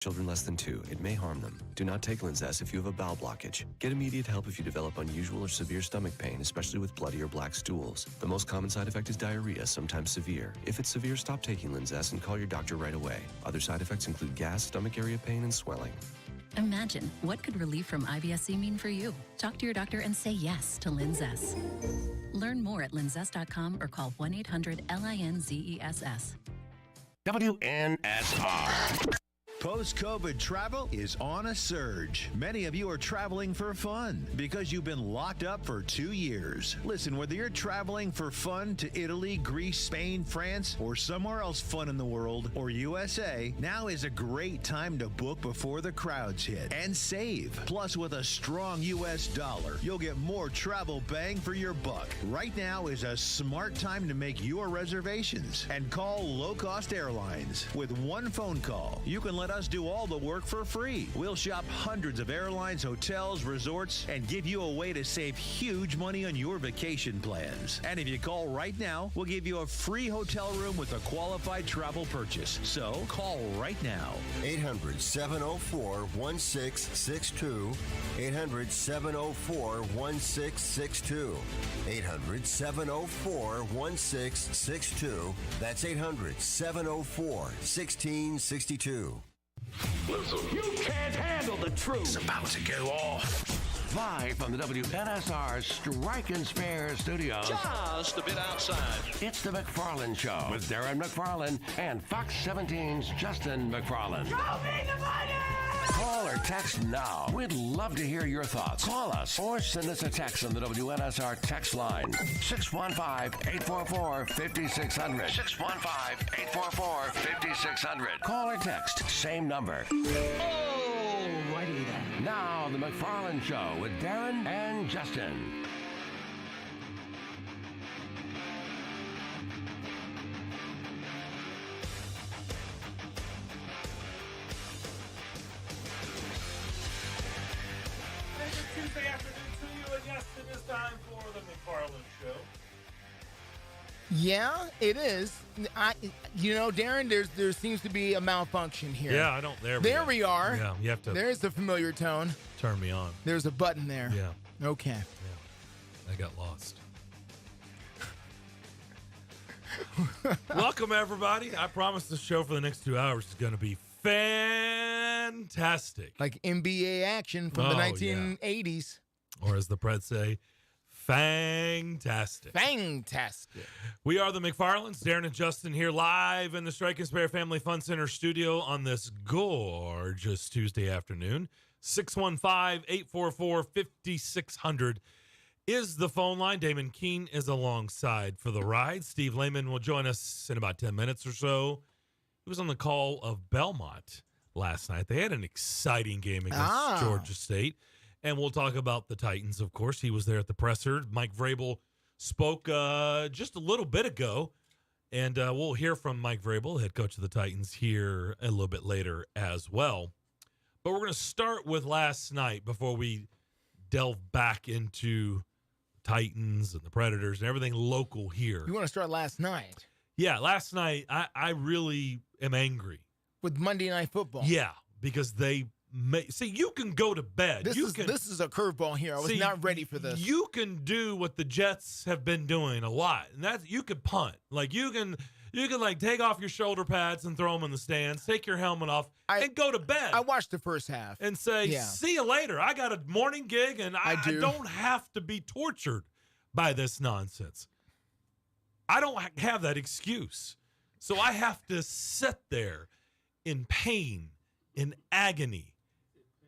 Children less than 2, it may harm them. Do not take Linzess if you have a bowel blockage. Get immediate help if you develop unusual or severe stomach pain, especially with bloody or black stools. The most common side effect is diarrhea, sometimes severe. If it's severe, stop taking Linzess and call your doctor right away. Other side effects include gas, stomach area pain, and swelling. Imagine, what could relief from IBS-C mean for you? Talk to your doctor and say yes to Linzess. Learn more at linzess.com or call 1-800-LINZESS. WNSR. Post-COVID travel is on a surge. Many of you are traveling for fun because you've been locked up for 2 years. Listen, whether you're traveling for fun to Italy, Greece, Spain, France, or somewhere else fun in the world, or USA, now is a great time to book before the crowds hit and save. Plus, with a strong U.S. dollar, you'll get more travel bang for your buck. Right now is a smart time to make your reservations and call low-cost airlines. With one phone call, you can let us do all the work for free. We'll shop hundreds of airlines, hotels, resorts, and give you a way to save huge money on your vacation plans. And if you call right now, we'll give you a free hotel room with a qualified travel purchase. So call right now. 800-704-1662. 800-704-1662. 800-704-1662. That's 800-704-1662. Listen, you can't handle the truth. It's about to go off. Live from the WNSR Strike and Spare studios. Just a bit outside. It's the McFarland Show with Darren McFarland and Fox 17's Justin McFarland. Show me the money! Call or text now. We'd love to hear your thoughts. Call us or send us a text on the WNSR text line. 615-844-5600. 615-844-5600. Call or text. Same number. Alrighty then. Now, the McFarland Show with Darren and Justin. Tuesday afternoon to you, and yes, it is time for the McFarland Show. Yeah, it is. Darren, there seems to be a malfunction here. Yeah, I don't. There we are. Yeah, you have to. There's the familiar tone. Turn me on. There's a button there. Yeah. Okay. Yeah. I got lost. Welcome, everybody. I promise the show for the next 2 hours is going to be fantastic. Like NBA action from the 1980s. Yeah. Or as the Preds say, fantastic. Fantastic. We are the McFarlands, Darren and Justin, here live in the Strike and Spare Family Fun Center studio on this gorgeous Tuesday afternoon. 615-844-5600 is the phone line. Damon Keene is alongside for the ride. Steve Lehman will join us in about 10 minutes or so. He was on the call of Belmont last night. They had an exciting game against Georgia State. And we'll talk about the Titans, of course. He was there at the presser. Mike Vrabel spoke just a little bit ago. And we'll hear from Mike Vrabel, head coach of the Titans, here a little bit later as well. But we're going to start with last night before we delve back into Titans and the Predators and everything local here. You want to start last night? Yeah, last night I really am angry. With Monday Night Football? Yeah, because they see, you can go to bed. This is a curveball here. I was not ready for this. You can do what the Jets have been doing a lot, and that's you can punt. Like you can like take off your shoulder pads and throw them in the stands, take your helmet off, and go to bed. I watched the first half and say, "See you later. I got a morning gig, and I don't have to be tortured by this nonsense. I don't have that excuse, so I have to sit there in pain, in agony."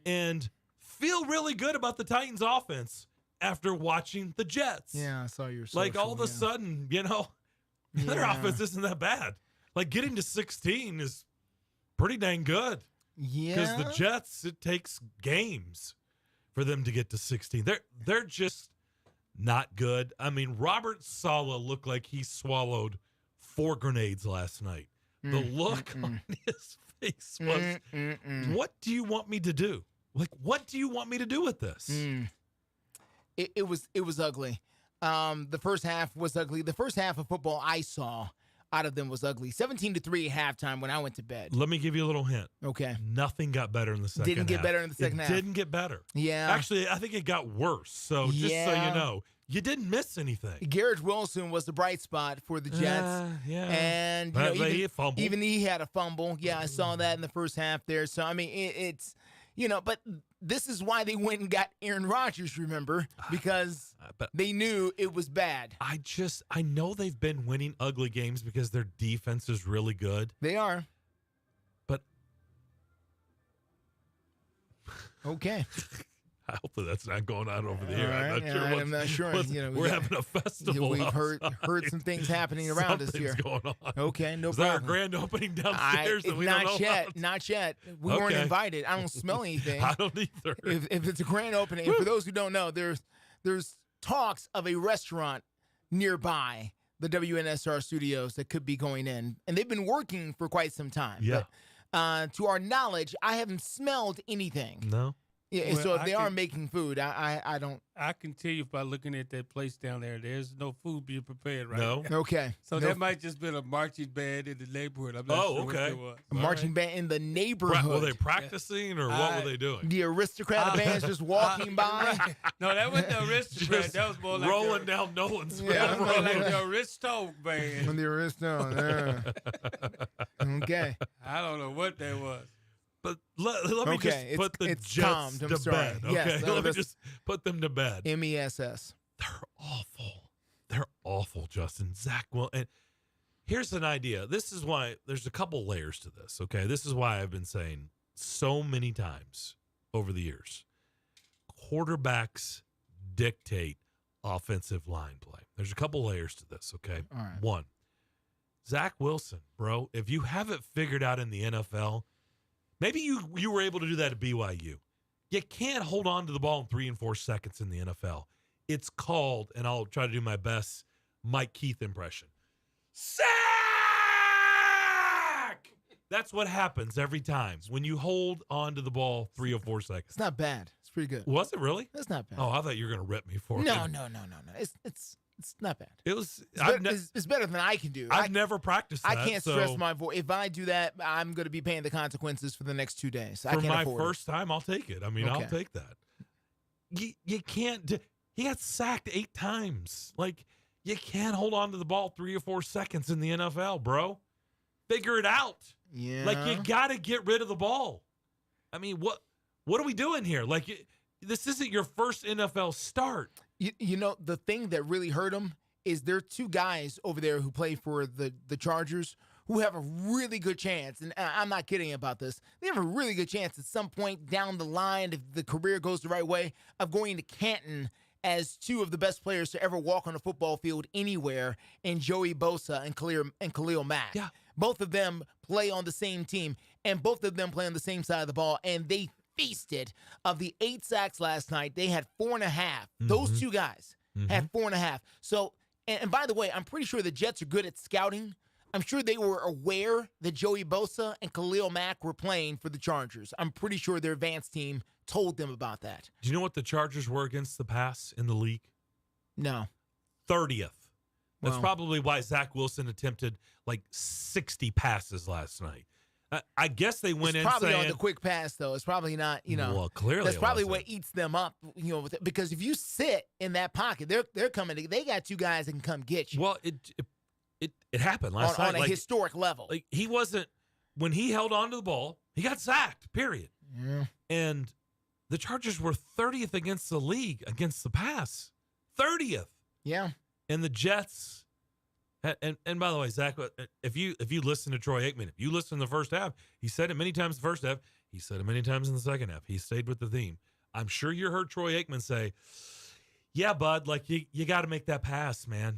And feel really good about the Titans offense after watching the Jets. Yeah, I saw your social, like all of a sudden, their offense isn't that bad. Like getting to 16 is pretty dang good. Yeah. Because the Jets, it takes games for them to get to 16. They're just not good. I mean, Robert Saleh looked like he swallowed 4 grenades last night. The look on his face was, what do you want me to do? Like, what do you want me to do with this? It was ugly. The first half was ugly. The first half of football I saw out of them was ugly. 17-3 at halftime when I went to bed. Let me give you a little hint. Okay. Nothing got better in the second half. Didn't get better in the second half. It didn't get better. Yeah. Actually, I think it got worse. So just so you know, you didn't miss anything. Garrett Wilson was the bright spot for the Jets. Yeah. And even he had a fumble. Yeah, I saw that in the first half there. So, I mean, it's, but this is why they went and got Aaron Rodgers, remember? Because they knew it was bad. I know they've been winning ugly games because their defense is really good. They are. But. Okay. Hopefully that's not going on over the air. Right. I'm not sure. We're having a festival. We've heard some things happening around us here. Going on. Okay, no Is problem. there a grand opening downstairs that we don't know about? Not yet. We weren't invited. I don't smell anything. I don't either. If it's a grand opening, and for those who don't know, there's talks of a restaurant nearby the WNSR studios that could be going in, and they've been working for quite some time. Yeah. But to our knowledge, I haven't smelled anything. No. Yeah, well, so if they are making food, I don't. I can tell you by looking at that place down there, there's no food being prepared right now. No. Okay. So that might just been a marching band in the neighborhood. I'm not sure what it was. A marching band in the neighborhood. Were they practicing or what were they doing? The aristocrat band's just walking by. No, that wasn't the aristocrat. That was more like rolling down Nolan's. That was more like the Aristo band. From the Aristo. Okay. I don't know what that was. But let me just put the Jets to bed. Okay, yes, let me just put them to bed. MESS. They're awful. They're awful, Justin. Zach will. And here's an idea. This is why there's a couple layers to this. Okay, this is why I've been saying so many times over the years, quarterbacks dictate offensive line play. There's a couple layers to this. Okay, all right. One, Zach Wilson, bro. If you have it figured out in the NFL. Maybe you were able to do that at BYU. You can't hold on to the ball in 3 and 4 seconds in the NFL. It's called, and I'll try to do my best Mike Keith impression, sack! That's what happens every time when you hold on to the ball 3 or 4 seconds. It's not bad. It's pretty good. Was it really? It's not bad. Oh, I thought you were going to rip me for it. No. It's not bad. It was. It's better than I can do. I've never practiced that. I can't stress my voice. If I do that, I'm going to be paying the consequences for the next 2 days. For my first time, I'll take it. I mean, I'll take that. You can't. He got sacked 8 times. Like, you can't hold on to the ball 3 or 4 seconds in the NFL, bro. Figure it out. Yeah. Like, you got to get rid of the ball. I mean, what are we doing here? Like, this isn't your first NFL start. You know, the thing that really hurt him is there are 2 guys over there who play for the Chargers who have a really good chance, and I'm not kidding about this, they have a really good chance at some point down the line, if the career goes the right way, of going to Canton as 2 of the best players to ever walk on a football field anywhere, in Joey Bosa and Khalil Mack. Yeah. Both of them play on the same team, and both of them play on the same side of the ball, and they feasted. Of the 8 sacks last night, they had 4.5. Mm-hmm. Those 2 guys had 4.5. So, and by the way, I'm pretty sure the Jets are good at scouting. I'm sure they were aware that Joey Bosa and Khalil Mack were playing for the Chargers. I'm pretty sure their advanced team told them about that. Do you know what the Chargers were against the pass in the league? No. 30th. That's Wow. probably why Zach Wilson attempted like 60 passes last night. I guess they went it's in probably saying, on the quick pass, though. It's probably not, Well, clearly that's it probably wasn't. what eats them up, because if you sit in that pocket, they're coming. They got 2 guys that can come get you. Well, it happened last night. On a historic level. Like, he wasn't, when he held on to the ball, he got sacked, period. Yeah. And the Chargers were 30th against the league against the pass. 30th. Yeah. And the Jets, and by the way, Zach, if you listen to Troy Aikman, if you listen to the first half, he said it many times in the first half. He said it many times in the second half. He stayed with the theme. I'm sure you heard Troy Aikman say, yeah, bud, like you got to make that pass, man.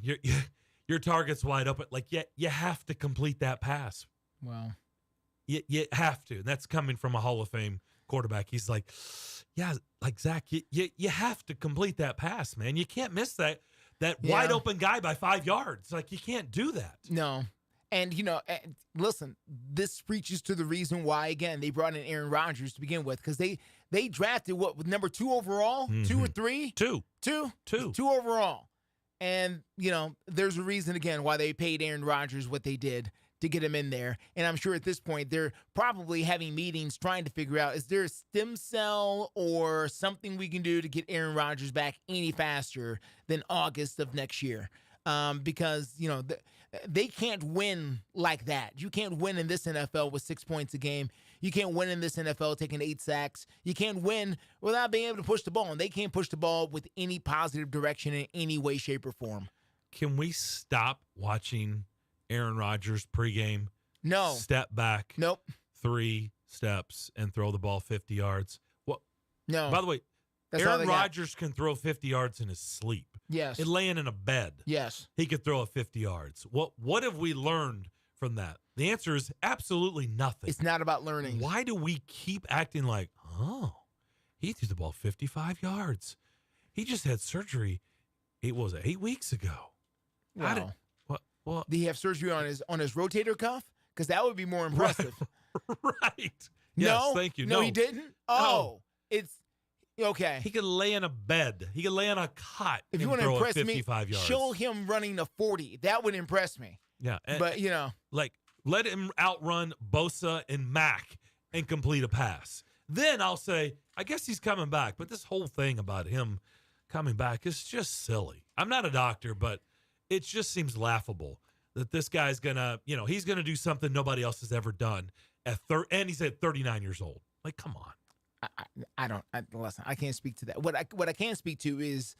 Your target's wide open. Like, you have to complete that pass. Wow. You have to. And that's coming from a Hall of Fame quarterback. He's like, yeah, like, Zach, you have to complete that pass, man. You can't miss that wide open guy by 5 yards. Like, you can't do that. No. And, listen, this reaches to the reason why, again, they brought in Aaron Rodgers to begin with, because they drafted, with number 2 overall? Mm-hmm. 2 or 3? 2. 2 overall. And, there's a reason, again, why they paid Aaron Rodgers what they did to get him in there. And I'm sure at this point, they're probably having meetings trying to figure out, is there a stem cell or something we can do to get Aaron Rodgers back any faster than August of next year? Because, they can't win like that. You can't win in this NFL with 6 points a game. You can't win in this NFL taking 8 sacks. You can't win without being able to push the ball. And they can't push the ball with any positive direction in any way, shape, or form. Can we stop watching Aaron Rodgers pregame? No. Step back. Nope. 3 steps and throw the ball 50 yards. Well, no. By the way, Aaron Rodgers can throw 50 yards in his sleep. Yes. And laying in a bed. Yes. He could throw it 50 yards. What have we learned from that? The answer is absolutely nothing. It's not about learning. Why do we keep acting like, oh, he threw the ball 55 yards? He just had surgery. It was 8 weeks ago. Wow. What? Did he have surgery on his rotator cuff? Because that would be more impressive. Right. No. Yes, thank you. No, he didn't? Oh. It's okay. He could lay in a bed. He could lay on a cot. If you want to impress me, 55 yards. show him running a 40. That would impress me. Yeah. But, like, let him outrun Bosa and Mack and complete a pass. Then I'll say, I guess he's coming back. But this whole thing about him coming back is just silly. I'm not a doctor, but it just seems laughable that this guy's going to, he's going to do something nobody else has ever done and he's at 39 years old. Like, come on. Listen, I can't speak to that. What I can speak to is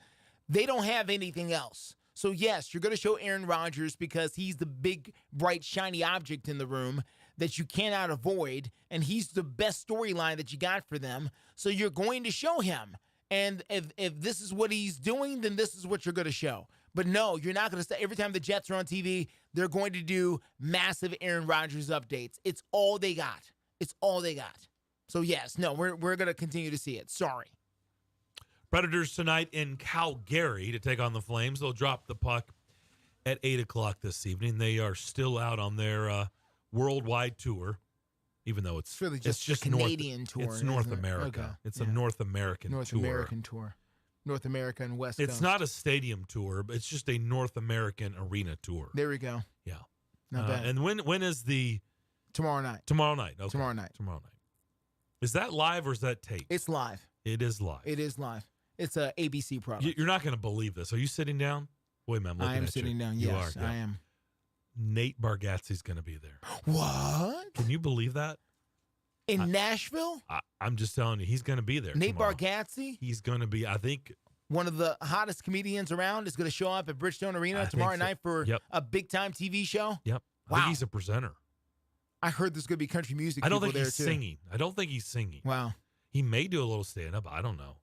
they don't have anything else. So, yes, you're going to show Aaron Rodgers because he's the big, bright, shiny object in the room that you cannot avoid, and he's the best storyline that you got for them. So you're going to show him. And if this is what he's doing, then this is what you're going to show. But no, you're not going to say every time the Jets are on TV, they're going to do massive Aaron Rodgers updates. It's all they got. It's all they got. So, yes, no, we're going to continue to see it. Sorry. Predators tonight in Calgary to take on the Flames. They'll drop the puck at 8 o'clock this evening. They are still out on their worldwide tour, even though it's really just a Canadian tour. It's North America. Okay. It's a North American tour. North American tour. North America and West Coast. It's not a stadium tour, but it's just a North American arena tour. There we go. Yeah. Not bad. And when is the... Tomorrow night. Tomorrow night. Okay. Tomorrow night. Is that live or is that tape? It's live. It is live. It is live. It's a ABC product. You're not going to believe this. Are you sitting down? Wait a minute. I am sitting down. Yes, I am. Nate Bargatze's going to be there. What? Can you believe that? In Nashville? I'm just telling you, he's going to be there. Nate tomorrow. Bargatze? He's going to be, I think. One of the hottest comedians around is going to show up at Bridgestone Arena tomorrow night for a big-time TV show? Yep. Wow. I think he's a presenter. I heard there's going to be country music. I don't think he's singing. I don't think he's singing. Wow. He may do a little stand-up. I don't know.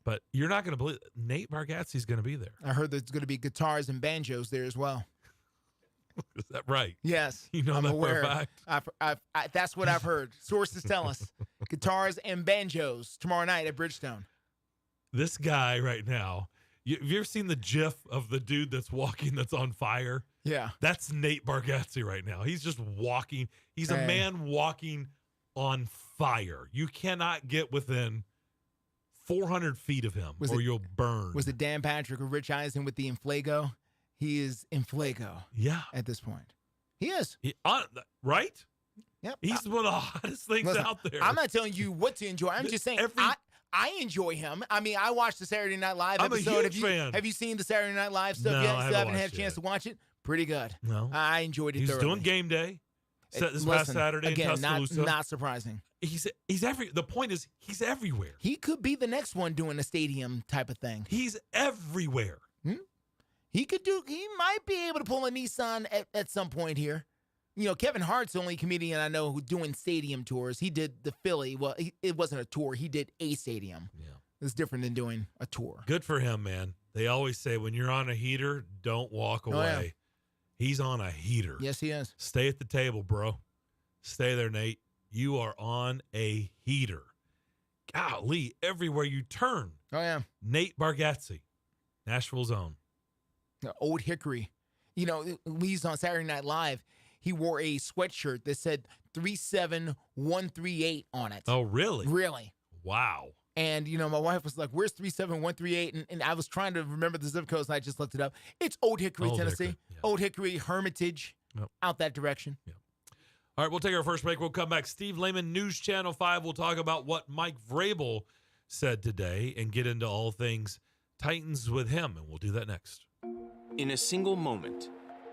But you're not going to believe it. Nate Bargatze's going to be there. I heard there's going to be guitars and banjos there as well. Is that right? Yes. You know I'm that aware. for a fact? That's what I've heard. Sources tell us. Guitars and banjos tomorrow night at Bridgestone. This guy right now, have you ever seen the GIF of the dude that's walking that's on fire? Yeah. That's Nate Bargatze right now. He's just walking. He's a man walking on fire. You cannot get within 400 feet of him you'll burn. Was it Dan Patrick or Rich Eisen with the Inflago? He is Inflago. Yeah. At this point. He is. Right? Yep. He's one of the hottest things out there. I'm not telling you what to enjoy. I'm just saying I enjoy him. I mean, I watched the Saturday Night Live episode. I'm a huge fan. Have you seen the Saturday Night Live stuff yet? Still haven't had a chance to watch it? Pretty good. No. I enjoyed it thoroughly. He's doing game day this past Saturday in Tuscaloosa. Not surprising. He the point is he's everywhere. He could be the next one doing a stadium type of thing. He's everywhere. He might be able to pull a Nissan at some point here. You know, Kevin Hart's the only comedian I know who's doing stadium tours. He did the Philly. Well, it wasn't a tour. He did a stadium. Yeah. It's different than doing a tour. Good for him, man. They always say when you're on a heater, don't walk away. Oh, yeah. He's on a heater. Yes, he is. Stay at the table, bro. Stay there, Nate. You are on a heater. Golly, everywhere you turn. Oh, yeah. Nate Bargatze, Nashville's own. Old Hickory. You know, when he's on Saturday Night Live, he wore a sweatshirt that said 37138 on it. Oh, really? Really. Wow. And, my wife was like, where's 37138? And I was trying to remember the zip codes, and I just looked it up. It's Old Hickory, Tennessee. Hickory, yeah. Old Hickory, Hermitage, out that direction. Yep. All right, we'll take our first break. We'll come back. Steve Lehman, News Channel 5. We'll talk about what Mike Vrabel said today and get into all things Titans with him, and we'll do that next. In a single moment,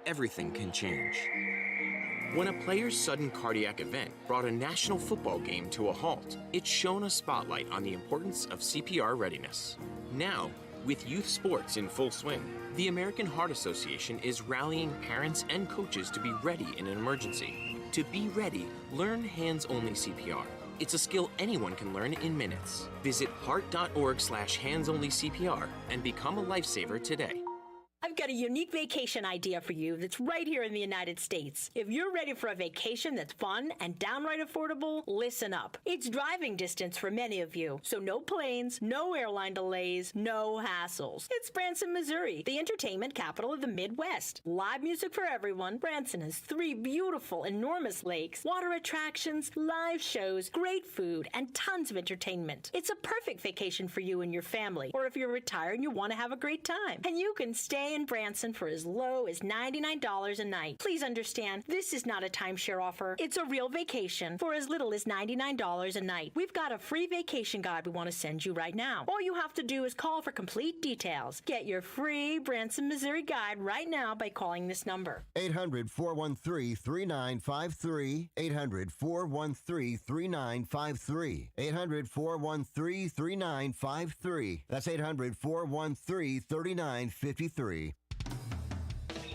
everything can change. When a player's sudden cardiac event brought a national football game to a halt, it shone a spotlight on the importance of CPR readiness. Now, with youth sports in full swing, the American Heart Association is rallying parents and coaches to be ready in an emergency. To be ready, learn hands-only CPR. It's a skill anyone can learn in minutes. Visit heart.org/hands-only-CPR and become a lifesaver today. I've got a unique vacation idea for you that's right here in the United States. If you're ready for a vacation that's fun and downright affordable, listen up. It's driving distance for many of you, so no planes, no airline delays, no hassles. It's Branson, Missouri, the entertainment capital of the Midwest. Live music for everyone. Branson has 3 beautiful, enormous lakes, water attractions, live shows, great food, and tons of entertainment. It's a perfect vacation for you and your family, or if you're retired and you want to have a great time. And you can stay in Branson for as low as $99 a night. Please understand, this is not a timeshare offer. It's a real vacation for as little as $99 a night. We've got a free vacation guide we want to send you right now. All you have to do is call for complete details. Get your free Branson, Missouri guide right now by calling this number. 800-413-3953. 800-413-3953. 800-413-3953. That's 800-413-3953.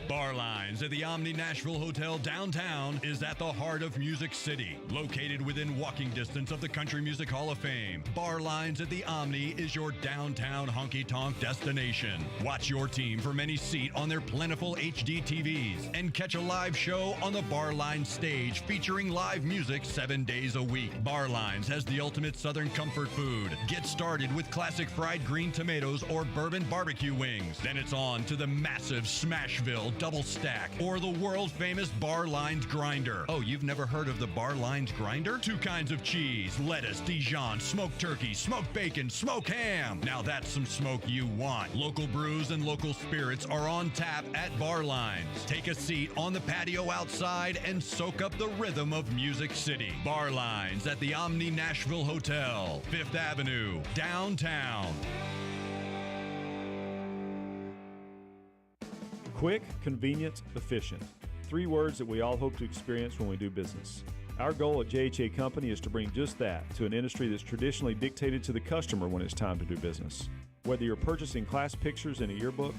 Bar Lines at the Omni Nashville Hotel downtown is at the heart of Music City. Located within walking distance of the Country Music Hall of Fame, Bar Lines at the Omni is your downtown honky-tonk destination. Watch your team from any seat on their plentiful HD TVs and catch a live show on the Bar Lines stage featuring live music 7 days a week. Bar Lines has the ultimate Southern comfort food. Get started with classic fried green tomatoes or bourbon barbecue wings. Then it's on to the massive Smashville double stack or the world famous Bar Lines grinder. Oh, you've never heard of the Bar Lines grinder? 2 kinds of cheese, lettuce, Dijon, smoked turkey, smoked bacon, smoked ham. Now that's some smoke you want. Local brews and local spirits are on tap at Bar Lines. Take a seat on the patio outside and soak up the rhythm of Music City. Bar Lines at the Omni Nashville Hotel, 5th Avenue, downtown. Quick, convenient, efficient. 3 words that we all hope to experience when we do business. Our goal at JHA Company is to bring just that to an industry that's traditionally dictated to the customer when it's time to do business. Whether you're purchasing class pictures in a yearbook,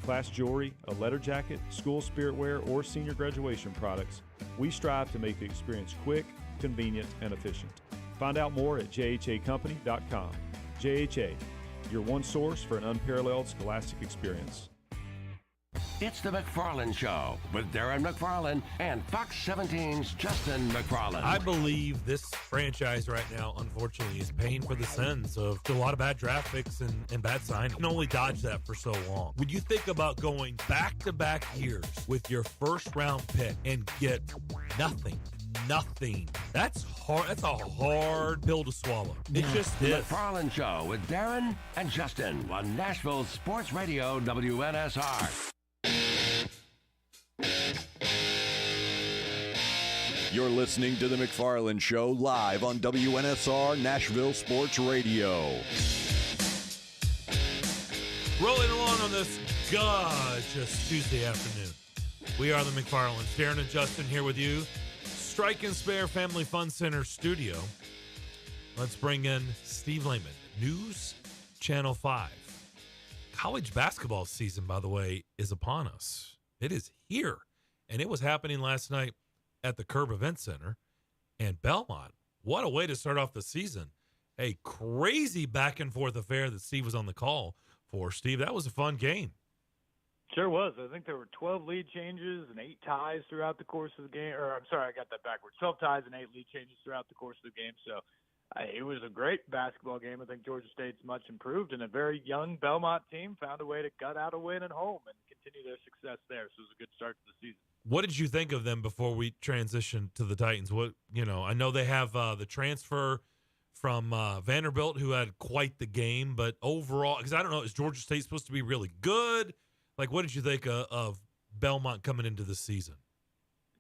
class jewelry, a letter jacket, school spirit wear, or senior graduation products, we strive to make the experience quick, convenient, and efficient. Find out more at jhacompany.com. JHA, your one source for an unparalleled scholastic experience. It's the McFarland Show with Darren McFarland and Fox 17's Justin McFarland. I believe this franchise right now, unfortunately, is paying for the sins of a lot of bad draft picks and bad signings. You can only dodge that for so long. When you think about going back-to-back years with your first-round pick and get nothing, that's hard. That's a hard pill to swallow. It just The is. McFarland Show with Darren and Justin on Nashville Sports Radio WNSR. You're listening to The McFarland Show live on WNSR Nashville Sports Radio. Rolling along on this gorgeous Tuesday afternoon. We are the McFarlands. Darren and Justin here with you. Strike and Spare Family Fun Center studio. Let's bring in Steve Lehman, News Channel 5. College basketball season, by the way, is upon us. It is here. And it was happening last night at the Curb Event Center. And Belmont, what a way to start off the season. A crazy back and forth affair that Steve was on the call for. Steve, that was a fun game. Sure was. I think there were 12 lead changes and 8 ties throughout the course of the game. Or I'm sorry, I got that backwards. 12 ties and 8 lead changes throughout the course of the game. So it was a great basketball game. I think Georgia State's much improved, and a very young Belmont team found a way to gut out a win at home and continue their success there. So it was a good start to the season. What did you think of them before we transitioned to the Titans? I know they have the transfer from Vanderbilt, who had quite the game. But overall, because I don't know, is Georgia State supposed to be really good? Like, what did you think of Belmont coming into the season?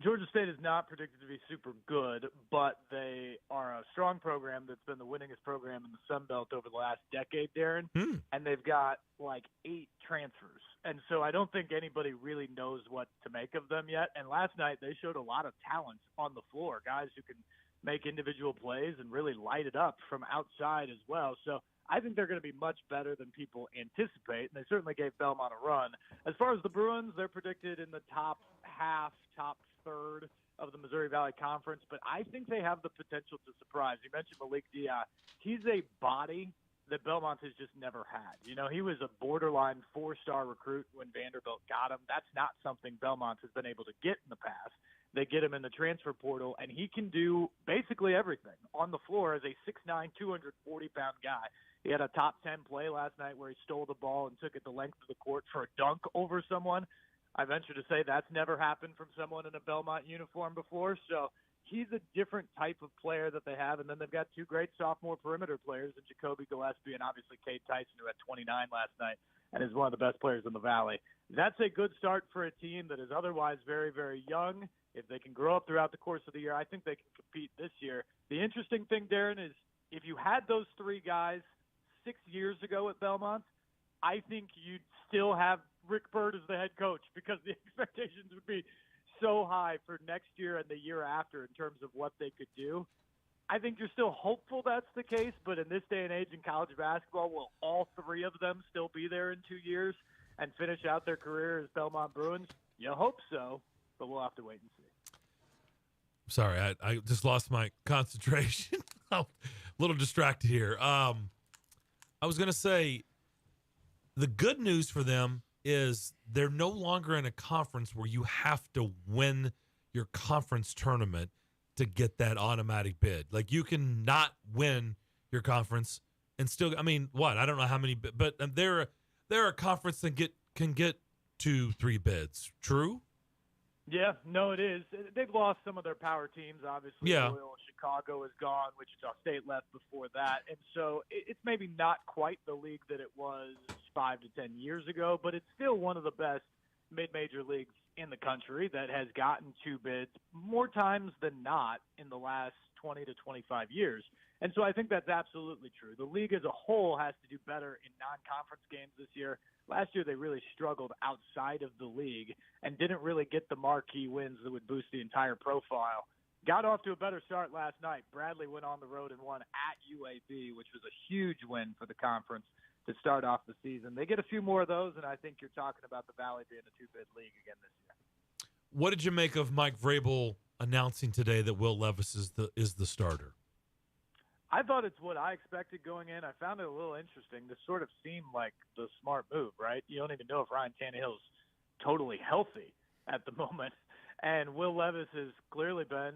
Georgia State is not predicted to be super good, but they are a strong program that's been the winningest program in the Sun Belt over the last decade, Darren. And they've got like 8 transfers. And so I don't think anybody really knows what to make of them yet. And last night they showed a lot of talent on the floor, guys who can make individual plays and really light it up from outside as well. So I think they're going to be much better than people anticipate, and they certainly gave Belmont a run. As far as the Bruins, they're predicted in the top half, top third of the Missouri Valley Conference, but I think they have the potential to surprise. You mentioned Malik Diaz. He's a body that Belmont has just never had. You know, he was a borderline 4-star recruit when Vanderbilt got him. That's not something Belmont has been able to get in the past. They get him in the transfer portal, and he can do basically everything on the floor as a 6'9", 240-pound guy. He had a top 10 play last night where he stole the ball and took it the length of the court for a dunk over someone. I venture to say that's never happened from someone in a Belmont uniform before. So he's a different type of player that they have. And then they've got 2 great sophomore perimeter players in Jacoby Gillespie and obviously Cade Tyson, who had 29 last night and is one of the best players in the Valley. That's a good start for a team that is otherwise very, very young. If they can grow up throughout the course of the year, I think they can compete this year. The interesting thing, Darren, is if you had those 3 guys 6 years ago at Belmont, I think you'd still have Rick Byrd as the head coach because the expectations would be so high for next year and the year after in terms of what they could do. I think you're still hopeful that's the case, but in this day and age in college basketball, will all 3 of them still be there in 2 years and finish out their career as Belmont Bruins? You hope so, but we'll have to wait and see. Sorry, I just lost my concentration. I'm a little distracted here. I was going to say the good news for them is they're no longer in a conference where you have to win your conference tournament to get that automatic bid. Like, you can not win your conference and still, I mean, what? I don't know how many, but they're a conference that can get 2-3 bids. True? Yeah, no, it is. They've lost some of their power teams, obviously. Yeah. Loyola Chicago is gone. Wichita State left before that. And so it's maybe not quite the league that it was 5 to 10 years ago, but it's still one of the best mid-major leagues in the country that has gotten 2 bids more times than not in the last 20 to 25 years. And so I think that's absolutely true. The league as a whole has to do better in non-conference games this year. Last year, they really struggled outside of the league and didn't really get the marquee wins that would boost the entire profile. Got off to a better start last night. Bradley went on the road and won at UAB, which was a huge win for the conference to start off the season. They get a few more of those, and I think you're talking about the Valley being a 2-bid league again this year. What did you make of Mike Vrabel announcing today that Will Levis is the starter? I thought it's what I expected going in. I found it a little interesting. This sort of seemed like the smart move, right? You don't even know if Ryan Tannehill's totally healthy at the moment. And Will Levis has clearly been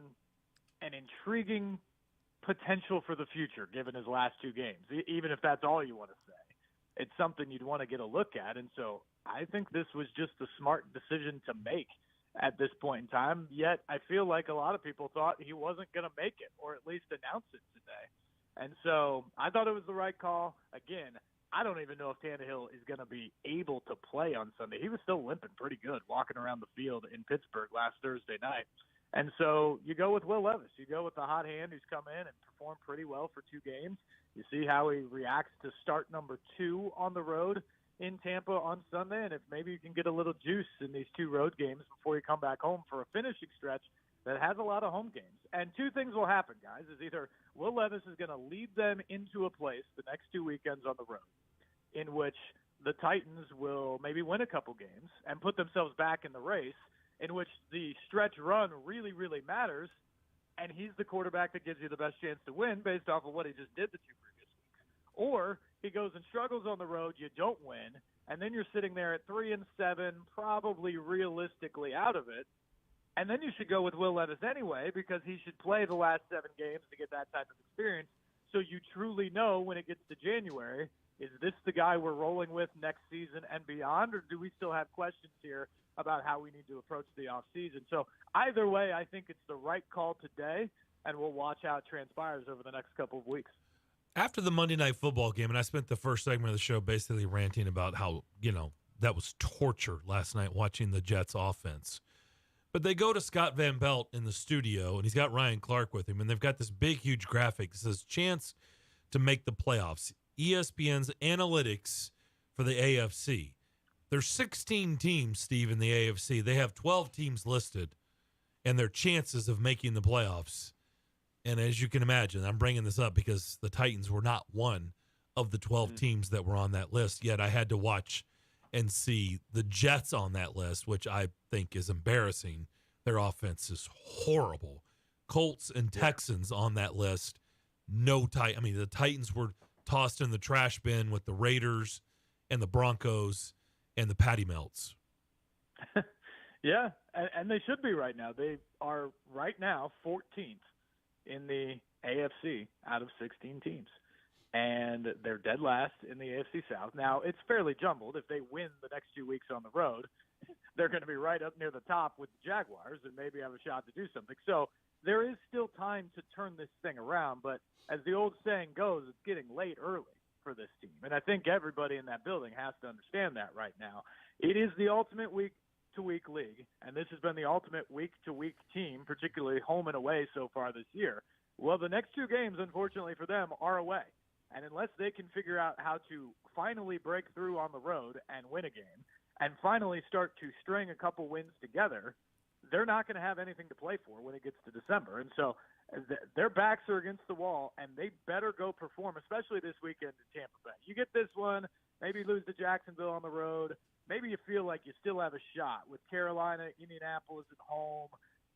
an intriguing potential for the future, given his last 2 games, even if that's all you want to say. It's something you'd want to get a look at. And so I think this was just a smart decision to make at this point in time. Yet I feel like a lot of people thought he wasn't going to make it, or at least announce it today. And so I thought it was the right call. Again, I don't even know if Tannehill is going to be able to play on Sunday. He was still limping pretty good walking around the field in Pittsburgh last Thursday night. And so you go with Will Levis. You go with the hot hand who's come in and performed pretty well for 2 games. You see how he reacts to start number 2 on the road in Tampa on Sunday, and if maybe you can get a little juice in these 2 road games before you come back home for a finishing stretch that has a lot of home games. And 2 things will happen, guys, is either Will Levis is going to lead them into a place the next 2 weekends on the road in which the Titans will maybe win a couple games and put themselves back in the race, in which the stretch run really, really matters, and he's the quarterback that gives you the best chance to win based off of what he just did the 2 previous weeks. Or he goes and struggles on the road, you don't win, and then you're sitting there at 3-7, probably realistically out of it. And then you should go with Will Levis anyway, because he should play the last 7 games to get that type of experience. So you truly know when it gets to January, is this the guy we're rolling with next season and beyond, or do we still have questions here about how we need to approach the offseason? So either way, I think it's the right call today, and we'll watch how it transpires over the next couple of weeks. After the Monday Night Football game, and I spent the first segment of the show basically ranting about how, that was torture last night watching the Jets offense. But they go to Scott Van Pelt in the studio, and he's got Ryan Clark with him, and they've got this big, huge graphic that says chance to make the playoffs. ESPN's analytics for the AFC. There's 16 teams, Steve, in the AFC. They have 12 teams listed, and their chances of making the playoffs. And as you can imagine, I'm bringing this up because the Titans were not one of the 12 teams that were on that list, yet I had to watch and see the Jets on that list, which I think is embarrassing. Their offense is horrible. Colts and Texans on that list. The Titans were tossed in the trash bin with the Raiders and the Broncos and the Patty Melts. Yeah, and they should be right now. They are right now 14th in the AFC out of 16 teams. And they're dead last in the AFC South. Now, it's fairly jumbled. If they win the next 2 weeks on the road, they're going to be right up near the top with the Jaguars and maybe have a shot to do something. So there is still time to turn this thing around. But as the old saying goes, it's getting late early for this team. And I think everybody in that building has to understand that right now. It is the ultimate week-to-week league, and this has been the ultimate week-to-week team, particularly home and away so far this year. Well, the next 2 games, unfortunately for them, are away. And unless they can figure out how to finally break through on the road and win a game and finally start to string a couple wins together, they're not going to have anything to play for when it gets to December. And so their backs are against the wall, and they better go perform, especially this weekend in Tampa Bay. You get this one, maybe lose to Jacksonville on the road. Maybe you feel like you still have a shot with Carolina, Indianapolis at home,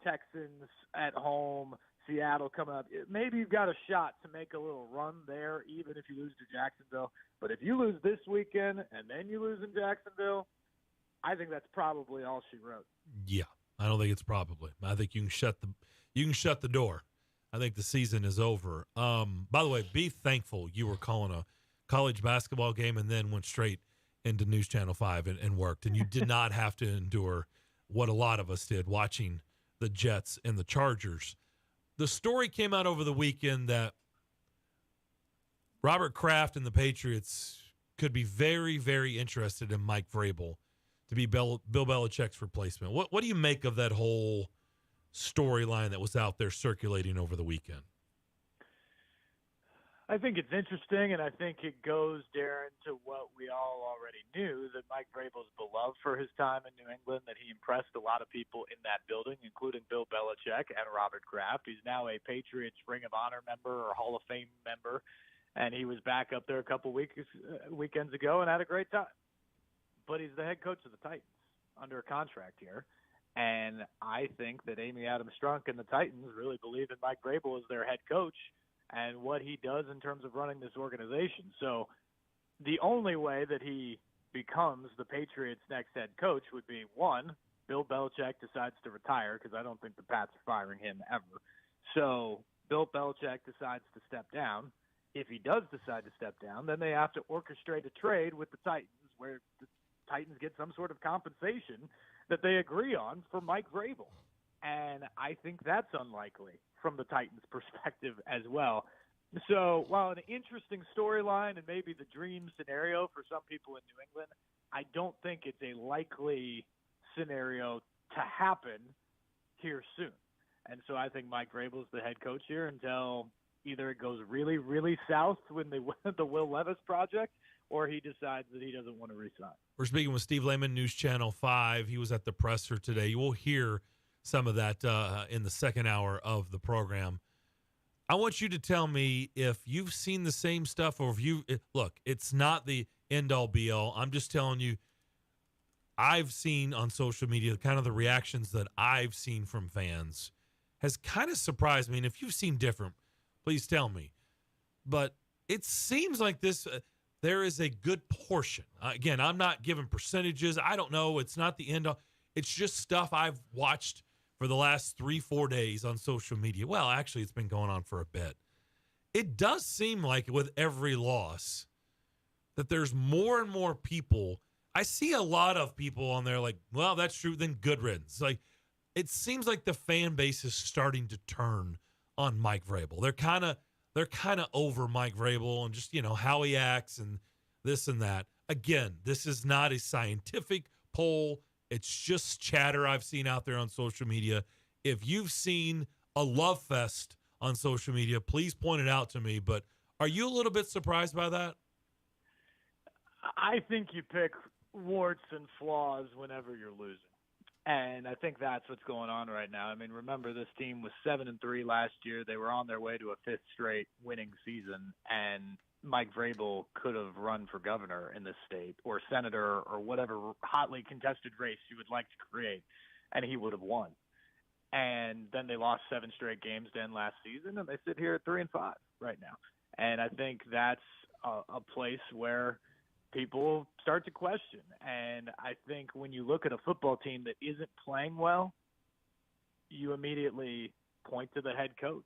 Texans at home, Seattle coming up. Maybe you've got a shot to make a little run there, even if you lose to Jacksonville. But if you lose this weekend and then you lose in Jacksonville, I think that's probably all she wrote. Yeah, I don't think it's probably. I think you can shut the door. I think the season is over. By the way, be thankful you were calling a college basketball game and then went straight into News Channel 5 and worked, and you did not have to endure what a lot of us did watching the Jets and the Chargers. The story came out over the weekend that Robert Kraft and the Patriots could be very, very interested in Mike Vrabel to be Bill Belichick's replacement. What do you make of that whole storyline that was out there circulating over the weekend? I think it's interesting, and I think it goes, Darren, to what we all already knew, that Mike Vrabel's beloved for his time in New England, that he impressed a lot of people in that building, including Bill Belichick and Robert Kraft. He's now a Patriots Ring of Honor member or Hall of Fame member, and he was back up there a couple weekends ago and had a great time. But he's the head coach of the Titans under a contract here, and I think that Amy Adams-Strunk and the Titans really believe in Mike Vrabel as their head coach and what he does in terms of running this organization. So the only way that he becomes the Patriots' next head coach would be, one, Bill Belichick decides to retire, because I don't think the Pats are firing him ever. So Bill Belichick decides to step down. If he does decide to step down, then they have to orchestrate a trade with the Titans where the Titans get some sort of compensation that they agree on for Mike Vrabel. And I think that's unlikely from the Titans' perspective as well. So while an interesting storyline and maybe the dream scenario for some people in New England, I don't think it's a likely scenario to happen here soon. And so I think Mike Vrabel is the head coach here until either it goes really, really south when the Will Levis project, or he decides that he doesn't want to resign. We're speaking with Steve Lehman, News Channel 5. He was at the presser today. You will hear some of that in the second hour of the program. I want you to tell me if you've seen the same stuff, or if look, it's not the end-all be-all. I'm just telling you, I've seen on social media kind of the reactions that I've seen from fans has kind of surprised me. And if you've seen different, please tell me. But it seems like there is a good portion. Again, I'm not giving percentages. I don't know. It's not the end-all. It's just stuff I've watched for the last 3-4 days on social media. Well, actually, it's been going on for a bit. It does seem like with every loss that there's more and more people. I see a lot of people on there like, well, that's true, then good riddance. Like, it seems like the fan base is starting to turn on Mike Vrabel. They're kind of they're kind of over Mike Vrabel and just, how he acts and this and that. Again, this is not a scientific poll. It's just chatter I've seen out there on social media. If you've seen a love fest on social media, please point it out to me. But are you a little bit surprised by that? I think you pick warts and flaws whenever you're losing. And I think that's what's going on right now. I mean, remember, this team was 7-3 last year. They were on their way to a fifth straight winning season, and Mike Vrabel could have run for governor in this state or senator or whatever hotly contested race you would like to create, and he would have won. And then they lost 7 straight games to end last season, and they sit here at 3-5 right now. And I think that's a place where people start to question. And I think when you look at a football team that isn't playing well, you immediately point to the head coach.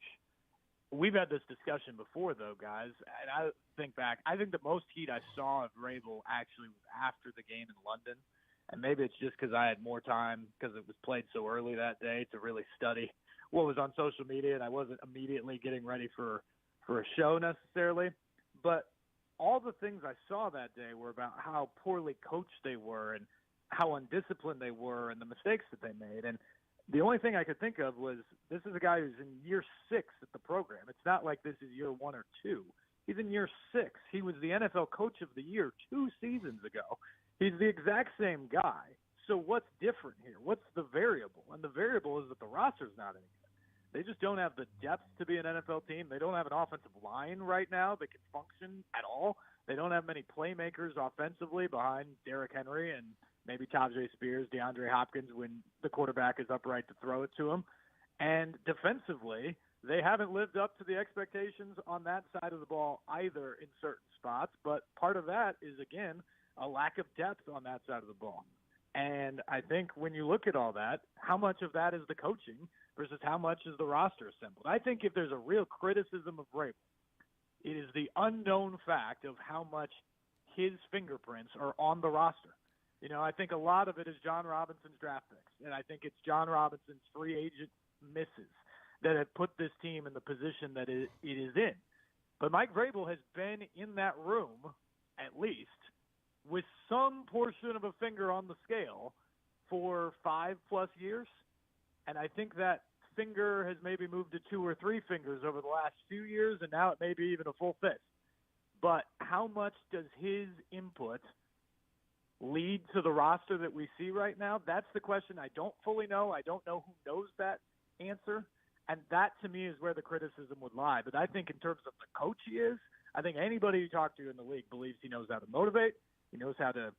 We've had this discussion before, though, guys, and I think back. I think the most heat I saw of Vrabel actually was after the game in London, and maybe it's just because I had more time because it was played so early that day to really study what was on social media, and I wasn't immediately getting ready for a show necessarily. But all the things I saw that day were about how poorly coached they were and how undisciplined they were and the mistakes that they made. And the only thing I could think of was this is a guy who's in year 6 at the program. It's not like this is year 1 or 2. He's in year 6. He was the NFL Coach of the Year 2 seasons ago. He's the exact same guy. So what's different here? What's the variable? And the variable is that the roster's not any good. They just don't have the depth to be an NFL team. They don't have an offensive line right now that can function at all. They don't have many playmakers offensively behind Derrick Henry and maybe Tajay Spears, DeAndre Hopkins when the quarterback is upright to throw it to him. And defensively, they haven't lived up to the expectations on that side of the ball either in certain spots. But part of that is, again, a lack of depth on that side of the ball. And I think when you look at all that, how much of that is the coaching versus how much is the roster assembled? I think if there's a real criticism of Vrabel, it is the unknown fact of how much his fingerprints are on the roster. I think a lot of it is John Robinson's draft picks, and I think it's John Robinson's free agent misses that have put this team in the position that it is in. But Mike Vrabel has been in that room, at least, with some portion of a finger on the scale for 5+ years. And I think that finger has maybe moved to 2 or 3 fingers over the last few years, and now it may be even a full fist. But how much does his input lead to the roster that we see right now? That's the question I don't fully know. I don't know who knows that answer. And that, to me, is where the criticism would lie. But I think in terms of the coach he is, I think anybody you talk to in the league believes he knows how to motivate. He knows how to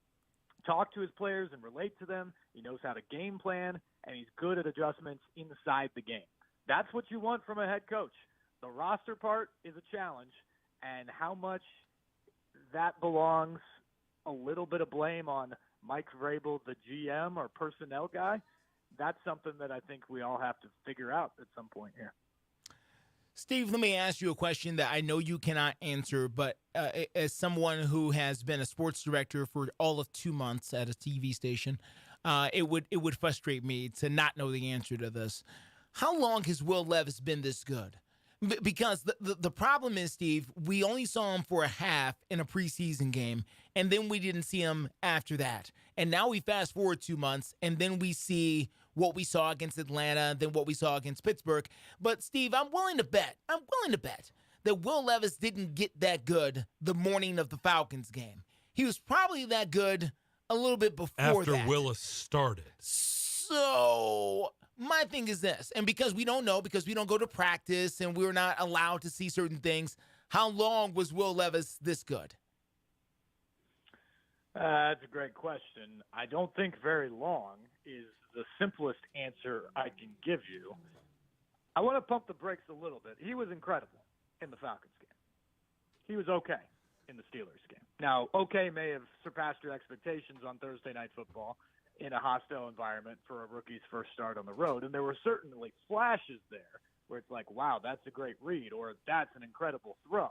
talk to his players and relate to them. He knows how to game plan, and he's good at adjustments inside the game. That's what you want from a head coach. The roster part is a challenge, and how much that belongs a little bit of blame on Mike Vrabel, the GM or personnel guy, that's something that I think we all have to figure out at some point here. Steve, let me ask you a question that I know you cannot answer, but as someone who has been a sports director for all of 2 months at a TV station, it would frustrate me to not know the answer to this. How long has Will Levis been this good? Because the problem is, Steve, we only saw him for a half in a preseason game, and then we didn't see him after that. And now we fast forward 2 months, and then we see what we saw against Atlanta, then what we saw against Pittsburgh. But, Steve, I'm willing to bet that Will Levis didn't get that good the morning of the Falcons game. He was probably that good a little bit before after that. Willis started. So my thing is this, and because we don't know, because we don't go to practice and we're not allowed to see certain things, how long was Will Levis this good? That's a great question. I don't think very long is the simplest answer I can give you. I want to pump the brakes a little bit. He was incredible in the Falcons game. He was okay in the Steelers game. Now, okay may have surpassed your expectations on Thursday Night Football in a hostile environment for a rookie's first start on the road, and there were certainly flashes there where it's like, wow, that's a great read, or that's an incredible throw.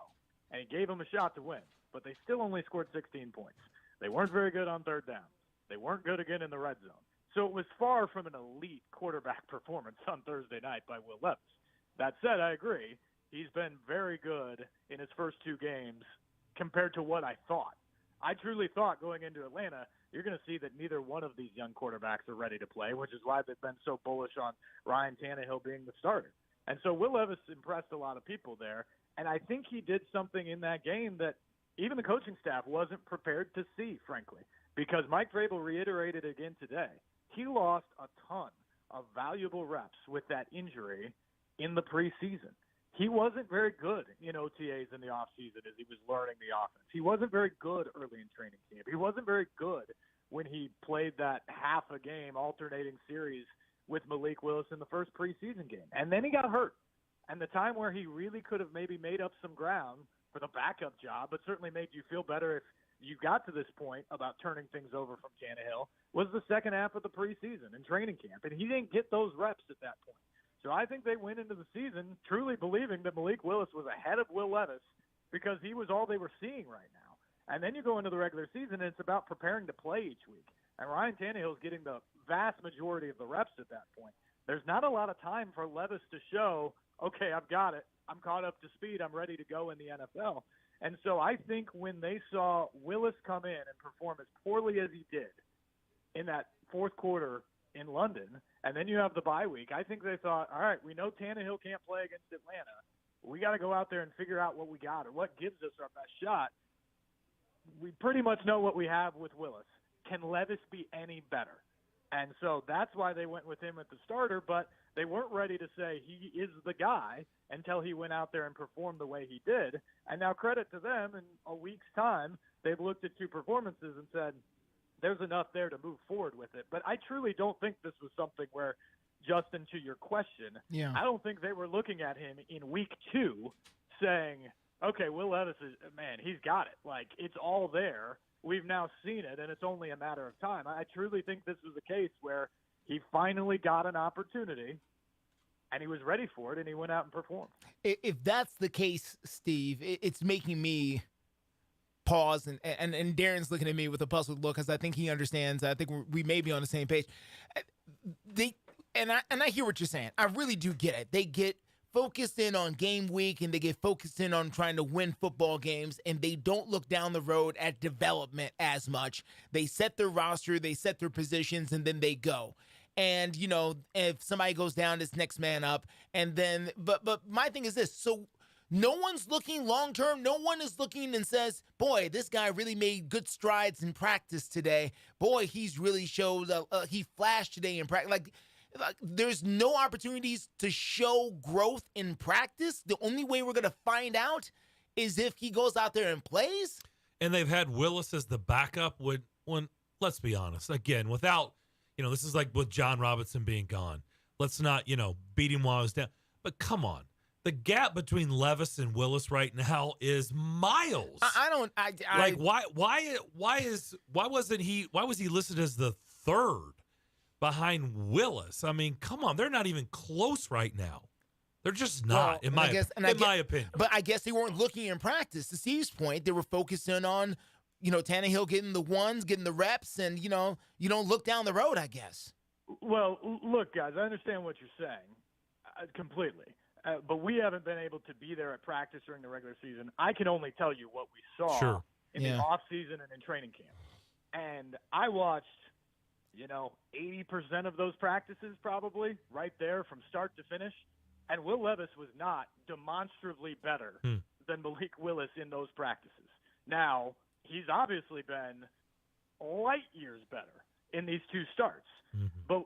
And he gave him a shot to win, but they still only scored 16 points. They weren't very good on third down. They weren't good again in the red zone. So it was far from an elite quarterback performance on Thursday night by Will Levis. That said, I agree. he's been very good in his first 2 games compared to what I thought. I truly thought going into Atlanta, you're going to see that neither one of these young quarterbacks are ready to play, which is why they've been so bullish on Ryan Tannehill being the starter. And so Will Levis impressed a lot of people there, and I think he did something in that game that even the coaching staff wasn't prepared to see, frankly, because Mike Vrabel reiterated again today. He lost a ton of valuable reps with that injury in the preseason. He wasn't very good in OTAs in the offseason as he was learning the offense. He wasn't very good early in training camp. He wasn't very good when he played that half a game alternating series with Malik Willis in the first preseason game. And then he got hurt. And the time where he really could have maybe made up some ground for the backup job, but certainly made you feel better if you got to this point about turning things over from Tannehill, was the second half of the preseason and training camp. And he didn't get those reps at that point. So I think they went into the season truly believing that Malik Willis was ahead of Will Levis because he was all they were seeing right now. And then you go into the regular season, and it's about preparing to play each week. And Ryan Tannehill is getting the vast majority of the reps at that point. There's not a lot of time for Levis to show, okay, I've got it. I'm caught up to speed. I'm ready to go in the NFL. And so I think when they saw Willis come in and perform as poorly as he did in that fourth quarter in London, and then you have the bye week, I think they thought, all right, we know Tannehill can't play against Atlanta. We got to go out there and figure out what we got or what gives us our best shot. We pretty much know what we have with Willis. Can Levis be any better? And so that's why they went with him at the starter, but they weren't ready to say he is the guy until he went out there and performed the way he did. And now credit to them, in a week's time, they've looked at 2 performances and said, there's enough there to move forward with it. But I truly don't think this was something where, Justin, to your question, I don't think they were looking at him in week 2 saying, okay, Will Levis is, man, he's got it. Like, it's all there. We've now seen it, and it's only a matter of time. I truly think this was a case where he finally got an opportunity, and he was ready for it, and he went out and performed. If that's the case, Steve, it's making me pause, and Darren's looking at me with a puzzled look because I think he understands. I think we may be on the same page. I hear what you're saying. I really do get it. They get focused in on game week, and they get focused in on trying to win football games, and they don't look down the road at development as much. They set their roster, they set their positions, and then they go. And, if somebody goes down, it's next man up. And then, but my thing is this. So no one's looking long-term. No one is looking and says, boy, this guy really made good strides in practice today. Boy, he's really showed, he flashed today in practice. Like, there's no opportunities to show growth in practice. The only way we're going to find out is if he goes out there and plays. And they've had Willis as the backup when let's be honest, again, without, this is like with John Robinson being gone. Let's not, beat him while I was down. But come on. The gap between Levis and Willis right now is miles. Why was he listed as the third behind Willis? I mean, come on, they're not even close right now. They're just not, in my opinion. But I guess they weren't looking in practice. To Steve's point, they were focusing on, Tannehill getting the ones, getting the reps, and, you don't look down the road, I guess. Well, look, guys, I understand what you're saying completely. But we haven't been able to be there at practice during the regular season. I can only tell you what we saw in the offseason and in training camp. And I watched 80% of those practices probably right there from start to finish. And Will Levis was not demonstrably better than Malik Willis in those practices. Now, he's obviously been light years better in these 2 starts. But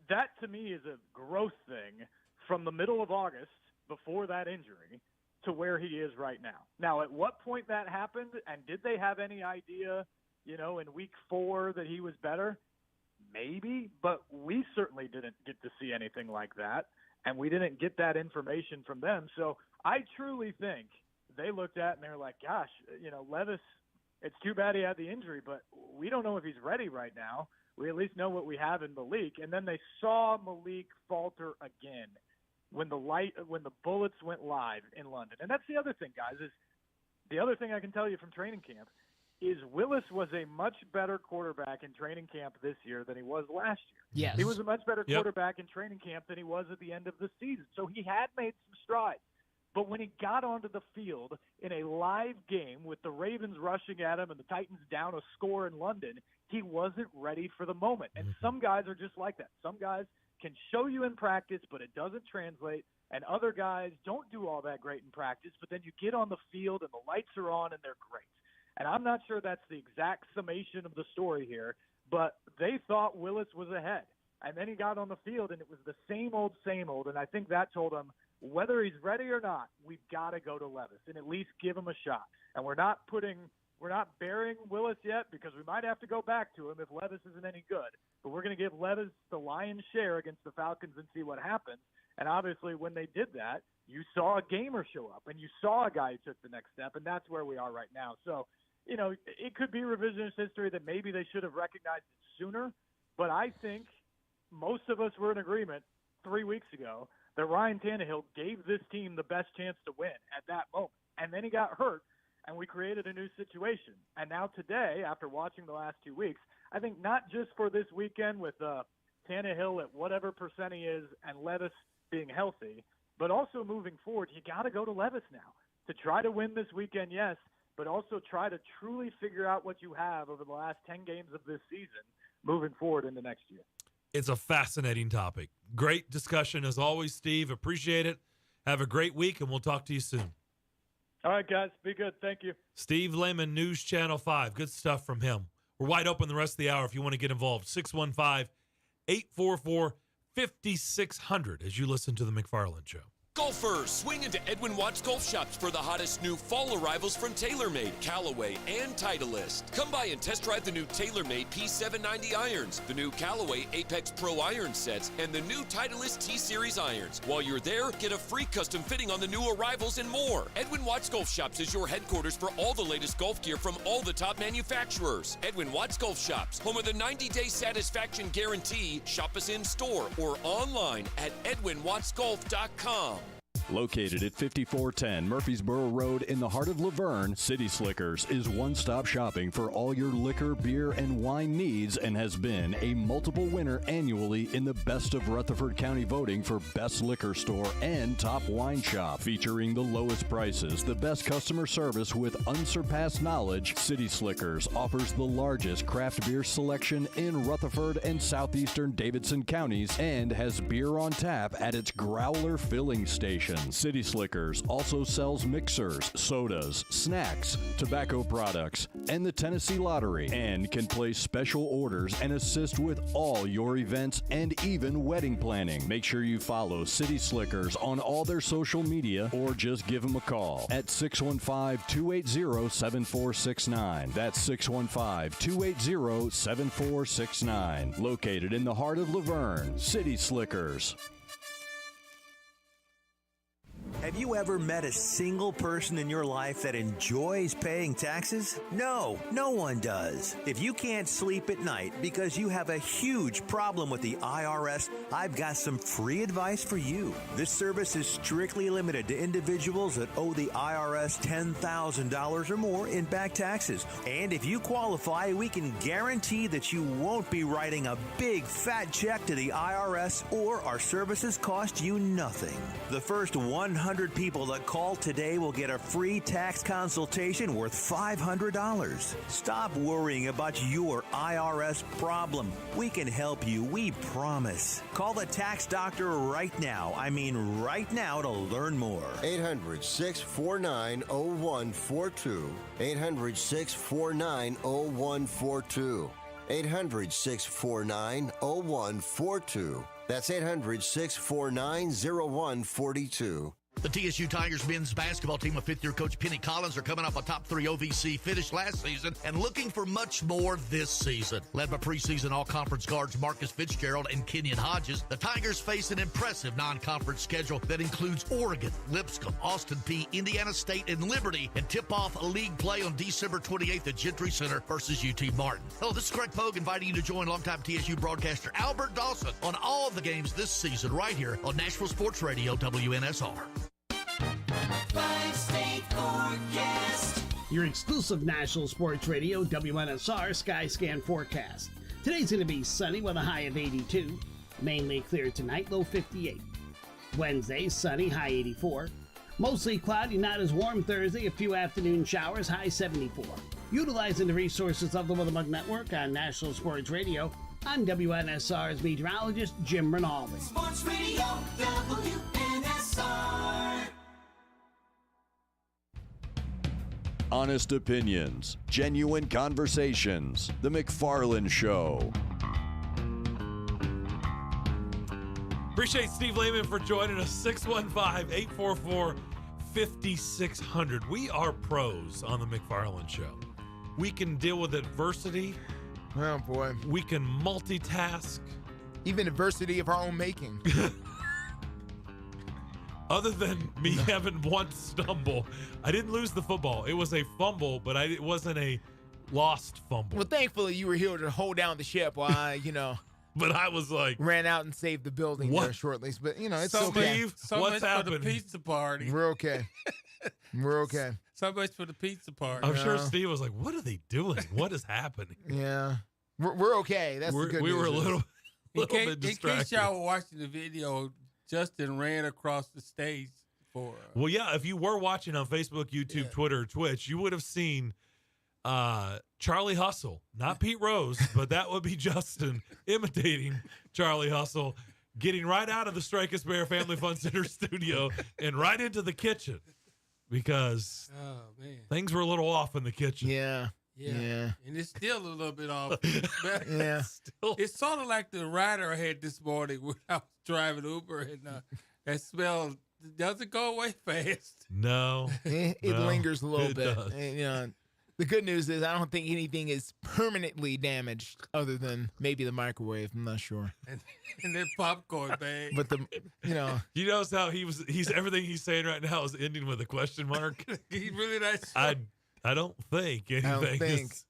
that, to me, is a growth thing from the middle of August before that injury to where he is right now. Now, at what point that happened, and did they have any idea, in week 4 that he was better? Maybe, but we certainly didn't get to see anything like that, and we didn't get that information from them. So I truly think they looked at and they were like, gosh, Levis, it's too bad he had the injury, but we don't know if he's ready right now. We at least know what we have in Malik. And then they saw Malik falter again when the bullets went live in London. And that's the other thing, guys, is the other thing I can tell you from training camp is Willis was a much better quarterback in training camp this year than he was last year. Yes. He was a much better quarterback in training camp than he was at the end of the season. So he had made some strides. But when he got onto the field in a live game with the Ravens rushing at him and the Titans down a score in London, he wasn't ready for the moment. And some guys are just like that. Some guys can show you in practice, but it doesn't translate. And other guys don't do all that great in practice, but then you get on the field and the lights are on and they're great. And I'm not sure that's the exact summation of the story here, but they thought Willis was ahead. And then he got on the field and it was the same old. And I think that told him, whether he's ready or not, we've got to go to Levis and at least give him a shot. And we're not burying Willis yet because we might have to go back to him if Levis isn't any good. But we're going to give Levis the lion's share against the Falcons and see what happens. And obviously when they did that, you saw a gamer show up and you saw a guy who took the next step, and that's where we are right now. So, it could be revisionist history that maybe they should have recognized it sooner. But I think most of us were in agreement 3 weeks ago that Ryan Tannehill gave this team the best chance to win at that moment. And then he got hurt, and we created a new situation. And now today, after watching the last 2 weeks, I think not just for this weekend with Tannehill at whatever percent he is and Levis being healthy, but also moving forward, you got to go to Levis now to try to win this weekend, yes, but also try to truly figure out what you have over the last 10 games of this season moving forward into next year. It's a fascinating topic. Great discussion as always, Steve. Appreciate it. Have a great week, and we'll talk to you soon. All right, guys. Be good. Thank you. Steve Lehman, News Channel 5. Good stuff from him. We're wide open the rest of the hour if you want to get involved. 615-844-5600 as you listen to The McFarland Show. Golfers, swing into Edwin Watts Golf Shops for the hottest new fall arrivals from TaylorMade, Callaway, and Titleist. Come by and test drive the new TaylorMade P790 irons, the new Callaway Apex Pro iron sets, and the new Titleist T-Series irons. While you're there, get a free custom fitting on the new arrivals and more. Edwin Watts Golf Shops is your headquarters for all the latest golf gear from all the top manufacturers. Edwin Watts Golf Shops, home of the 90-day satisfaction guarantee. Shop us in store or online at edwinwattsgolf.com. Located at 5410 Murfreesboro Road in the heart of Laverne, City Slickers is one-stop shopping for all your liquor, beer, and wine needs and has been a multiple winner annually in the Best of Rutherford County voting for Best Liquor Store and Top Wine Shop. Featuring the lowest prices, the best customer service with unsurpassed knowledge, City Slickers offers the largest craft beer selection in Rutherford and southeastern Davidson counties and has beer on tap at its Growler filling station. City Slickers also sells mixers, sodas, snacks, tobacco products, and the Tennessee Lottery, and can place special orders and assist with all your events and even wedding planning. Make sure you follow City Slickers on all their social media or just give them a call at 615-280-7469. That's 615-280-7469. Located in the heart of Laverne, City Slickers. Have you ever met a single person in your life that enjoys paying taxes? No, no one does. If you can't sleep at night because you have a huge problem with the IRS, I've got some free advice for you. This service is strictly limited to individuals that owe the IRS $10,000 or more in back taxes. And if you qualify, we can guarantee that you won't be writing a big fat check to the IRS, or our services cost you nothing. The first 100 people that call today will get a free tax consultation worth $500. Stop worrying about your IRS problem. We can help you, we promise. Call the tax doctor right now. I mean right now to learn more. 800-649-0142. 800-649-0142. 800-649-0142. That's 800-649-0142. The TSU Tigers men's basketball team with fifth-year coach Penny Collins are coming off a top 3 OVC finish last season and looking for much more this season. Led by preseason all-conference guards Marcus Fitzgerald and Kenyon Hodges, the Tigers face an impressive non-conference schedule that includes Oregon, Lipscomb, Austin Peay, Indiana State, and Liberty, and tip-off league play on December 28th at Gentry Center versus UT Martin. Hello, this is Greg Pogue inviting you to join longtime TSU broadcaster Albert Dawson on all of the games this season right here on Nashville Sports Radio WNSR. Five-state forecast. Your exclusive National Sports Radio WNSR Skyscan forecast. Today's going to be sunny with a high of 82. Mainly clear tonight, low 58. Wednesday, sunny, high 84. Mostly cloudy, not as warm Thursday. A few afternoon showers, high 74. Utilizing the resources of the Weathermark Network on National Sports Radio, I'm WNSR's meteorologist, Jim Rinaldi. Sports Radio WNSR. Honest opinions, genuine conversations. The McFarland Show. Appreciate Steve Lehman for joining us. 615-844-5600. We are pros on the McFarland Show. We can deal with adversity. Oh, boy. We can multitask. Even adversity of our own making. Other than me having one stumble, I didn't lose the football. It was a fumble, but it wasn't a lost fumble. Well, thankfully, you were here to hold down the ship while I, But I was like... ran out and saved the building there shortly. But, it's okay. So what's much happened? for the pizza party. We're okay. We're okay. So much for the pizza party. I'm sure Steve was like, what are they doing? What is happening? Yeah. We're okay. That's the good we news. were a little In bit distracted. case y'all were watching the video, Justin ran across the stage for... Well, yeah, if you were watching on Facebook, YouTube, Twitter, Twitch, you would have seen Charlie Hustle, not Pete Rose, but that would be Justin imitating Charlie Hustle, getting right out of the Strike Us Bear Family Fun Center studio and right into the kitchen because things were a little off in the kitchen. Yeah. And it's still a little bit off. Yeah. It's sort of like the rider I had this morning when I was driving Uber, and that smell doesn't go away fast. No. It no, lingers a little it bit. does. And, the good news is I don't think anything is permanently damaged other than maybe the microwave. I'm not sure. And that popcorn bag. But You notice how he's everything he's saying right now is ending with a question mark? He's really not sure. I don't think anything is.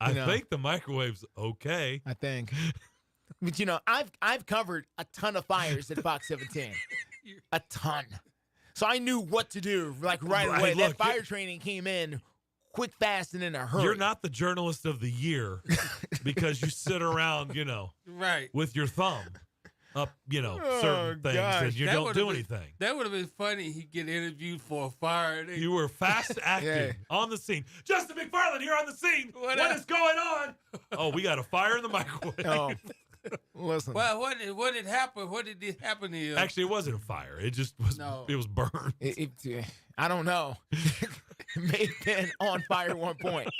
I think the microwave's okay. I think. But I've covered a ton of fires at Fox 17. A ton. So I knew what to do right away. Look, that fire training came in quick, fast, and in a hurry. You're not the journalist of the year because you sit around, right, with your thumb up, certain things, and you don't do anything. That would have been funny. He'd get interviewed for a fire. You were fast acting on the scene. Justin McFarland here on the scene. What is going on? Oh, we got a fire in the microwave. Oh, listen. Well, what did happen? What did it happen to you? Actually, it wasn't a fire. It just was. No. It was burned. I don't know. It may have been on fire at one point,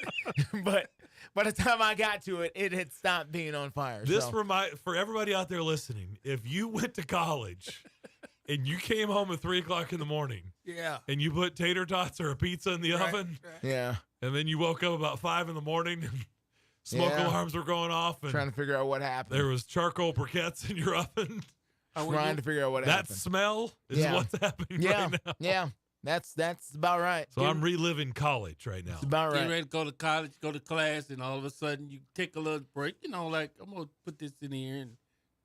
but by the time I got to it, it had stopped being on fire. This for everybody out there listening, if you went to college and you came home at 3:00 in the morning, and you put tater tots or a pizza in the oven, and then you woke up about 5 in the morning and smoke alarms were going off, and trying to figure out what happened. There was charcoal briquettes in your oven. Trying to figure out what happened. That smell is what's happening right now. Yeah. That's about right. So I'm reliving college right now. It's about right. Get ready to go to college, go to class, and all of a sudden you take a little break. Like I'm gonna put this in here and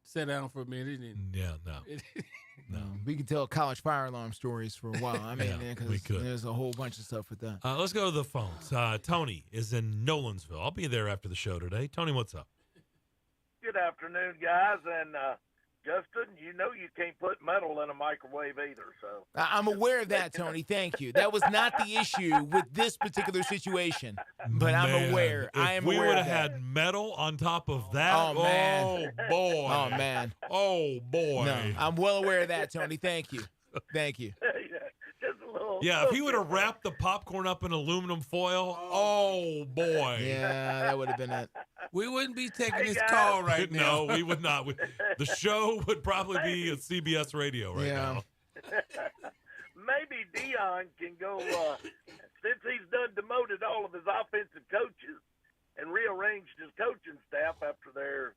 sit down for a minute. And no. We could tell college fire alarm stories for a while. I mean, we could. There's a whole bunch of stuff with that. Let's go to the phones. Tony is in Nolansville. I'll be there after the show today. Tony, what's up? Good afternoon, guys, and Justin, you can't put metal in a microwave either. So I'm aware of that, Tony. Thank you. That was not the issue with this particular situation, but I'm aware. I am aware. We would have had metal on top of that. Oh man! Oh boy! Oh man! Oh boy! No, I'm well aware of that, Tony. Thank you. Just a little. Yeah, if he would have wrapped the popcorn up in aluminum foil, oh boy! Yeah, that would have been it. We wouldn't be taking this call right now. No, we would not. The show would probably be at CBS Radio right now. Maybe Dion can go, since he's done demoted all of his offensive coaches and rearranged his coaching staff after their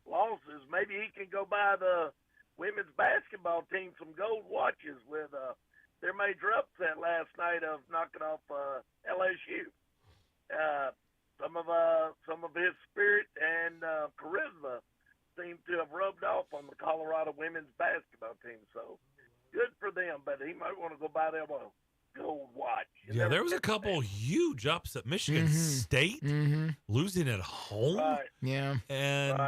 losses, maybe he can go buy the women's basketball team some gold watches with their major upset last night of knocking off LSU. Some of his spirit and charisma seem to have rubbed off on the Colorado women's basketball team. So good for them, but he might want to go buy them a gold watch. Yeah, there was a couple huge upset. Michigan State losing at home. Right. Yeah. And,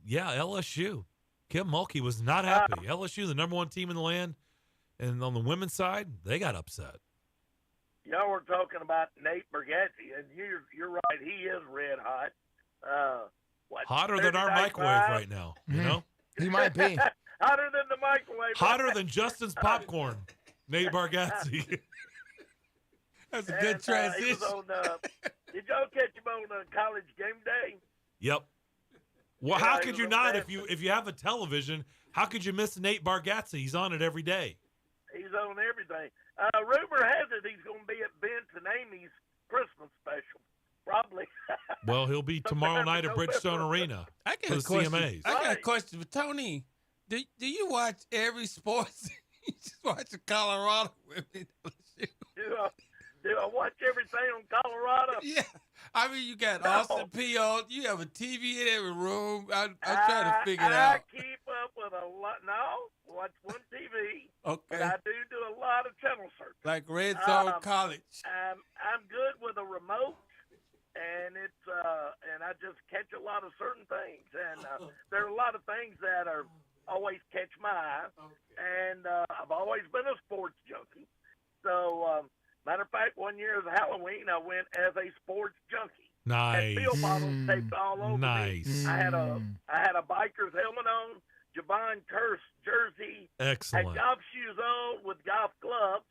LSU. Kim Mulkey was not happy. LSU, the number one team in the land, And on the women's side, they got upset. Y'all were talking about Nate Bargatze, and you're right. He is red hot. Hotter than our 39.5? microwave right now, you know? He might be. Hotter than the microwave. Hotter than Justin's popcorn, Nate Bargatze. That's a good transition. He was on, did y'all catch him on College Game Day? Yep. Well, how could you not if you have a television? How could you miss Nate Bargatze? He's on it every day. He's on everything. Rumor has it he's going to be at Vince and Amy's Christmas special, probably. Well, he'll be tomorrow night at Bridgestone Arena for the CMAs. I got a question for Tony. Do you watch every sports? You just watch the Colorado women. Do I watch everything on Colorado? Yeah. I mean, you got Austin P.O. You have a TV in every room. I'm trying to figure it out. I keep up with a lot. No, watch one TV. Okay. But I do a lot of channel search. Like Red Zone College. I'm good with a remote, and it's and I just catch a lot of certain things. And there are a lot of things that are always catch my eye. And I've always been a sports junkie. So. Matter of fact, one year as Halloween, I went as a sports junkie. Nice. Had field bottles taped all over Nice. me. I had a biker's helmet on, Javon Curse jersey. Excellent. Had golf shoes on with golf gloves.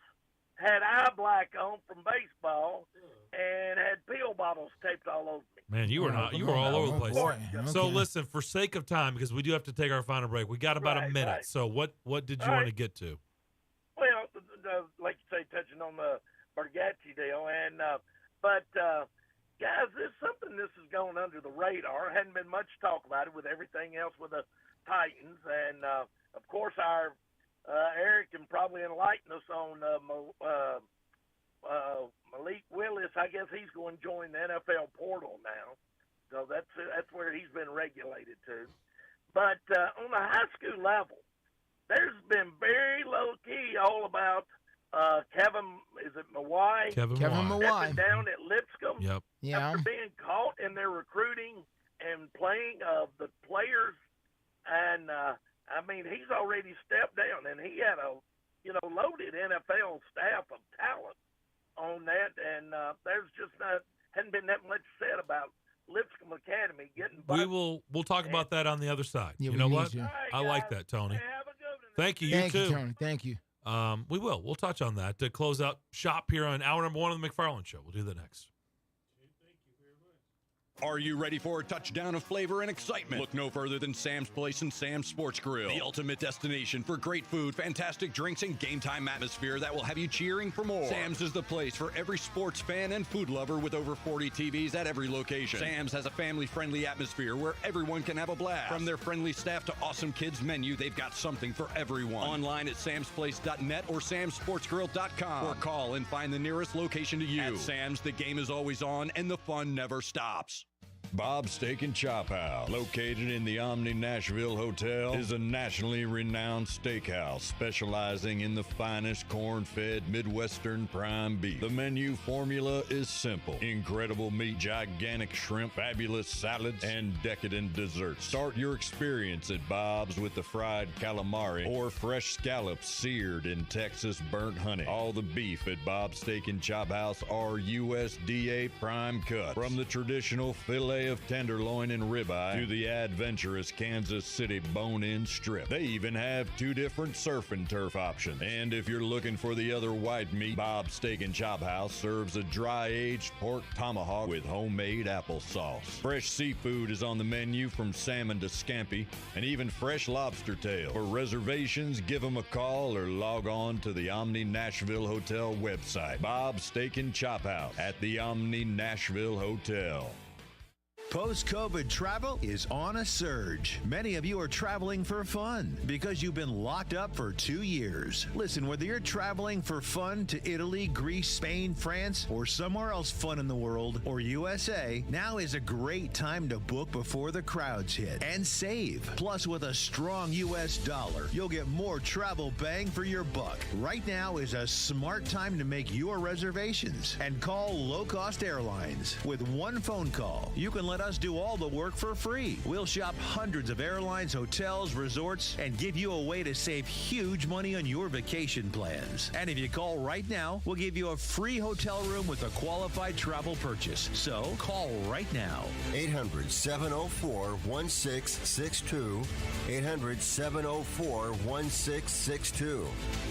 Had eye black on from baseball, and had pill bottles taped all over me. Man, you were all over the place. Boy. So listen, for sake of time, because we do have to take our final break, we got about a minute. Right. So what did you want to get to? Well, like you say, touching on the Bargatze deal, and but guys, this is going under the radar. Hadn't been much talk about it with everything else with the Titans, and of course our Eric can probably enlighten us on Malik Willis. I guess he's going to join the NFL portal now, so that's where he's been regulated to. But on the high school level, there's been very low key all about. Kevin, is it Mawai? Kevin Mawai. Stepping down at Lipscomb. Yep. Yeah. After being caught in their recruiting and playing of the players. And, I mean, he's already stepped down. And he had a, loaded NFL staff of talent on that. And there's just hadn't been that much said about Lipscomb Academy getting busted. We'll talk about that on the other side. Yeah, you know what? Right, I like that, Tony. Hey, have a good one. Thank you. Thank you you, too. Tony. Thank you. We will. We'll touch on that to close out shop here on hour number 1 of the McFarland Show. We'll do that next. Are you ready for a touchdown of flavor and excitement? Look no further than Sam's Place and Sam's Sports Grill, the ultimate destination for great food, fantastic drinks, and game time atmosphere that will have you cheering for more. Sam's is the place for every sports fan and food lover with over 40 TVs at every location. Sam's has a family-friendly atmosphere where everyone can have a blast. From their friendly staff to awesome kids menu, they've got something for everyone. Online at samsplace.net or samsportsgrill.com, or call and find the nearest location to you. At Sam's, the game is always on and the fun never stops. Bob's Steak and Chop House, located in the Omni Nashville Hotel, is a nationally renowned steakhouse specializing in the finest corn-fed Midwestern prime beef. The menu formula is simple: incredible meat, gigantic shrimp, fabulous salads, and decadent desserts. Start your experience at Bob's with the fried calamari or fresh scallops seared in Texas burnt honey. All the beef at Bob's Steak and Chop House are USDA prime cuts, from the traditional filet of tenderloin and ribeye to the adventurous Kansas City bone-in strip. They even have 2 different surf and turf options. And if you're looking for the other white meat, Bob's Steak and Chop House serves a dry-aged pork tomahawk with homemade applesauce. Fresh seafood is on the menu, from salmon to scampi, and even fresh lobster tail. For reservations, give them a call or log on to the Omni Nashville Hotel website. Bob's Steak and Chop House at the Omni Nashville Hotel. Post-COVID travel is on a surge. Many of you are traveling for fun because you've been locked up for 2 years. Listen, whether you're traveling for fun to Italy, Greece, Spain, France, or somewhere else fun in the world, or USA, now is a great time to book before the crowds hit and save. Plus, with a strong U.S. dollar, you'll get more travel bang for your buck. Right now is a smart time to make your reservations and call low-cost airlines. With one phone call, you can let us do all the work for free. We'll shop hundreds of airlines, hotels, resorts, and give you a way to save huge money on your vacation plans. And if you call right now, we'll give you a free hotel room with a qualified travel purchase. So call right now. 800-704-1662. 800-704-1662.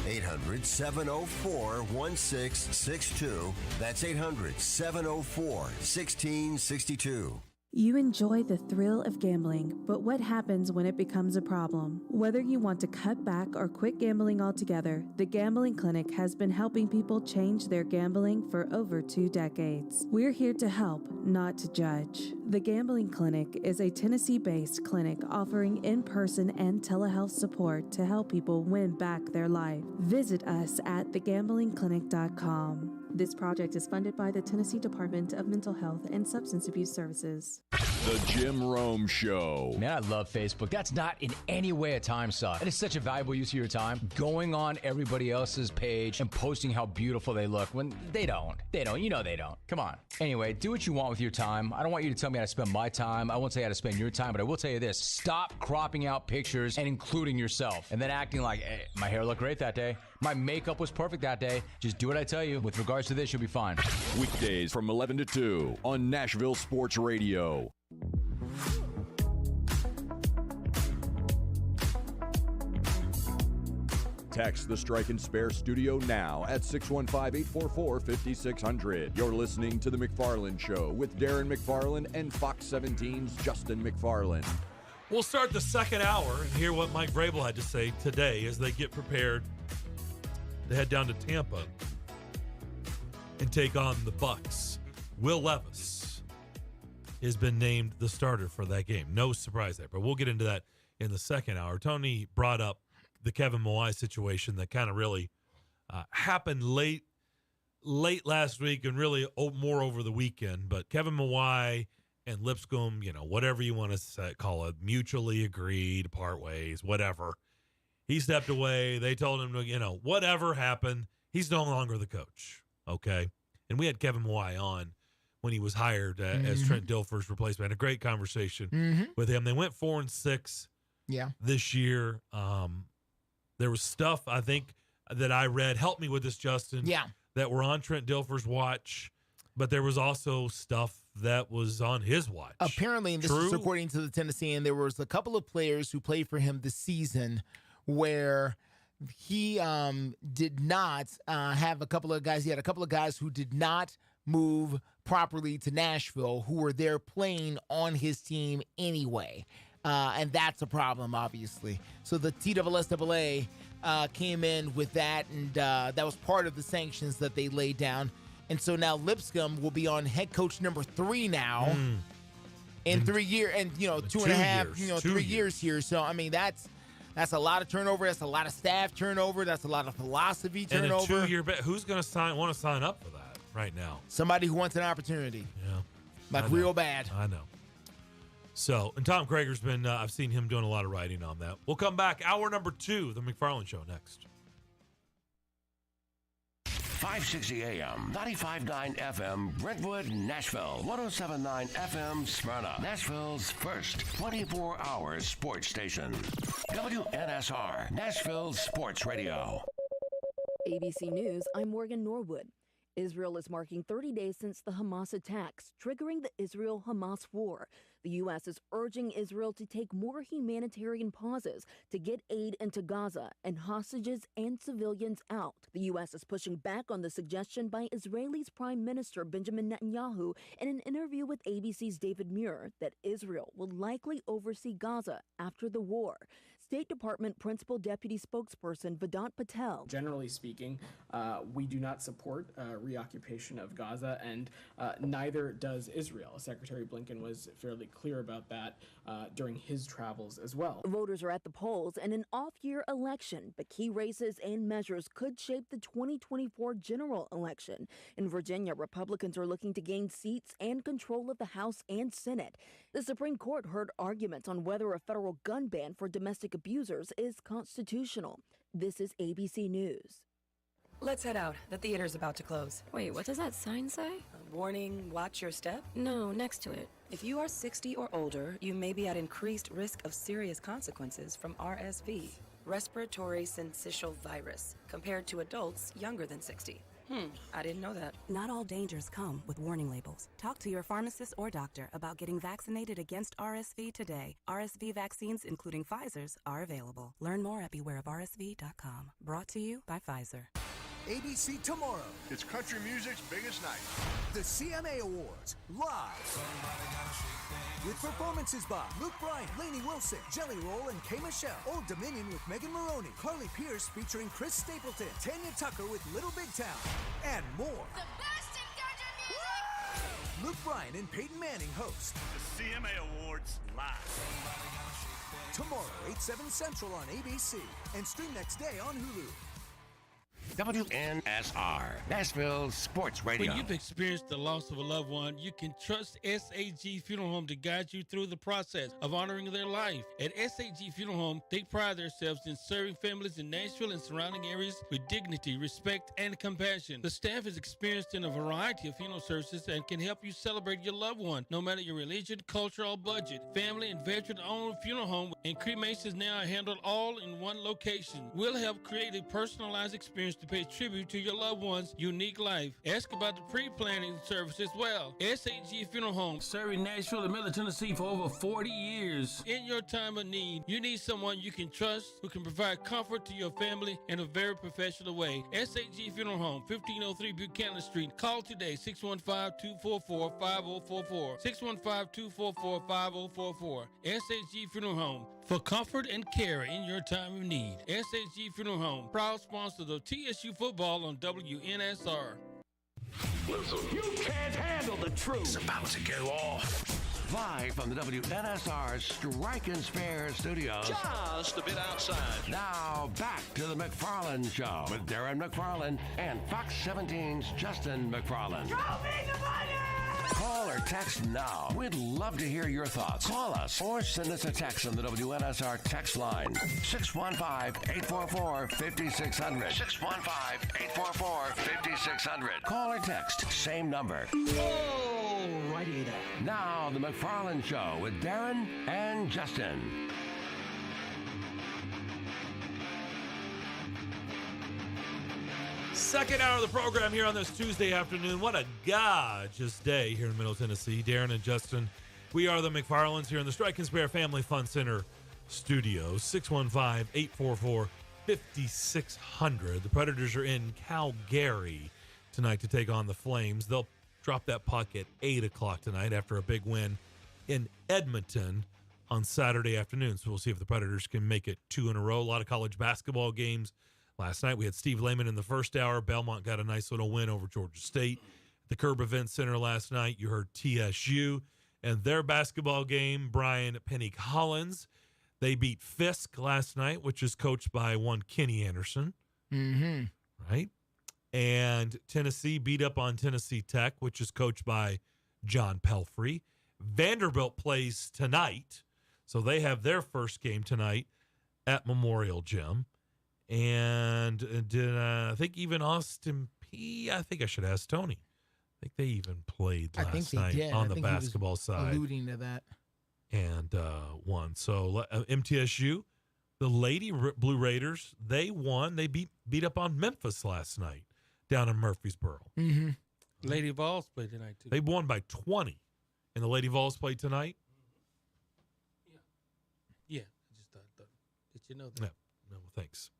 800-704-1662. That's 800-704-1662. You enjoy the thrill of gambling, but what happens when it becomes a problem? Whether you want to cut back or quit gambling altogether, the Gambling Clinic has been helping people change their gambling for over 2 decades. We're here to help, not to judge. The Gambling Clinic is a Tennessee-based clinic offering in-person and telehealth support to help people win back their life. Visit us at thegamblingclinic.com. This project is funded by the Tennessee Department of Mental Health and Substance Abuse Services. The Jim Rome Show. Man, I love Facebook. That's not in any way a time suck. It is such a valuable use of your time. Going on everybody else's page and posting how beautiful they look when they don't. They don't. You know they don't. Come on. Anyway, do what you want with your time. I don't want you to tell me how to spend my time. I won't tell you how to spend your time, but I will tell you this. Stop cropping out pictures and including yourself and then acting like, hey, my hair looked great that day. My makeup was perfect that day. Just do what I tell you. With regards to this, you'll be fine. Weekdays from 11 to 2 on Nashville Sports Radio. Text the Strike and Spare studio now at 615-844-5600. You're listening to The McFarland Show with Darren McFarland and Fox 17's Justin McFarland. We'll start the second hour and hear what Mike Vrabel had to say today as they get prepared to head down to Tampa and take on the Bucs. Will Levis has been named the starter for that game. No surprise there, but we'll get into that in the second hour. Tony brought up the Kevin Mawai situation that kind of really happened late last week and really more over the weekend. But Kevin Mawai and Lipscomb, whatever you want to call it, mutually agreed, part ways, whatever. He stepped away. They told him to, whatever happened, he's no longer the coach. Okay. And we had Kevin Mawai on when he was hired as Trent Dilfer's replacement. Had a great conversation with him. They went 4-6 this year. There was stuff, I think, that I read, help me with this, Justin, that were on Trent Dilfer's watch, but there was also stuff that was on his watch. Apparently, and this is according to the Tennessean, there was a couple of players who played for him this season where he did not have a couple of guys. He had a couple of guys who did not move properly to Nashville who were there playing on his team anyway. And that's a problem, obviously. So the TSSAA came in with that, and that was part of the sanctions that they laid down. And so now Lipscomb will be on head coach number 3 now in 3 years, and 2.5, 3 years here. So I mean that's a lot of turnover. That's a lot of staff turnover. That's a lot of philosophy turnover. And a 2-year bet. Who's going to want to sign up for that right now? Somebody who wants an opportunity. Yeah, like real bad. I know. So, and Tom Krager's been, I've seen him doing a lot of writing on that. We'll come back. Hour number 2, The McFarland Show, next. 560 AM, 95.9 FM, Brentwood, Nashville, 107.9 FM, Smyrna, Nashville's first 24-hour sports station. WNSR, Nashville Sports Radio. ABC News, I'm Morgan Norwood. Israel is marking 30 days since the Hamas attacks, triggering the Israel-Hamas war. The U.S. is urging Israel to take more humanitarian pauses to get aid into Gaza and hostages and civilians out. The U.S. is pushing back on the suggestion by Israel's Prime Minister Benjamin Netanyahu in an interview with ABC's David Muir that Israel will likely oversee Gaza after the war. State Department Principal Deputy Spokesperson Vedant Patel. Generally speaking, we do not support reoccupation of Gaza, and neither does Israel. Secretary Blinken was fairly clear about that during his travels as well. Voters are at the polls in an off-year election, but key races and measures could shape the 2024 general election. In Virginia, Republicans are looking to gain seats and control of the House and Senate. The Supreme Court heard arguments on whether a federal gun ban for domestic abusers is constitutional. This is ABC News. Let's head out. The theater's about to close. Wait, what does that sign say? Warning, watch your step? No, next to it. If you are 60 or older, you may be at increased risk of serious consequences from RSV, respiratory syncytial virus, compared to adults younger than 60. I didn't know that. Not all dangers come with warning labels. Talk to your pharmacist or doctor about getting vaccinated against RSV today. RSV vaccines, including Pfizer's, are available. Learn more at bewareofrsv.com. Brought to you by Pfizer. ABC tomorrow. It's country music's biggest night. The CMA Awards, live. With performances by Luke Bryan, Lainey Wilson, Jelly Roll, and K. Michelle. Old Dominion with Megan Maroney. Carly Pierce featuring Chris Stapleton. Tanya Tucker with Little Big Town. And more. The best in country music! Luke Bryan and Peyton Manning host. The CMA Awards live. Tomorrow, 8/7 Central on ABC. And stream next day on Hulu. WNSR, Nashville Sports Radio. When you've experienced the loss of a loved one, you can trust SAG Funeral Home to guide you through the process of honoring their life. At SAG Funeral Home, they pride themselves in serving families in Nashville and surrounding areas with dignity, respect, and compassion. The staff is experienced in a variety of funeral services and can help you celebrate your loved one, no matter your religion, culture, or budget. Family and veteran-owned funeral home and cremations now are handled all in one location. We'll help create a personalized experience to pay tribute to your loved one's unique life. Ask about the pre-planning service as well. SAG Funeral Home, serving Nashville and Middle Tennessee for over 40 years. In your time of need, you need someone you can trust who can provide comfort to your family in a very professional way. SAG Funeral Home, 1503 Buchanan Street. Call today, 615-244-5044. 615-244-5044. SAG Funeral Home, for comfort and care in your time of need. SAG Funeral Home, proud sponsor of TSU football on WNSR. Listen, you can't handle the truth. It's about to go off. Live from the WNSR Strike and Spare Studios. Just a bit outside. Now back to the McFarland Show with Darren McFarland and Fox 17's Justin McFarland. Show me the money! Call or text now. We'd love to hear your thoughts. Call us or send us a text on the WNSR text line. 615-844-5600. 615-844-5600. Call or text. Same number. Oh, righty there. Now, the McFarland Show with Darren and Justin. Second hour of the program here on this Tuesday afternoon. What a gorgeous day here in Middle Tennessee. Darren and Justin, we are the McFarlands here in the Strike and Spare Family Fun Center studios. 615-844-5600. The Predators are in Calgary tonight to take on the Flames. They'll drop that puck at 8 o'clock tonight after a big win in Edmonton on Saturday afternoon. So we'll see if the Predators can make it 2 in a row. A lot of college basketball games. Last night we had Steve Lehman in the first hour. Belmont got a nice little win over Georgia State. At the Curb Event Center last night, you heard TSU and their basketball game. Brian Penny Collins. They beat Fisk last night, which is coached by one Kenny Anderson. Mm-hmm. Right? And Tennessee beat up on Tennessee Tech, which is coached by John Pelfrey. Vanderbilt plays tonight, so they have their first game tonight at Memorial Gym. And I think even Austin P, I think I should ask Tony. I think they even played last night on the basketball side. Alluding to that. And won. So MTSU, the Lady Blue Raiders, they won. They beat up on Memphis last night down in Murfreesboro. Mm-hmm. Lady Vols played tonight, too. They won by 20. And the Lady Vols played tonight? Yeah. I just thought. Did you know that? Yeah. No, thanks.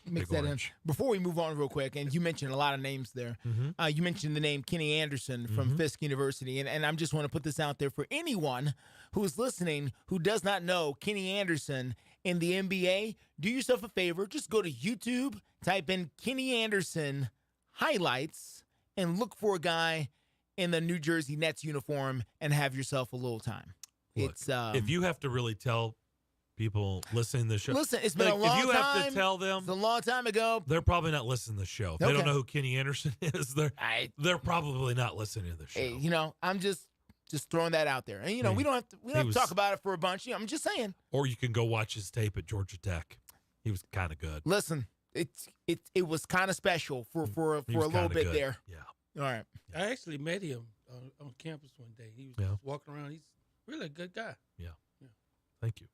Mix that in. Before we move on real quick, and you mentioned a lot of names there. Mm-hmm. You mentioned the name Kenny Anderson from Fisk University, and I just want to put this out there for anyone who is listening who does not know Kenny Anderson in the NBA. Do yourself a favor. Just go to YouTube, type in Kenny Anderson highlights, and look for a guy in the New Jersey Nets uniform and have yourself a little time. Look, It's if you have to really tell people listening to the show. Listen, it's been a long time. If you have to tell them. It's a long time ago. They're probably not listening to the show. If they don't know who Kenny Anderson is, they're probably not listening to the show. Hey, I'm just throwing that out there. And, we don't have to talk about it for a bunch. I'm just saying. Or you can go watch his tape at Georgia Tech. He was kind of good. Listen, it was kind of special for a little bit good. there. Yeah. All right. I actually met him on campus one day. He was just walking around. He's really a good guy. Yeah. Thank you.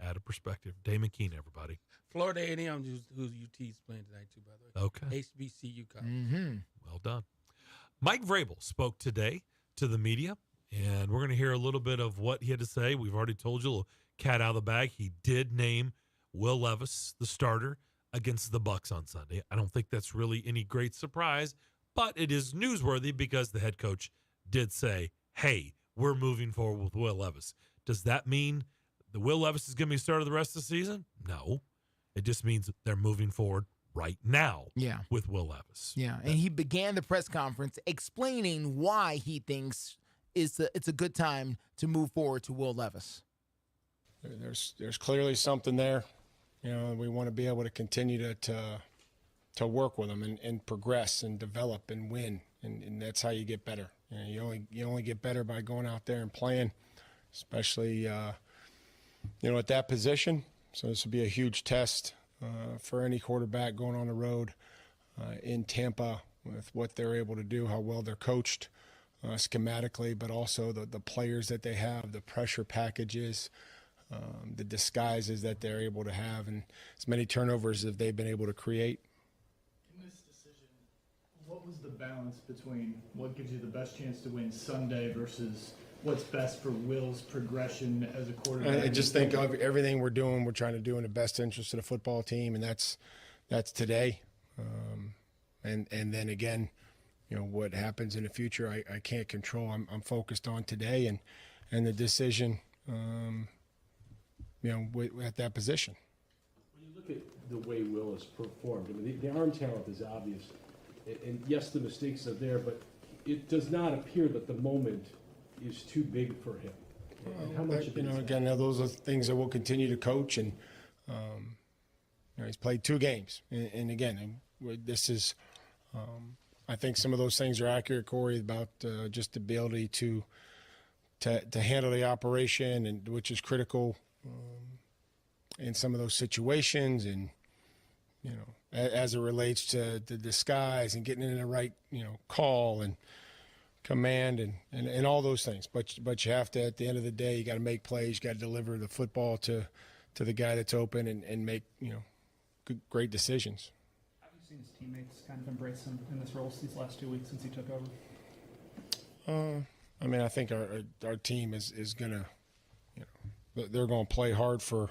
Added perspective. Damon Keene, everybody. Florida A&M, who's UT's playing tonight too, by the way. Okay. HBCU college. Well done. Mike Vrabel spoke today to the media, and we're going to hear a little bit of what he had to say. We've already told you, a little cat out of the bag. He did name Will Levis the starter against the Bucs on Sunday. I don't think that's really any great surprise, but it is newsworthy because the head coach did say, hey, we're moving forward with Will Levis. Does that mean the Will Levis is going to be started the rest of the season? No. It just means they're moving forward right now with Will Levis. Yeah, and he began the press conference explaining why he thinks it's a good time to move forward to Will Levis. There's clearly something there. We want to be able to continue to work with him and progress and develop and win, and that's how you get better. You only get better by going out there and playing, especially at that position. So this will be a huge test for any quarterback going on the road in Tampa with what they're able to do, how well they're coached schematically, but also the players that they have, the pressure packages, the disguises that they're able to have, and as many turnovers as they've been able to create. In this decision, what was the balance between what gives you the best chance to win Sunday versus what's best for Will's progression as a quarterback? I just think of everything we're doing, we're trying to do in the best interest of the football team, and that's today. And then again, what happens in the future, I can't control. I'm focused on today and the decision, at that position. When you look at the way Will has performed, I mean, the arm talent is obvious, and yes, the mistakes are there, but it does not appear that the moment is too big for him. And how much of it is again, those are things that we'll continue to coach, and he's played 2 games, and again, this is. I think some of those things are accurate, Corey, about just the ability to handle the operation, and which is critical in some of those situations, and as it relates to the disguise and getting in the right call and command and all those things. But you have to, at the end of the day, you got to make plays, you got to deliver the football to the guy that's open and make great decisions. Seen his teammates kind of embrace him in this role these last 2 weeks since he took over? I mean, I think our team is gonna, they're gonna play hard for,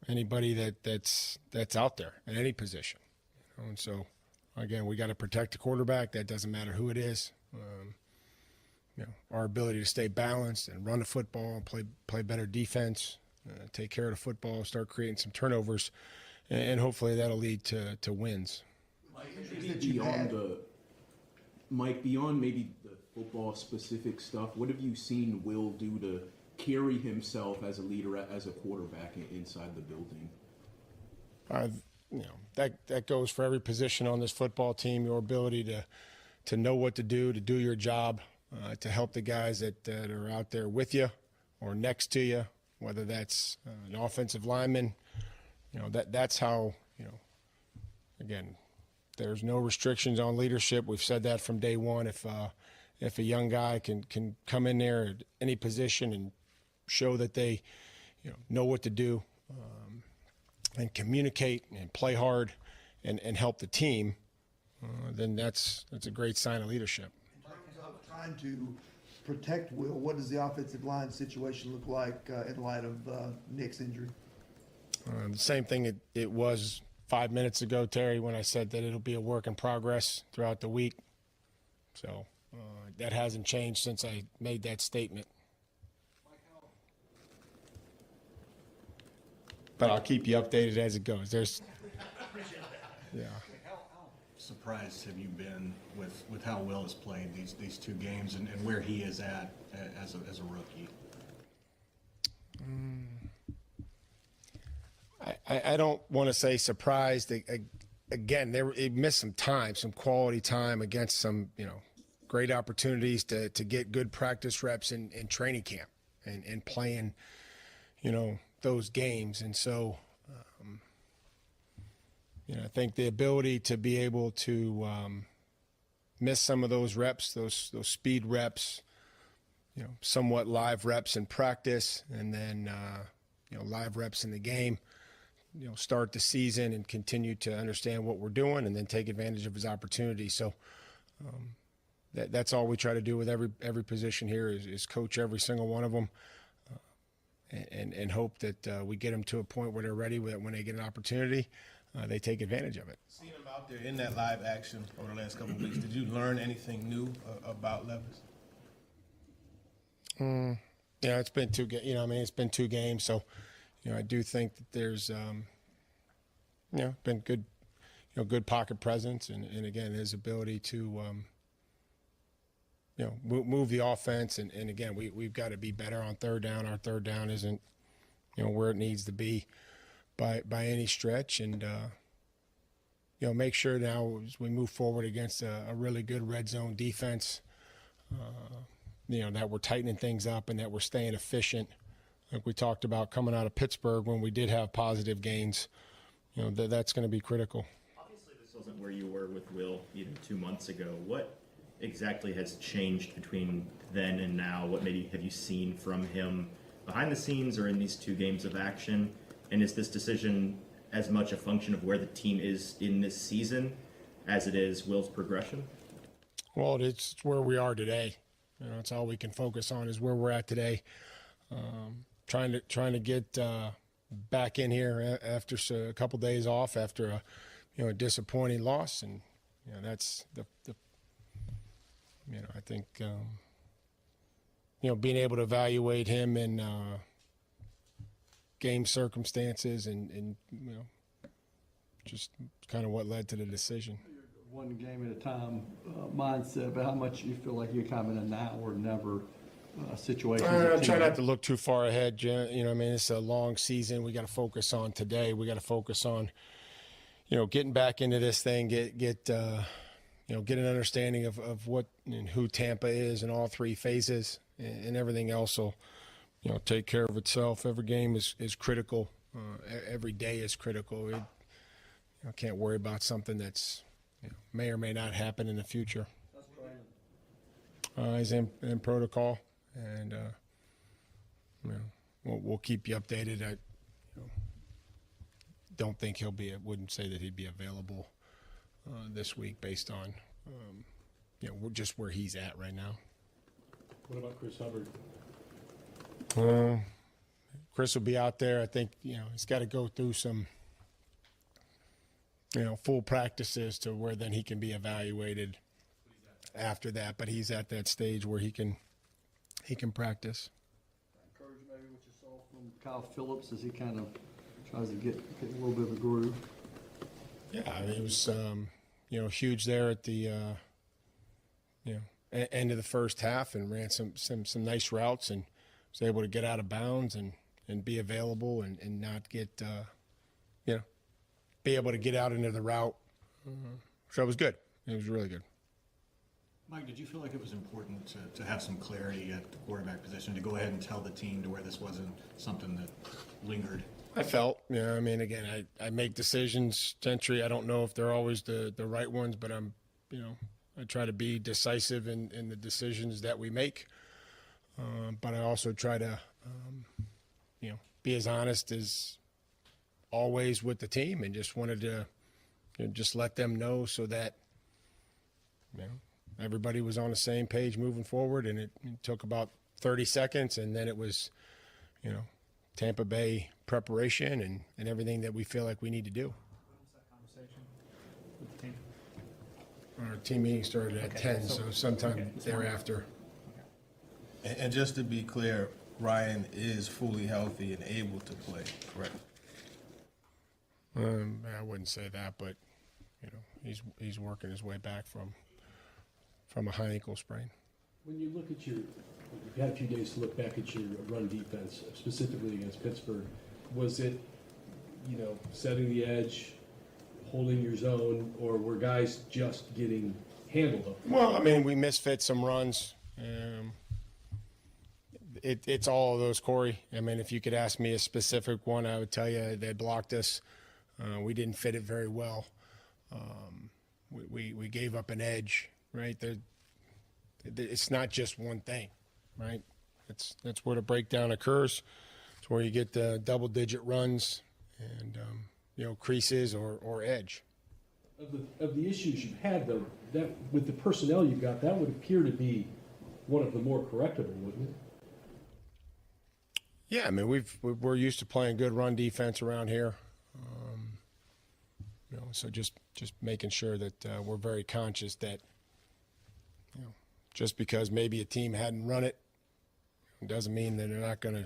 anybody that's out there in any position, and so again, we got to protect the quarterback. That doesn't matter who it is. Our ability to stay balanced and run the football, play better defense, take care of the football, start creating some turnovers. And hopefully that'll lead to wins. Beyond maybe the football-specific stuff, what have you seen Will do to carry himself as a leader, as a quarterback inside the building? That goes for every position on this football team. Your ability to know what to do your job, to help the guys that are out there with you or next to you, whether that's an offensive lineman. That's how, again, there's no restrictions on leadership. We've said that from day one. If a young guy can come in there at any position and show that they, know what to do, and communicate and play hard and help the team, then that's a great sign of leadership. In terms of trying to protect Will, what does the offensive line situation look like in light of Nick's injury? The same thing it was 5 minutes ago, Terry, when I said that it'll be a work in progress throughout the week. So that hasn't changed since I made that statement. But I'll keep you updated as it goes. Yeah. How surprised have you been with how Will has played these 2 games and where he is at as a rookie? I don't want to say surprised. Again, he missed some time, some quality time against some, great opportunities to get good practice reps in training camp and playing, those games. And so, I think the ability to be able to miss some of those reps, those speed reps, somewhat live reps in practice, and then live reps in the game. Start the season and continue to understand what we're doing, and then take advantage of his opportunity. So that's all we try to do with every position here is coach every single one of them, and hope that we get them to a point where they're ready. When they get an opportunity, they take advantage of it. Seeing him out there in that live action over the last couple of weeks, did you learn anything new about Levis? Yeah, it's been it's been 2 games, so I do think that there's been good, good pocket presence, and again his ability to move the offense, and again we've got to be better on third down. Our third down isn't where it needs to be by any stretch, and make sure now as we move forward against a really good red zone defense, that we're tightening things up and that we're staying efficient. Like we talked about coming out of Pittsburgh when we did have positive gains, that's going to be critical. Obviously, this wasn't where you were with Will even 2 months ago. What exactly has changed between then and now? What maybe have you seen from him behind the scenes or in these 2 games of action? And is this decision as much a function of where the team is in this season as it is Will's progression? Well, it's where we are today. It's all we can focus on is where we're at today. Trying to get back in here after a couple days off after a disappointing loss, and that's the I think being able to evaluate him in game circumstances and just kind of what led to the decision. One game at a time mindset, but how much you feel like you're kind of in a now or never situation? Try not to look too far ahead, Jen. It's a long season. We got to focus on today. We got to focus on, getting back into this thing, get an understanding of what and who Tampa is in all 3 phases, and everything else will, take care of itself. Every game is critical. Every day is critical. I can't worry about something that's may or may not happen in the future. He's in protocol, and we'll keep you updated. I don't think wouldn't say that he'd be available this week based on just where he's at right now. What about Chris Hubbard? Chris will be out there. I think he's got to go through some full practices to where then he can be evaluated after that. But he's at that stage where he can practice. Encourage maybe what you saw from Kyle Phillips as he kind of tries to get a little bit of a groove. Yeah, he was huge there at the end of the first half and ran some nice routes and was able to get out of bounds and be available and not get be able to get out into the route. So it was good. It was really good. Mike, did you feel like it was important to have some clarity at the quarterback position, to go ahead and tell the team to where this wasn't something that lingered? I felt, again, I make decisions, Gentry. I don't know if they're always the right ones, but I try to be decisive in the decisions that we make. But I also try to, be as honest as always with the team, and just wanted to just let them know so that everybody was on the same page moving forward. And it took about 30 seconds, and then it was Tampa Bay preparation and everything that we feel like we need to do. Our team meeting started at 10, so sometime thereafter. And just to be clear, Ryan is fully healthy and able to play, correct? I wouldn't say that, but he's working his way back from a high ankle sprain. When you look at you've had a few days to look back at your run defense, specifically against Pittsburgh. Was it, setting the edge, holding your zone, or were guys just getting handled up? Well, we misfit some runs. It's all of those, Corey. If you could ask me a specific one, I would tell you they blocked us We didn't fit it very well. We gave up an edge, right? It's not just one thing, right? That's where the breakdown occurs. It's where you get the double-digit runs and, creases or edge. Of the issues you've had, though, that with the personnel you've got, that would appear to be one of the more correctable, wouldn't it? Yeah, I mean, we're used to playing good run defense around here. So just making sure that we're very conscious that, just because maybe a team hadn't run it doesn't mean that they're not going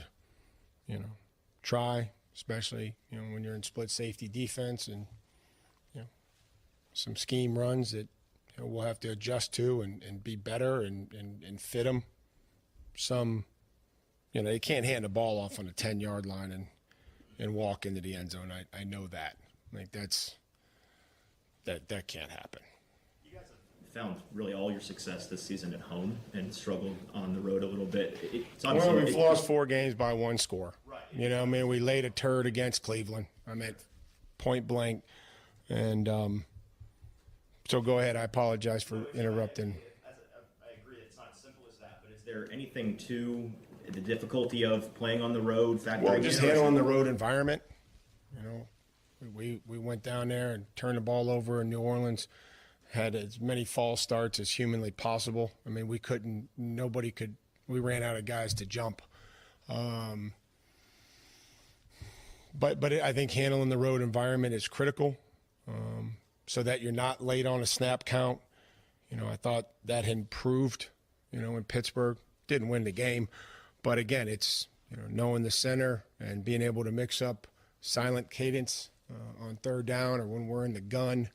to, try, especially, when you're in split safety defense and, some scheme runs that we'll have to adjust to and be better and fit them. Some, they can't hand the ball off on the 10-yard line and walk into the end zone. I know that. Like that can't happen. You guys have found really all your success this season at home and struggled on the road a little bit. We've lost 4 games by 1 score. Right. We laid a turd against Cleveland. I mean, point blank. And so go ahead. I apologize for interrupting. I agree it's not as simple as that, but is there anything to the difficulty of playing on the road? Well, just handling the road environment. We went down there and turned the ball over in New Orleans, had as many false starts as humanly possible. I mean, we ran out of guys to jump. But I think handling the road environment is critical, so that you're not late on a snap count. I thought that had improved, in Pittsburgh. Didn't win the game. But again, it's, knowing the center and being able to mix up silent cadence on third down or when we're in the gun,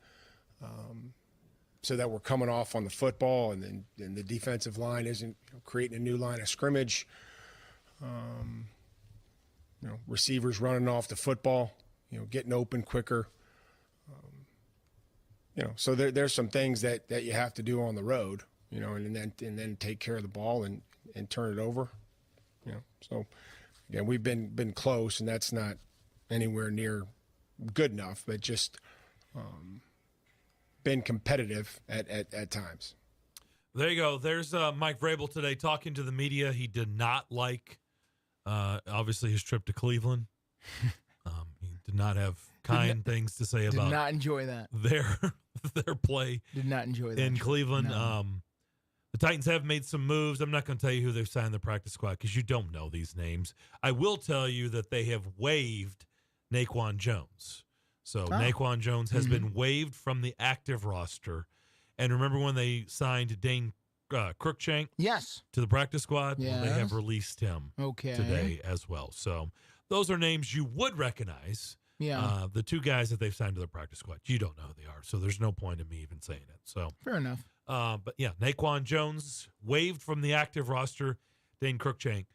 so that we're coming off on the football and the defensive line isn't creating a new line of scrimmage. Receivers running off the football, getting open quicker. So there's some things that you have to do on the road, and then take care of the ball and turn it over. So again, we've been close, and that's not anywhere near good enough, but just been competitive at times. There you go. There's Mike Vrabel today talking to the media. He did not like, obviously, his trip to Cleveland. He did not have kind things to say about. Did not enjoy that. Their play. Did not enjoy that in trip. Cleveland. No. The Titans have made some moves. I'm not going to tell you who they've signed the practice squad because you don't know these names. I will tell you that they have waived Naquan Jones. So Naquan Jones has been waived from the active roster. And remember when they signed Dane Cruikshank to the practice squad? Yes. Well, they have released him today as well. So those are names you would recognize. Yeah. The 2 guys that they've signed to the practice squad, you don't know who they are. So there's no point in me even saying it. So fair enough. But yeah, Naquan Jones waived from the active roster. Dane Cruikshank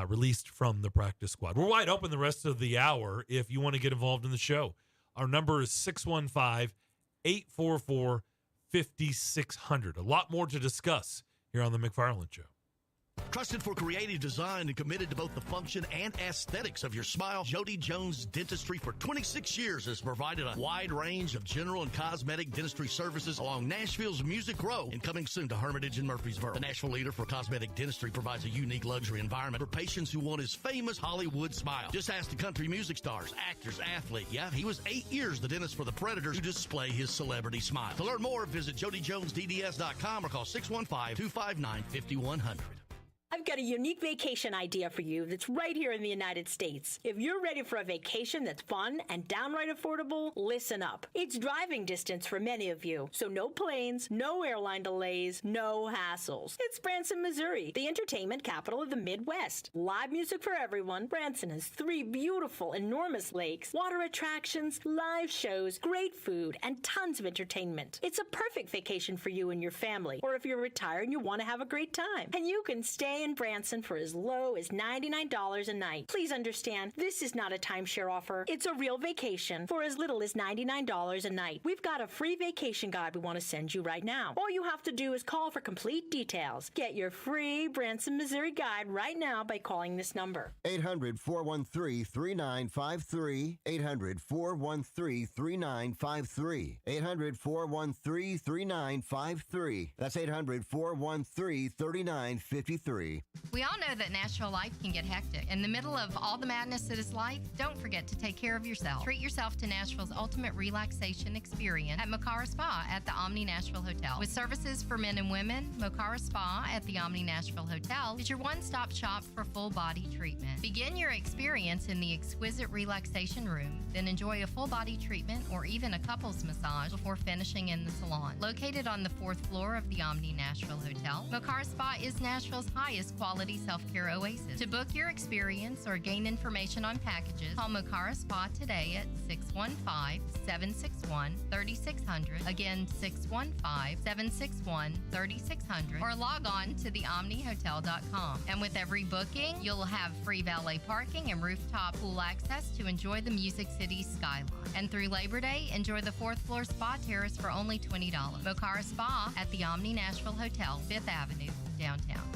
released from the practice squad. We're wide open the rest of the hour if you want to get involved in the show. Our number is 615-844-5600. A lot more to discuss here on the McFarland Show. Trusted for creative design and committed to both the function and aesthetics of your smile, Jody Jones Dentistry for 26 years has provided a wide range of general and cosmetic dentistry services along Nashville's Music Row and coming soon to Hermitage and Murfreesboro. The Nashville leader for cosmetic dentistry provides a unique luxury environment for patients who want his famous Hollywood smile. Just ask the country music stars, actors, athlete. Yeah, he was 8 years the dentist for the Predators to display his celebrity smile. To learn more, visit jodyjonesdds.com or call 615-259-5100. I've got a unique vacation idea for you that's right here in the United States. If you're ready for a vacation that's fun and downright affordable, listen up. It's driving distance for many of you, so no planes, no airline delays, no hassles. It's Branson, Missouri, the entertainment capital of the Midwest. Live music for everyone. Branson has 3 beautiful, enormous lakes, water attractions, live shows, great food, and tons of entertainment. It's a perfect vacation for you and your family, or if you're retired and you want to have a great time. And you can stay in Branson for as low as $99 a night. Please understand, this is not a timeshare offer. It's a real vacation for as little as $99 a night. We've got a free vacation guide we want to send you right now. All you have to do is call for complete details. Get your free Branson, Missouri guide right now by calling this number. 800-413-3953. 800-413-3953. 800-413-3953. That's 800-413-3953. We all know that Nashville life can get hectic. In the middle of all the madness that is life, don't forget to take care of yourself. Treat yourself to Nashville's ultimate relaxation experience at Mocara Spa at the Omni Nashville Hotel. With services for men and women, Mocara Spa at the Omni Nashville Hotel is your one-stop shop for full body treatment. Begin your experience in the exquisite relaxation room, then enjoy a full body treatment or even a couples massage before finishing in the salon. Located on the 4th floor of the Omni Nashville Hotel, Mocara Spa is Nashville's highest quality self-care oasis. To book your experience or gain information on packages, call Mocara Spa today at 615-761-3600. Again, 615-761-3600, or log on to theomnihotel.com. And with every booking, you'll have free valet parking and rooftop pool access to enjoy the Music City skyline. And through Labor Day, enjoy the 4th floor spa terrace for only $20. Mocara Spa at the Omni Nashville Hotel, 5th Avenue, downtown.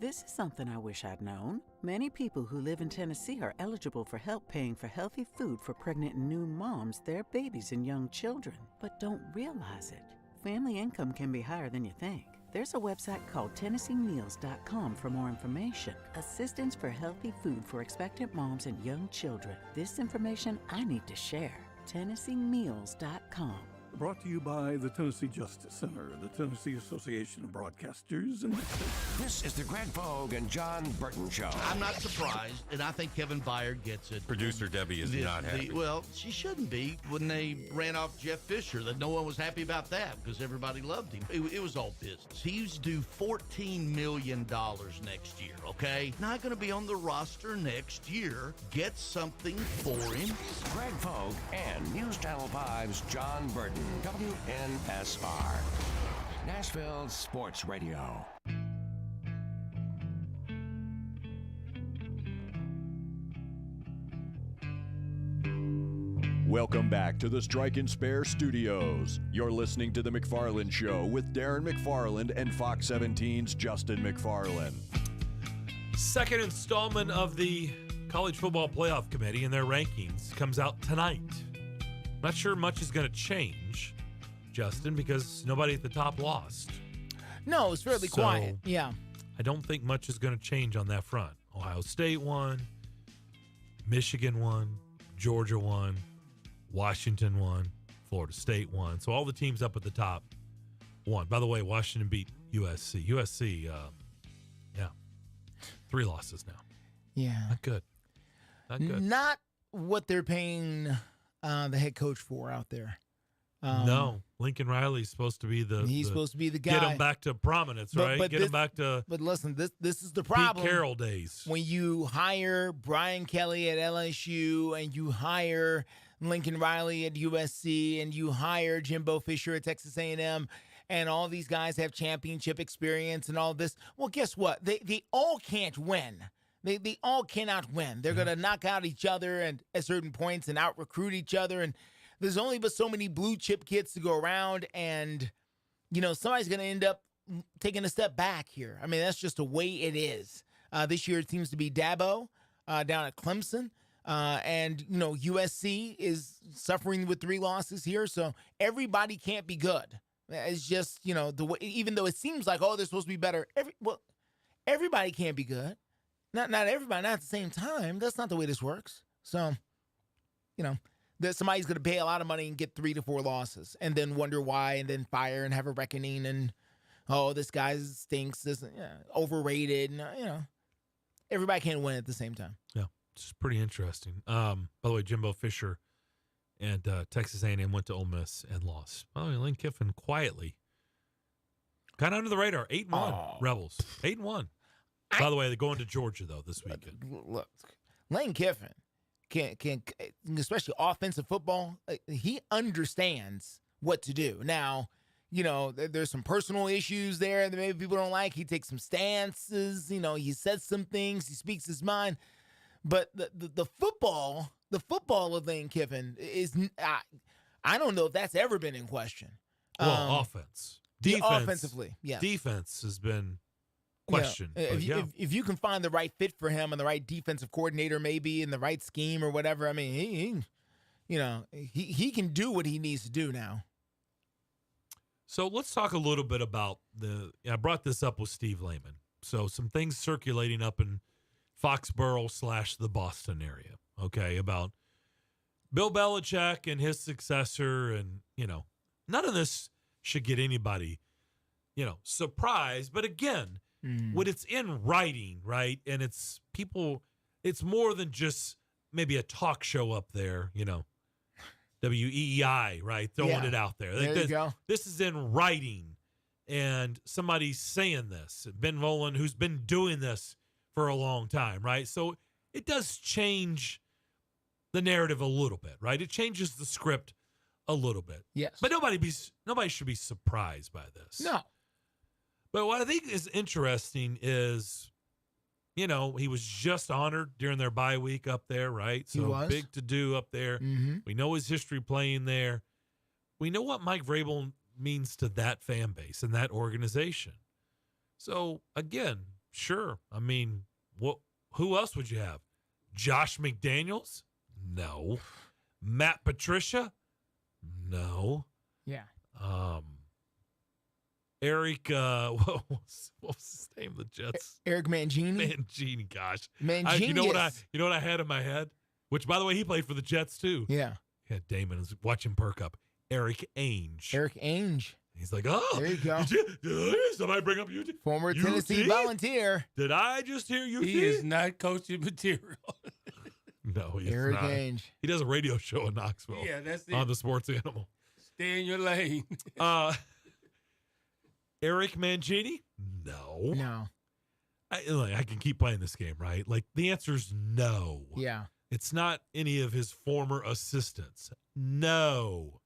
This is something I wish I'd known. Many people who live in Tennessee are eligible for help paying for healthy food for pregnant and new moms, their babies, and young children, but don't realize it. Family income can be higher than you think. There's a website called TennesseeMeals.com for more information. Assistance for healthy food for expectant moms and young children. This information I need to share. TennesseeMeals.com. Brought to you by the Tennessee Justice Center, the Tennessee Association of Broadcasters, and This is the Greg Vogue and John Burton Show. I'm not surprised, and I think Kevin Byard gets it. Producer Debbie is not happy. Well, she shouldn't be. When they ran off Jeff Fisher, that no one was happy about that because everybody loved him. It was all business. He's due $14 million next year, okay? Not going to be on the roster next year. Get something for him. Greg Vogue and News Channel 5's John Burton, WNSR, Nashville Sports Radio. Welcome back to the Strike and Spare Studios. You're listening to The McFarland Show with Darren McFarland and Fox 17's Justin McFarland. Second installment of the College Football Playoff Committee and their rankings comes out tonight. Not sure much is going to change, Justin, because nobody at the top lost. No, it's fairly quiet. Yeah. I don't think much is going to change on that front. Ohio State won, Michigan won, Georgia won, Washington won, Florida State won. So all the teams up at the top won. By the way, Washington beat USC. USC, 3 losses now. Yeah. Not good. Not good. Not what they're paying the head coach for out there. No, Lincoln Riley's supposed to be He's supposed to be the guy. Get him back to prominence, right? Get him back to. But listen, this is the problem. Pete Carroll days. When you hire Brian Kelly at LSU and you hire Lincoln Riley at USC and you hire Jimbo Fisher at Texas A&M, and all these guys have championship experience and all this. Well, guess what? They all can't win. They all cannot win. They're going to knock out each other and at certain points and out-recruit each other. And there's only but so many blue-chip kids to go around. And, somebody's going to end up taking a step back here. I mean, that's just the way it is. This year it seems to be Dabo down at Clemson. And USC is suffering with 3 losses here. So everybody can't be good. It's just, the way, even though it seems like, they're supposed to be better. Everybody can't be good. Not everybody, not at the same time. That's not the way this works. So, that somebody's going to pay a lot of money and get 3 to 4 losses and then wonder why and then fire and have a reckoning and, this guy stinks, this overrated. And, everybody can't win at the same time. Yeah, it's pretty interesting. By the way, Jimbo Fisher and Texas A&M went to Ole Miss and lost. By the way, Lane Kiffin quietly, kind of under the radar, 8-1 Rebels, 8-1. By the way, they're going to Georgia, though, this weekend. Look, Lane Kiffin can especially offensive football, he understands what to do. Now, there's some personal issues there that maybe people don't like. He takes some stances. He says some things. He speaks his mind. But the football of Lane Kiffin is, I don't know if that's ever been in question. Well, defense, offensively, yes. Defense has been questioned. If you can find the right fit for him and the right defensive coordinator, maybe, and the right scheme or whatever, I mean, he can do what he needs to do now. So let's talk a little bit about I brought this up with Steve Lehman. So some things circulating up in Foxborough / the Boston area, okay, about Bill Belichick and his successor. And, none of this should get anybody, surprised. But again, when it's in writing, right, and it's more than just maybe a talk show up there, WEEI, right, throwing it out there. There you go. This is in writing, and somebody's saying this. Ben Volen, who's been doing this for a long time, right? So it does change the narrative a little bit, right? It changes the script a little bit. Yes. But nobody should be surprised by this. No. But what I think is interesting is, he was just honored during their bye week up there, right? So he was. Big to do up there. Mm-hmm. We know his history playing there. We know what Mike Vrabel means to that fan base and that organization. So again, sure. I mean, who else would you have? Josh McDaniels? No. Matt Patricia? No. Yeah. Eric, what was his name? The Jets. Eric Mangini. Mangini, gosh. Mangini. You know what I had in my head? Which, by the way, he played for the Jets too. Yeah. Yeah. Damon is watching perk up. Eric Ainge. Eric Ainge. He's like, oh, there you go. Did somebody bring up UT? Former Tennessee Volunteer. Did I just hear UT? He is not coaching material. No, he is Eric not. Ainge. He does a radio show in Knoxville. Yeah, that's it. On the Sports Animal. Stay in your lane. Eric Mangini? No. No. I can keep playing this game, right? Like, the answer's no. Yeah. It's not any of his former assistants. No.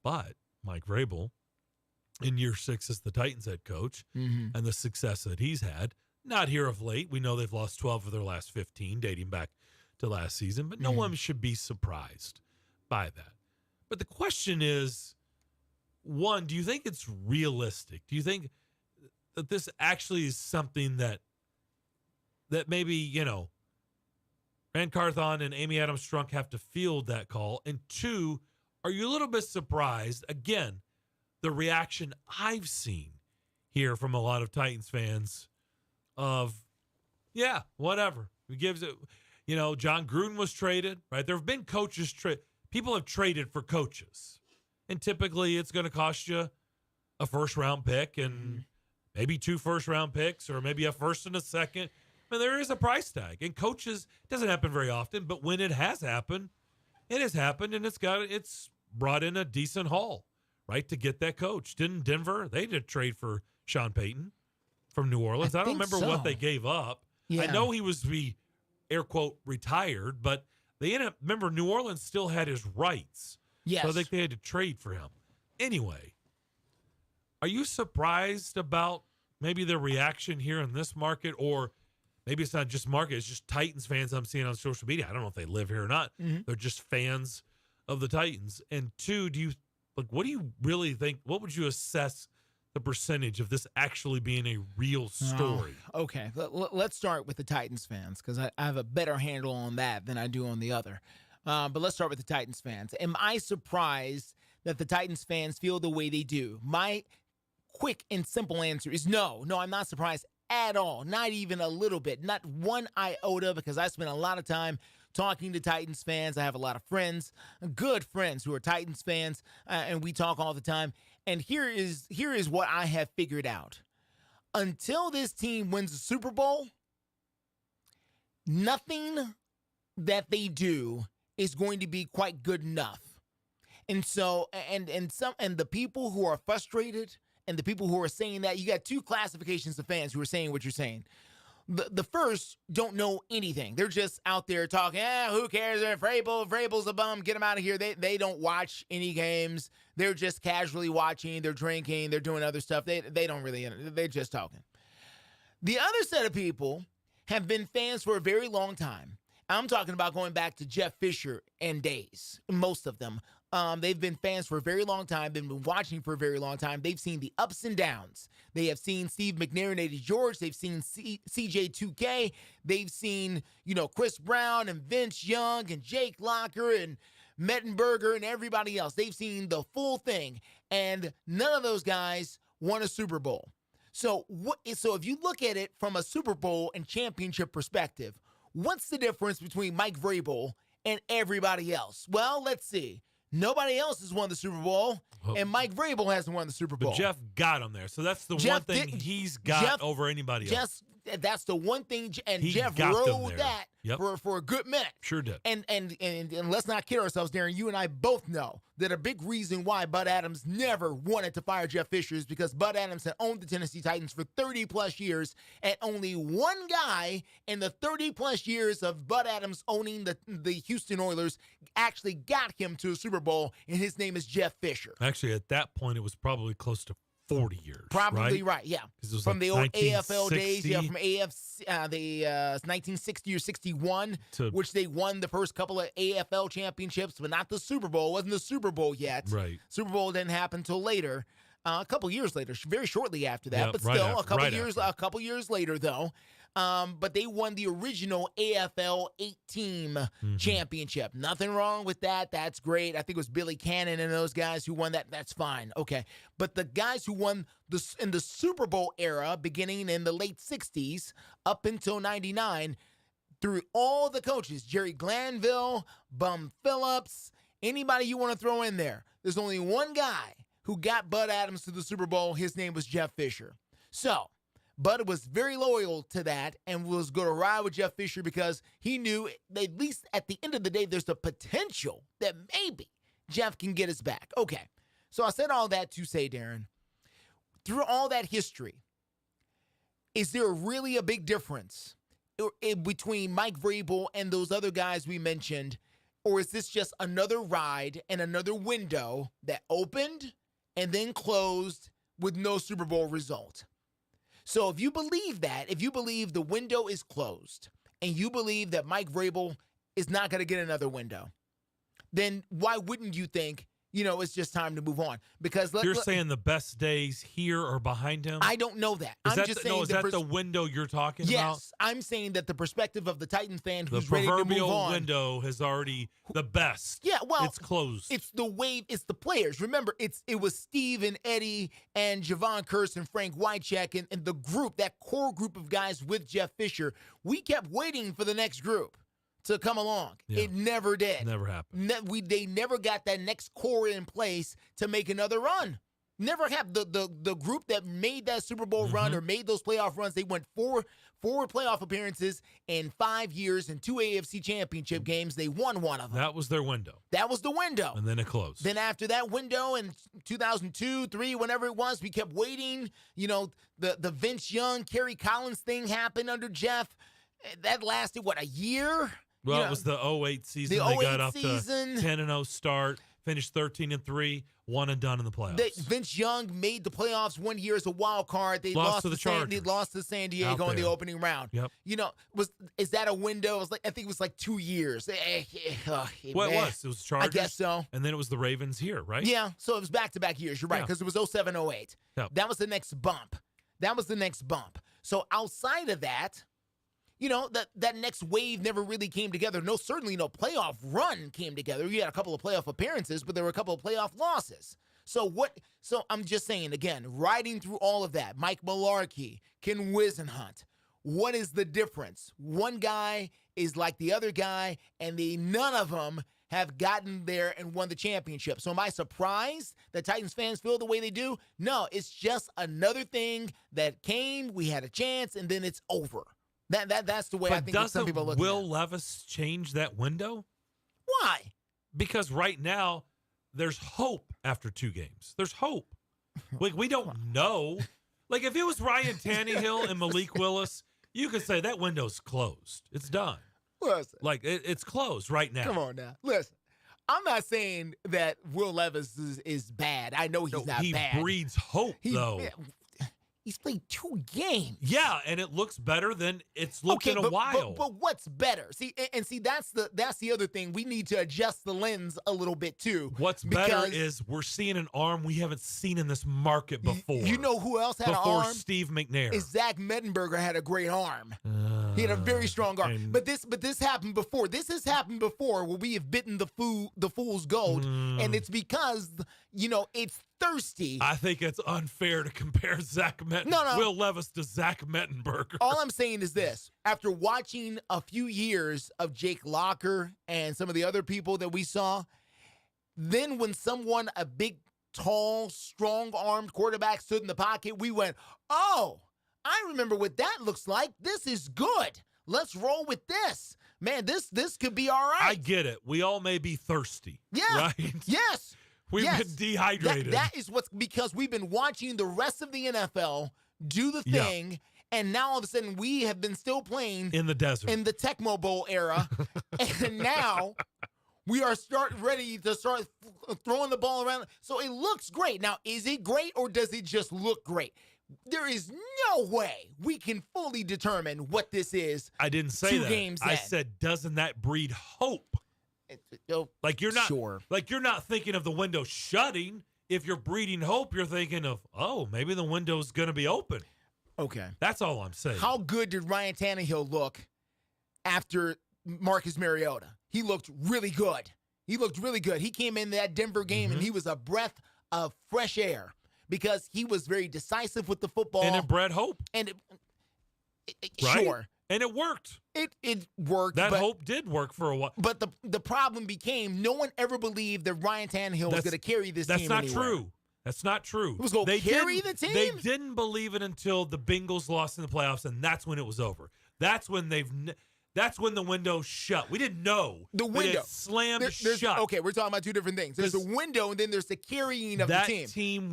But Mike Vrabel, in year 6 as the Titans head coach, and the success that he's had, not here of late. We know they've lost 12 of their last 15, dating back to last season, but no one should be surprised by that. But the question is, one, do you think it's realistic? Do you think that this actually is something that maybe, Rand Carthon and Amy Adams Strunk have to field that call? And two, are you a little bit surprised, again, the reaction I've seen here from a lot of Titans fans of, yeah, whatever. Who gives it? John Gruden was traded, right? There have been coaches people have traded for coaches. And typically it's going to cost you a first-round pick and maybe 2 first-round picks or maybe a first and a second. I mean, there is a price tag. And coaches, it doesn't happen very often, but when it has happened, and it's brought in a decent haul, right, to get that coach. Didn't Denver, they did trade for Sean Payton from New Orleans. I don't remember what they gave up. Yeah. I know he was air quote, retired, but they ended up, remember, New Orleans still had his rights. Yes. So I think they had to trade for him. Anyway, are you surprised about maybe the reaction here in this market? Or maybe it's not just market, it's just Titans fans I'm seeing on social media. I don't know if they live here or not. They're just fans of the Titans. And two, what do you really think? What would you assess the percentage of this actually being a real story? Okay, let's start with the Titans fans because I have a better handle on that than I do on the other. But let's start with the Titans fans. Am I surprised that the Titans fans feel the way they do? My quick and simple answer is no. No, I'm not surprised at all. Not even a little bit. Not one iota, because I spend a lot of time talking to Titans fans. I have a lot of friends, good friends who are Titans fans, and we talk all the time. And here is what I have figured out. Until this team wins the Super Bowl, nothing that they do is going to be quite good enough. And so, and the people who are frustrated and the people who are saying that, you got 2 classifications of fans who are saying what you're saying. The first don't know anything. They're just out there talking, who cares? Vrabel's a bum. Get him out of here. They don't watch any games. They're just casually watching. They're drinking. They're doing other stuff. They don't really, they're just talking. The other set of people have been fans for a very long time. I'm talking about going back to Jeff Fisher and days, most of them. They've been fans for a very long time. They've been watching for a very long time. They've seen the ups and downs. They have seen Steve McNair and Eddie George. They've seen CJ2K. They've seen, Chris Brown and Vince Young and Jake Locker and Mettenberger and everybody else. They've seen the full thing. And none of those guys won a Super Bowl. So if you look at it from a Super Bowl and championship perspective, what's the difference between Mike Vrabel and everybody else? Well, let's see. Nobody else has won the Super Bowl, and Mike Vrabel hasn't won the Super Bowl. But Jeff got him there, so that's the one thing he's got over anybody else. That's the one thing, and He Jeff got them rode there. that Yep. for a good minute. Sure did. And let's not kid ourselves, Darren. You and I both know that a big reason why Bud Adams never wanted to fire Jeff Fisher is because Bud Adams had owned the Tennessee Titans for 30-plus years, and only one guy in the 30-plus years of Bud Adams owning the Houston Oilers actually got him to a Super Bowl, and his name is Jeff Fisher. Actually, at that point, it was probably close to 40 years. Probably right, yeah. It was from like the old AFL days, 1960. from AFC, the 1960 or 61, To- which they won the first couple of AFL championships, but not the Super Bowl. It wasn't the Super Bowl yet. Right. Super Bowl didn't happen until later, a couple years later, very shortly after that. Yep, but right still, after, a couple years later, though. But they won the original AFL 8-team championship. Nothing wrong with that. That's great. I think it was Billy Cannon and those guys who won that. That's fine. Okay. But the guys who won in the Super Bowl era, beginning in the late 60s up until 99, through all the coaches, Jerry Glanville, Bum Phillips, anybody you want to throw in there, there's only one guy who got Bud Adams to the Super Bowl. His name was Jeff Fisher. So Bud was very loyal to that and was going to ride with Jeff Fisher because he knew that at least at the end of the day, there's the potential that maybe Jeff can get us back. Okay, so I said all that to say, Darren, through all that history, is there really a big difference between Mike Vrabel and those other guys we mentioned, or is this just another ride and another window that opened and then closed with no Super Bowl result? So if you believe that, if you believe the window is closed and you believe that Mike Vrabel is not going to get another window, then why wouldn't you think, it's just time to move on? Because You're saying the best days here are behind him? I don't know that. Is I'm that just the, saying no, is that the window you're talking about? Yes, I'm saying that the perspective of the Titans fan The who's ready to move proverbial on. window has already the best. Yeah, well, it's closed. It's the wave. It's the players. Remember, it was Steve and Eddie and Javon Curse and Frank Wycheck and the group, that core group of guys with Jeff Fisher. We kept waiting for the next group to come along. Yeah. It never did. Never happened. They never got that next core in place to make another run. Never happened. The group that made that Super Bowl run or made those playoff runs, they went four playoff appearances in 5 years and 2 AFC championship games. They won one of them. That was their window. That was the window. And then it closed. Then after that window in 2002, 3, whenever it was, we kept waiting. The Vince Young, Kerry Collins thing happened under Jeff. That lasted, a year? Well, it was the 08 season. They got off to 10-0 start, finished 13-3, one and done in the playoffs. Vince Young made the playoffs 1 year as a wild card. They lost to the Chargers. They lost to San Diego in the opening round. Yep. Is that a window? I think it was like 2 years. Well, it was. It was Chargers. I guess so. And then it was the Ravens here, right? Yeah. So it was back-to-back years. You're right, because it was 07, 08. Yep. That was the next bump. So outside of that, that next wave never really came together. Certainly no playoff run came together. You had a couple of playoff appearances, but there were a couple of playoff losses. So I'm just saying, again, riding through all of that, Mike Mularkey, Ken Wisenhunt, what is the difference? One guy is like the other guy, and none of them have gotten there and won the championship. So am I surprised that Titans fans feel the way they do? No, it's just another thing that came, we had a chance, and then it's over. That's the way I think some people look at it. Will Levis change that window? Why? Because right now, there's hope after 2 games. There's hope. We don't know. Like, if it was Ryan Tannehill and Malik Willis, You could say that window's closed. It's done. Listen. Like, it's closed right now. Come on now. Listen, I'm not saying that Will Levis is bad. I know he's not bad. He breeds hope, though. He's played 2 games. Yeah, and it looks better than it's looked in a while. But what's better? See, that's the other thing. We need to adjust the lens a little bit too. What's better is we're seeing an arm we haven't seen in this market before. You know who else had an arm? Before Steve McNair. Is Zach Mettenberger had a great arm. He had a very strong arm. But this happened before. This has happened before where we have bitten the fool's gold, and it's because it's thirsty. I think it's unfair to compare Will Levis to Zach Mettenberger. All I'm saying is this. After watching a few years of Jake Locker and some of the other people that we saw, then when a big, tall, strong-armed quarterback stood in the pocket, we went, oh, I remember what that looks like. This is good. Let's roll with this. Man, this could be all right. I get it. We all may be thirsty. Yeah. Right? Yes. We've been dehydrated. That is what's because we've been watching the rest of the NFL do the thing, and now all of a sudden we have been still playing in the desert, in the Tecmo Bowl era, and now we are ready to start throwing the ball around. So it looks great. Now, is it great or does it just look great? There is no way we can fully determine what this is. I didn't say 2 that. games I in. said, doesn't that breed hope? Like you're not thinking of the window shutting. If you're breeding hope, you're thinking of, oh, maybe the window's going to be open. Okay. That's all I'm saying. How good did Ryan Tannehill look after Marcus Mariota? He looked really good. He came in that Denver game and he was a breath of fresh air because he was very decisive with the football. And it bred hope. And right? Sure. And it worked. It worked. That hope did work for a while. But the problem became no one ever believed that Ryan Tannehill was going to carry this team anywhere. That's not true. That's not true. He was going to carry the team? They didn't believe it until the Bengals lost in the playoffs, and that's when it was over. That's when the window shut. We didn't know. The window. It slammed shut. Okay, we're talking about 2 different things. There's the window, and then there's the carrying of the team.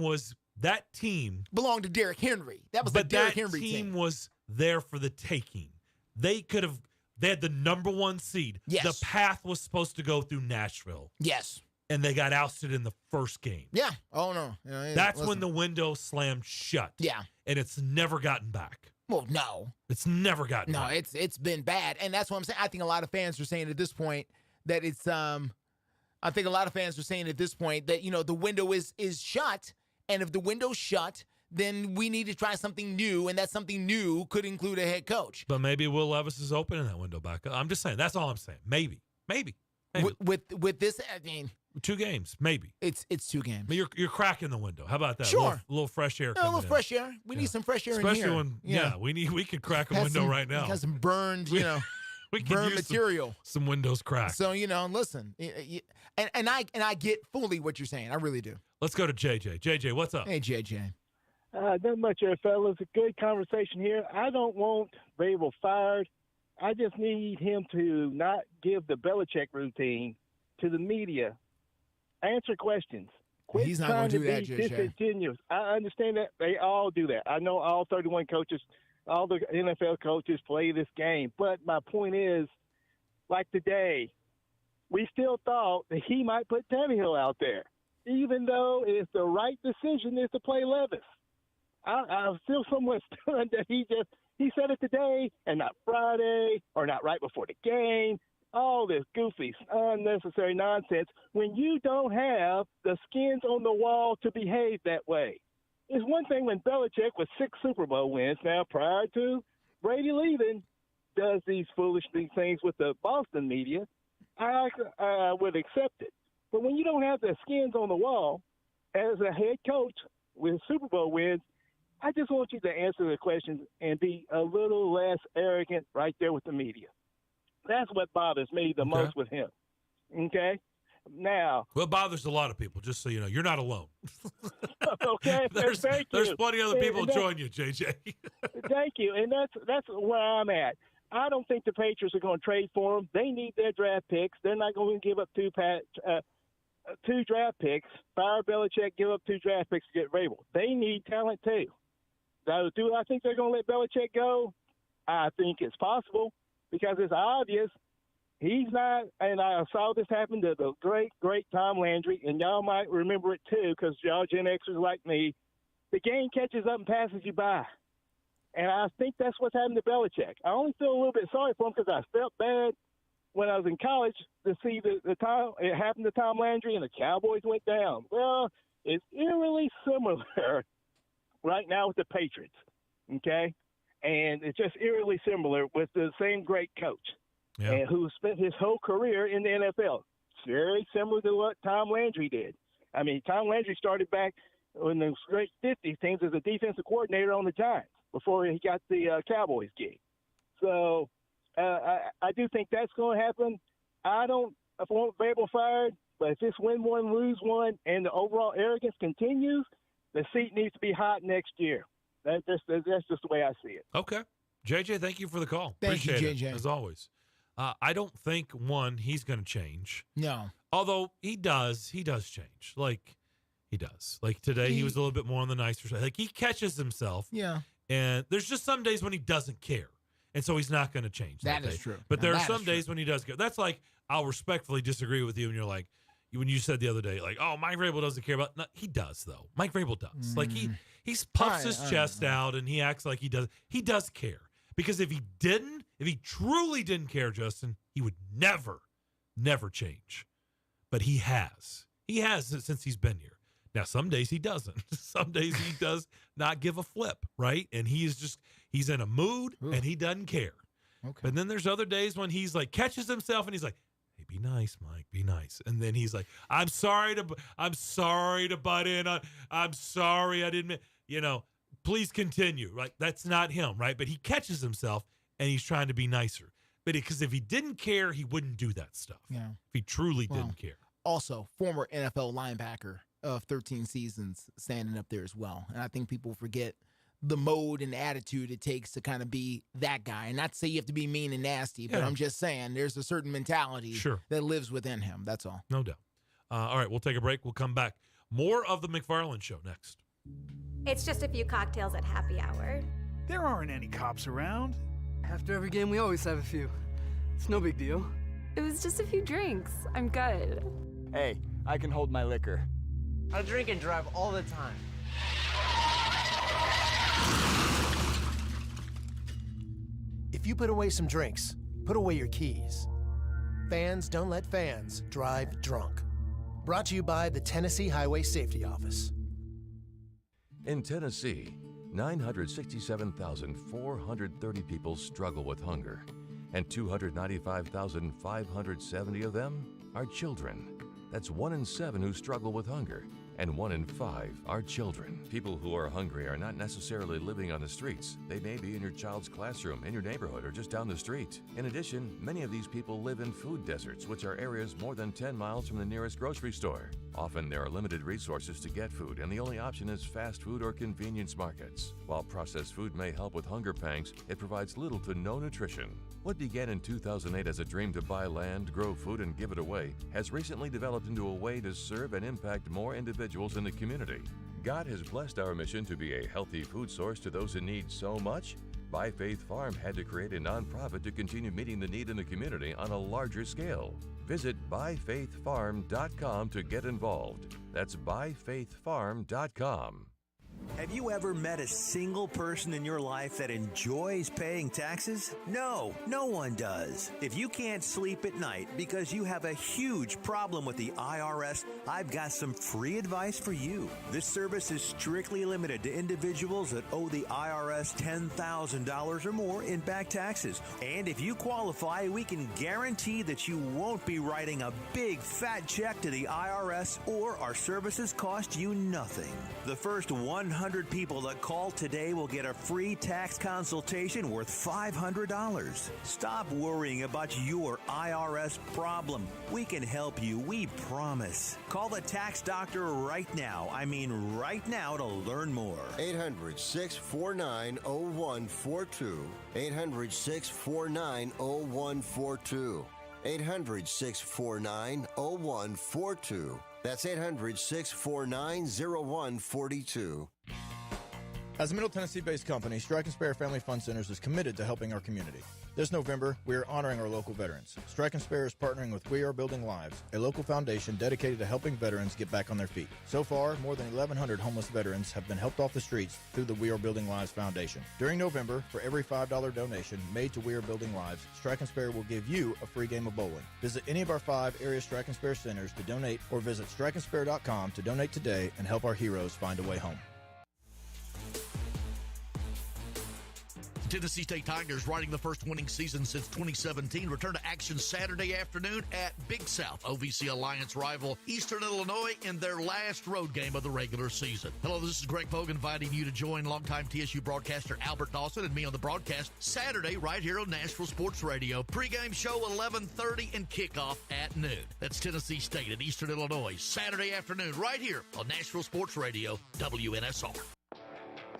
That team belonged to Derrick Henry. That was the Derrick Henry team. That team was there for the taking. They had the number 1 seed. Yes. The path was supposed to go through Nashville. Yes. And they got ousted in the first game. Yeah. Oh, no. That's when the window slammed shut. Yeah. And it's never gotten back. Well, no. It's never gotten back. No, it's been bad. And that's what I'm saying. I think a lot of fans are saying at this point that it's the window is shut. And if the window's shut, then we need to try something new, and that something new could include a head coach. But maybe Will Levis is opening that window back up. I'm just saying. That's all I'm saying. Maybe. With this, I mean, 2 games, maybe. It's 2 games. You're cracking the window. How about that? Sure. A little fresh air. A little fresh air. We need some fresh air especially in here. when we could crack a window right now. Has some burned, we burned material. Some windows cracked. So listen, and I get fully what you're saying. I really do. Let's go to JJ. JJ, what's up? Hey, JJ. Not much there, fellas. A good conversation here. I don't want Vrabel fired. I just need him to not give the Belichick routine to the media. Answer questions. Quit He's not trying going to do that, be JJ. disingenuous. I understand that. They all do that. I know all 31 coaches, all the NFL coaches play this game. But my point is, like today, we still thought that he might put Tannehill out there, even though it's the right decision is to play Levis. I'm still somewhat stunned that he said it today and not Friday or not right before the game. All this goofy, unnecessary nonsense when you don't have the skins on the wall to behave that way. It's one thing when Belichick with 6 Super Bowl wins now prior to Brady leaving does these foolish things with the Boston media. I would accept it. But when you don't have the skins on the wall as a head coach with Super Bowl wins, I just want you to answer the questions and be a little less arrogant right there with the media. That's what bothers me the most with him. Okay? Now. Well, it bothers a lot of people, just so you know. You're not alone. Okay? There's plenty of other people join you, JJ. Thank you. And that's where I'm at. I don't think the Patriots are going to trade for him. They need their draft picks. They're not going to give up 2 draft picks. Fire Belichick, give up 2 draft picks to get Vrabel. They need talent too. Do I think they're going to let Belichick go? I think it's possible because it's obvious he's not, and I saw this happen to the great Tom Landry, and y'all might remember it too because y'all Gen Xers like me. The game catches up and passes you by. And I think that's what's happened to Belichick. I only feel a little bit sorry for him because I felt bad when I was in college to see the time it happened to Tom Landry and the Cowboys went down. Well, it's eerily similar right now with the Patriots, okay? And it's just eerily similar with the same great coach and who spent his whole career in the NFL. It's very similar to what Tom Landry did. I mean, Tom Landry started back in the great 50s teams as a defensive coordinator on the Giants before he got the Cowboys gig. So I do think that's going to happen. I won't Babel fired, but if this win one, lose one, and the overall arrogance continues, the seat needs to be hot next year. That's just the way I see it. Okay. JJ, thank you for the call. Thank you, Appreciate JJ. it, as always. I don't think, one, he's going to change. No. Although he does change. Like, he does. Like, today he was a little bit more on the nicer side. Like, he catches himself. Yeah. And there's just some days when he doesn't care. And so he's not going to change. That is day. true. But Now, there are that some is true. days when he does care. That's like, I'll respectfully disagree with you. And you're like, when you said the other day, like, oh, Mike Vrabel doesn't care about. No, he does, though. Mike Vrabel does. Like, he puffs his chest out and he acts like he does. He does care. Because if he truly didn't care, Justin, he would never Change. But he has. He has since he's been here. Now, some days he doesn't. Some days he does not give a flip, right? And he's in a mood and he doesn't care. Okay. But then there's other days when he's like, catches himself and he's like, hey, be nice, Mike, be nice. And then he's like, I'm sorry to butt in. I'm sorry I didn't, please continue, right? That's not him, right? But he catches himself and he's trying to be nicer. But because if he didn't care, he wouldn't do that stuff. Yeah. If he truly didn't care. Also, former NFL linebacker of 13 seasons standing up there as well. And I think people forget the mode and attitude it takes to kind of be that guy. And not to say you have to be mean and nasty, but I'm just saying there's a certain mentality that lives within him. That's all. No doubt. All right, we'll take a break. We'll come back. More of the McFarland Show next. It's just a few cocktails at happy hour. There aren't any cops around. After every game, we always have a few. It's no big deal. It was just a few drinks. I'm good. Hey, I can hold my liquor. I drink and drive all the time. If you put away some drinks, put away your keys. Fans don't let fans drive drunk. Brought to you by the Tennessee Highway Safety Office. In Tennessee, 967,430 people struggle with hunger, and 295,570 of them are children. That's 1 in 7 who struggle with hunger, and 1 in 5 are children. People who are hungry are not necessarily living on the streets. They may be in your child's classroom, in your neighborhood, or just down the street. In addition, many of these people live in food deserts, which are areas more than 10 miles from the nearest grocery store. Often there are limited resources to get food, and the only option is fast food or convenience markets. While processed food may help with hunger pangs, it provides little to no nutrition. What began in 2008 as a dream to buy land, grow food, and give it away has recently developed into a way to serve and impact more individuals in the community. God has blessed our mission to be a healthy food source to those in need so much, By Faith Farm had to create a nonprofit to continue meeting the need in the community on a larger scale. Visit ByFaithFarm.com to get involved. That's ByFaithFarm.com. Have you ever met a single person in your life that enjoys paying taxes? No, no one does. If you can't sleep at night because you have a huge problem with the IRS, I've got some free advice for you. This service is strictly limited to individuals that owe the IRS $10,000 or more in back taxes. And if you qualify, we can guarantee that you won't be writing a big fat check to the IRS, or our services cost you nothing. The first 100 people that call today will get a free tax consultation worth $500. Stop worrying about your IRS problem. We can help you, we promise. Call the tax doctor right now. I mean right now, to learn more. 800-649-0142. 800-649-0142. 800-649-0142. That's 800-649-0142. As a Middle Tennessee-based company, Strike and Spare Family Fun Centers is committed to helping our community. This November, we are honoring our local veterans. Strike and Spare is partnering with We Are Building Lives, a local foundation dedicated to helping veterans get back on their feet. So far, more than 1,100 homeless veterans have been helped off the streets through the We Are Building Lives Foundation. During November, for every $5 donation made to We Are Building Lives, Strike and Spare will give you a free game of bowling. Visit any of our 5 area Strike and Spare centers to donate, or visit strikeandspare.com to donate today and help our heroes find a way home. Tennessee State Tigers, riding the first winning season since 2017, return to action Saturday afternoon at Big South, OVC Alliance rival Eastern Illinois, in their last road game of the regular season. Hello, this is Greg Pogue inviting you to join longtime TSU broadcaster Albert Dawson and me on the broadcast Saturday right here on Nashville Sports Radio. Pre-game show 11:30 and kickoff at noon. That's Tennessee State and Eastern Illinois, Saturday afternoon right here on Nashville Sports Radio, WNSR.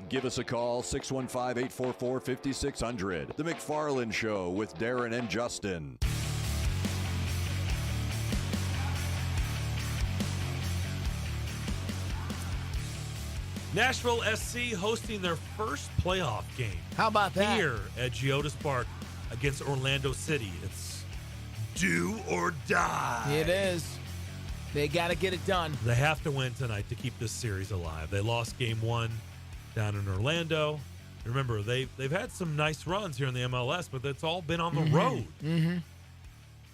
Give us a call, 615-844-5600. The McFarland Show with Darren and Justin. Nashville SC hosting their first playoff game. How about that? Here at Geodis Park against Orlando City. It's do or die. It is. They got to get it done. They have to win tonight to keep this series alive. They lost game 1 down in Orlando. Remember, they've had some nice runs here in the MLS, but it's all been on the road. Mm-hmm.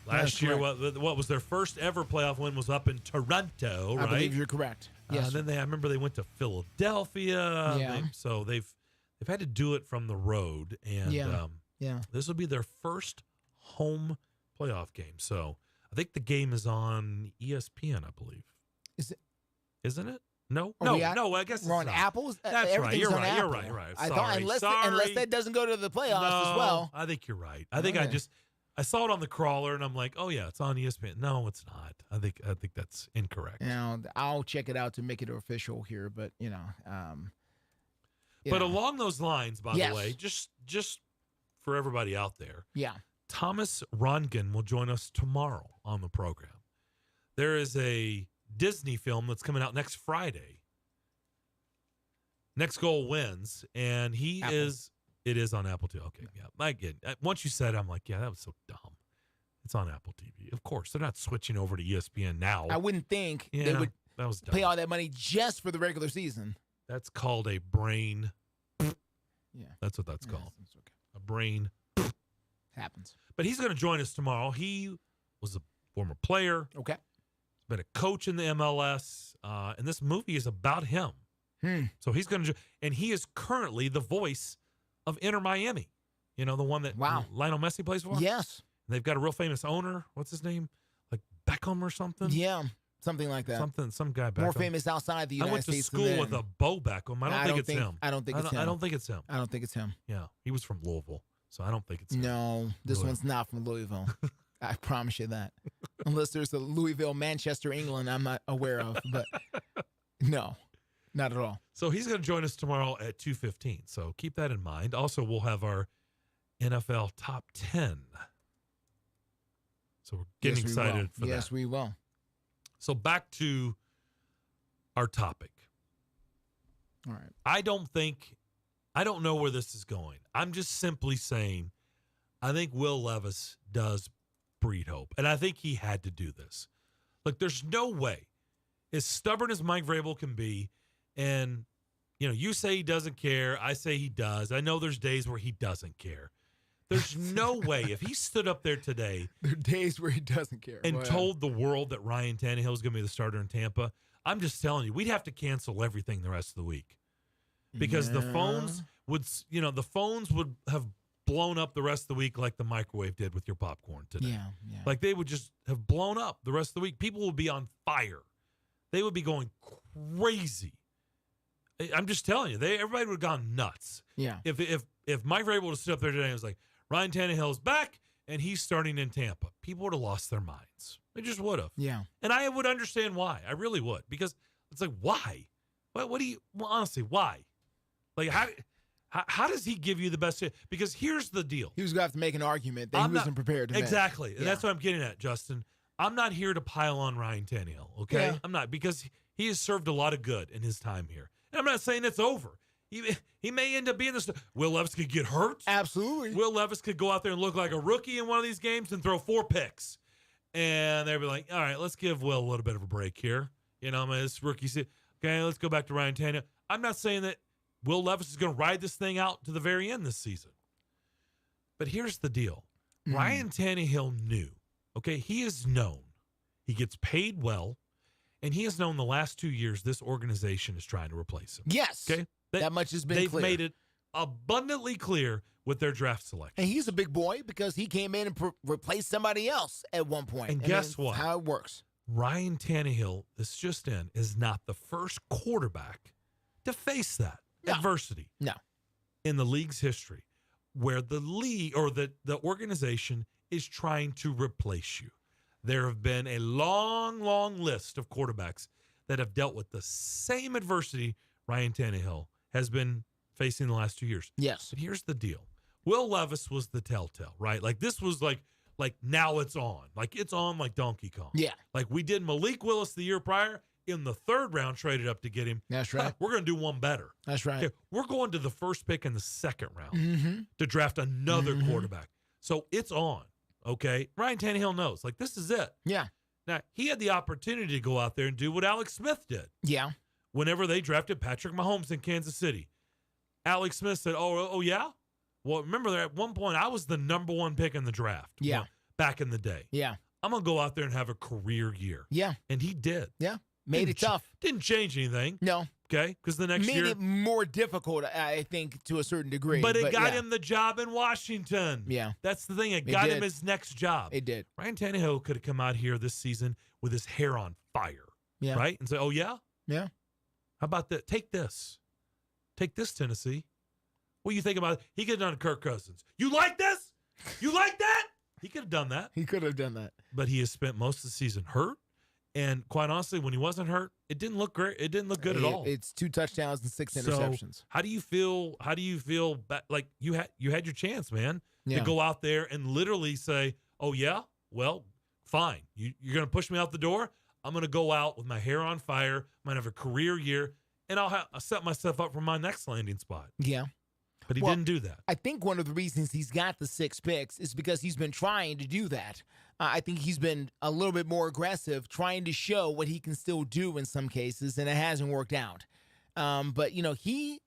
Last year, what was their first ever playoff win was up in Toronto, right? I believe you're correct. Yes. I remember they went to Philadelphia. Yeah. They've had to do it from the road, and this will be their first home playoff game. So I think the game is on ESPN, I believe. Is it? Isn't it? No, I guess we're on not. Apple's. That's right. You're right. Apple. You're right. I thought unless that doesn't go to the playoffs as well. I think you're right. I think I saw it on the crawler and I'm like, oh yeah, it's on ESPN. No, it's not. I think that's incorrect. I'll check it out to make it official here, but but along those lines, by the way, just for everybody out there, Thomas Rongen will join us tomorrow on the program. There is a Disney film that's coming out next Friday. Next Goal Wins, and it is on Apple TV. Okay, yeah. I get it. Once you said it, I'm like, yeah, that was so dumb. It's on Apple TV. Of course, they're not switching over to ESPN now. I wouldn't think they would pay all that money just for the regular season. That's called a brain. Yeah. That's what that's called. That's okay. A brain. Happens. But he's going to join us tomorrow. He was a former player. Okay. Been a coach in the MLS, and this movie is about him. So he's going to, and he is currently the voice of Inter Miami. You know, the one that Lionel Messi plays for? Yes. And they've got a real famous owner. What's his name? Like Beckham or something? Yeah, something like that. Some guy Beckham. More famous outside the United States. I went to school with a Bo Beckham. I don't think it's him. I don't think it's him. I don't think it's him. I don't think it's him. Yeah, he was from Louisville, so I don't think it's him. No, this one's not from Louisville. I promise you that. Unless there's a Louisville, Manchester, England I'm not aware of. But no, not at all. So he's going to join us tomorrow at 2:15. So keep that in mind. Also, we'll have our NFL Top 10. So we're getting excited for that. Yes, we will. So back to our topic. All right. I don't know where this is going. I'm just simply saying I think Will Levis does breed hope. And I think he had to do this. Look, there's no way, as stubborn as Mike Vrabel can be, and, you say he doesn't care. I say he does. I know there's days where he doesn't care. There's no way, if he stood up there today. There are days where he doesn't care. And told the world that Ryan Tannehill is going to be the starter in Tampa, I'm just telling you, we'd have to cancel everything the rest of the week. Because the phones would have blown up the rest of the week like the microwave did with your popcorn today. Yeah. Like they would just have blown up the rest of the week. People would be on fire. They would be going crazy. I'm just telling you, everybody would have gone nuts. Yeah. If Mike Vrabel would have stood up there today and was like, Ryan Tannehill's back and he's starting in Tampa, people would have lost their minds. They just would have. Yeah. And I would understand why. I really would. Because it's like, why? Honestly, why? Like, how does he give you the best? Because here's the deal. He was going to have to make an argument that he wasn't prepared to make. Exactly. And that's what I'm getting at, Justin. I'm not here to pile on Ryan Tannehill, okay? Yeah. I'm not, because he has served a lot of good in his time here. And I'm not saying it's over. He may end up being this. Will Levis could get hurt. Absolutely. Will Levis could go out there and look like a rookie in one of these games and throw 4 picks. And they'd be like, all right, let's give Will a little bit of a break here. You know, I mean, this rookie season. Okay, let's go back to Ryan Tannehill. I'm not saying that Will Levis is going to ride this thing out to the very end this season. But here's the deal. Ryan Tannehill knew. Okay, he is known. He gets paid well. And he has known the last 2 years this organization is trying to replace him. Yes. Okay. That much has been clear. They've made it abundantly clear with their draft selection. And he's a big boy because he came in and replaced somebody else at one point. And guess what? How it works. Ryan Tannehill, this just in, is not the first quarterback to face that adversity. No. In the league's history, where the league or the organization is trying to replace you. There have been a long, long list of quarterbacks that have dealt with the same adversity Ryan Tannehill has been facing the last 2 years. Yes. But here's the deal. Will Levis was the telltale, right? Like this was like now it's on. Like it's on like Donkey Kong. Yeah. Like we did Malik Willis the year prior in the 3rd round, traded up to get him. That's right. We're going to do one better. That's right. Okay, we're going to the first pick in the 2nd round to draft another quarterback. So it's on. Okay, Ryan Tannehill knows. Like, this is it. Yeah. Now, he had the opportunity to go out there and do what Alex Smith did. Yeah. Whenever they drafted Patrick Mahomes in Kansas City. Alex Smith said, oh yeah? Well, remember that at one point, I was the number 1 pick in the draft. Yeah. Back in the day. Yeah. I'm going to go out there and have a career year. Yeah. And he did. Yeah. Made it tough. Didn't change anything. No. Okay? Because the next year. Made it more difficult, I think, to a certain degree. But it got him the job in Washington. Yeah. That's the thing. It got him his next job. It did. Ryan Tannehill could have come out here this season with his hair on fire. Yeah. Right? And say, oh, yeah? Yeah. How about that? Take this. Take this, Tennessee. What do you think about it? He could have done it to Kirk Cousins. You like this? You like that? He could have done that. He could have done that. But he has spent most of the season hurt. And quite honestly, when he wasn't hurt, it didn't look great. It didn't look good at all. It's 2 touchdowns and 6 interceptions. So how do you feel? How do you feel? Like you had your chance, man, to go out there and literally say, "Oh yeah, well, fine. You're going to push me out the door. I'm going to go out with my hair on fire. I'm going to have a career year, and I'll set myself up for my next landing spot." Yeah. But he didn't do that. I think one of the reasons he's got the 6 picks is because he's been trying to do that. I think he's been a little bit more aggressive, trying to show what he can still do in some cases, and it hasn't worked out. But, you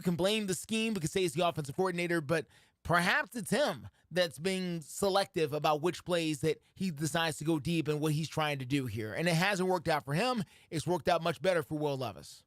can blame the scheme because say he's the offensive coordinator, but perhaps it's him that's being selective about which plays that he decides to go deep and what he's trying to do here. And it hasn't worked out for him. It's worked out much better for Will Levis.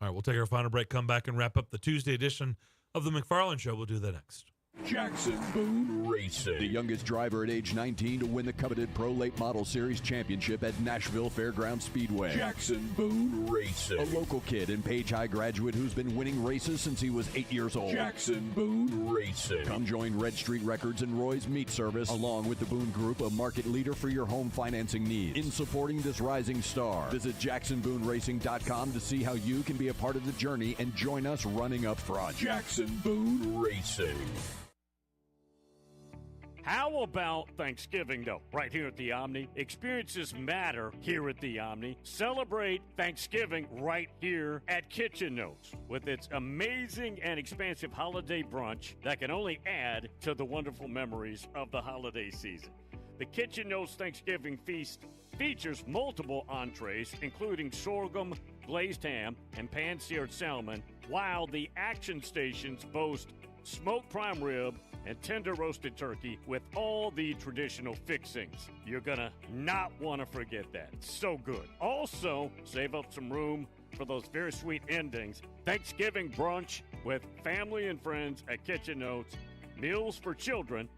All right, we'll take our final break, come back, and wrap up the Tuesday edition of the McFarland Show. We'll do that next. Jackson Boone Racing. The youngest driver at age 19 to win the coveted Pro Late Model Series Championship at Nashville Fairgrounds Speedway. Jackson Boone Racing. A local kid and Page High graduate who's been winning races since he was 8 years old. Jackson Boone Racing. Come join Red Street Records and Roy's Meat Service, along with the Boone Group, a market leader for your home financing needs. In supporting this rising star, visit JacksonBooneRacing.com to see how you can be a part of the journey and join us running up front. Jackson Boone Racing. How about Thanksgiving, though? Right here at the Omni. Experiences matter here at the Omni. Celebrate Thanksgiving right here at Kitchen Notes with its amazing and expansive holiday brunch that can only add to the wonderful memories of the holiday season. The Kitchen Notes Thanksgiving feast features multiple entrees, including sorghum, glazed ham, and pan-seared salmon, while the action stations boast smoked prime rib and tender roasted turkey with all the traditional fixings. You're gonna not want to forget that. So good. Also, save up some room for those very sweet endings. Thanksgiving brunch with family and friends at Kitchen Notes. Meals for children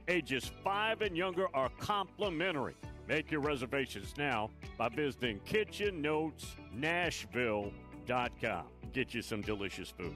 ages 5 and younger are complimentary. Make your reservations now by visiting KitchenNotesNashville.com. Get you some delicious food.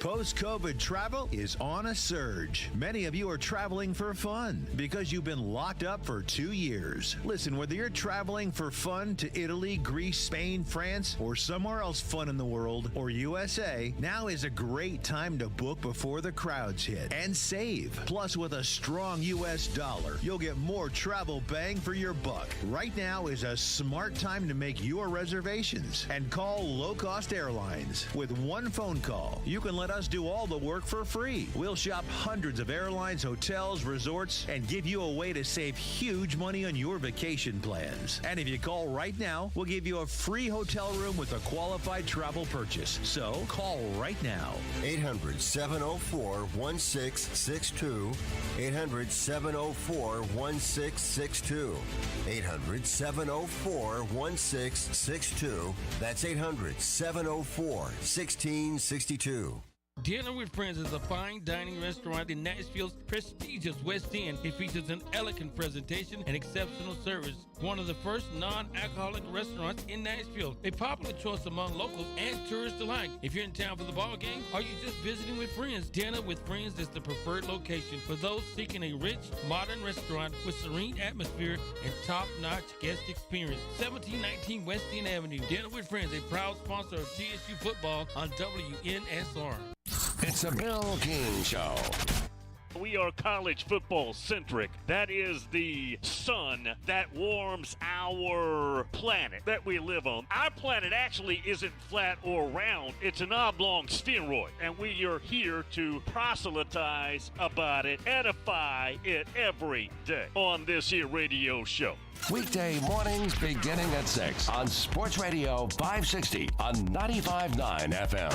Post-COVID travel is on a surge. Many of you are traveling for fun because you've been locked up for 2 years. Listen, whether you're traveling for fun to Italy, Greece, Spain, France, or somewhere else fun in the world, or USA, now is a great time to book before the crowds hit and save. Plus, with a strong U.S. dollar, you'll get more travel bang for your buck. Right now is a smart time to make your reservations and call low-cost airlines. With one phone call, you can let us do all the work for free. We'll shop hundreds of airlines, hotels, resorts, and give you a way to save huge money on your vacation plans. And if you call right now, we'll give you a free hotel room with a qualified travel purchase. So call right now. 800-704-1662. 800-704-1662. 800-704-1662. That's 800-704-1662. Dinner with Friends is a fine dining restaurant in Nashville's prestigious West End. It features an elegant presentation and exceptional service. One of the first non-alcoholic restaurants in Nashville. A popular choice among locals and tourists alike. If you're in town for the ball game or you're just visiting with friends, Dinner with Friends is the preferred location for those seeking a rich, modern restaurant with serene atmosphere and top-notch guest experience. 1719 West End Avenue. Dinner with Friends, a proud sponsor of TSU football on WNSR. It's a Bill King Show. We are college football centric. That is the sun that warms our planet that we live on. Our planet actually isn't flat or round. It's an oblong spheroid. And we are here to proselytize about it, edify it every day on this here radio show. Weekday mornings beginning at 6 on Sports Radio 560 on 95.9 FM.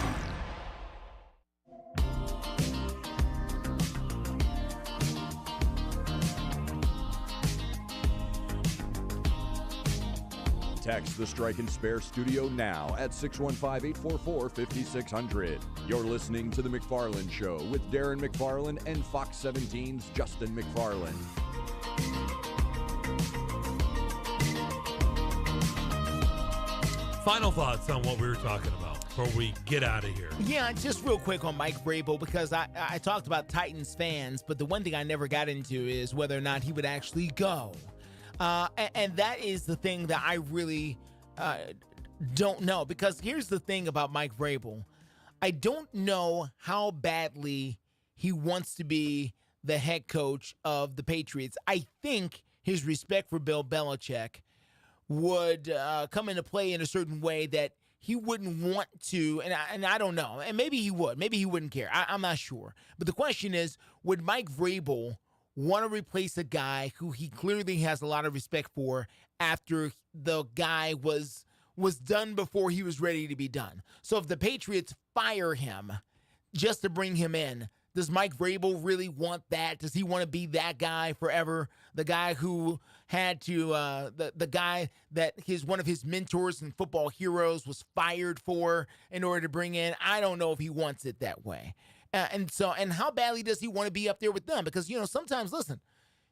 Text the Strike and Spare studio now at 615-844-5600. You're listening to The McFarland Show with Darren McFarland and Fox 17's Justin McFarland. Final thoughts on what we were talking about before we get out of here. Yeah, just real quick on Mike Vrabel, because I talked about Titans fans, but the one thing I never got into is whether or not he would actually go. And that is the thing that I really don't know, because here's the thing about Mike Vrabel. I don't know how badly he wants to be the head coach of the Patriots. I think his respect for Bill Belichick would come into play in a certain way that he wouldn't want to, and I don't know. And maybe he would. Maybe he wouldn't care. I'm not sure. But the question is, would Mike Vrabel want to replace a guy who he clearly has a lot of respect for after the guy was done before he was ready to be done? So if the Patriots fire him just to bring him in, does Mike Vrabel really want that? Does he want to be that guy forever? The guy who had to, the guy that one of his mentors and football heroes was fired for in order to bring in? I don't know if he wants it that way. And how badly does he want to be up there with them? Because, sometimes, listen,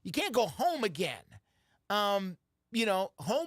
you can't go home again. Home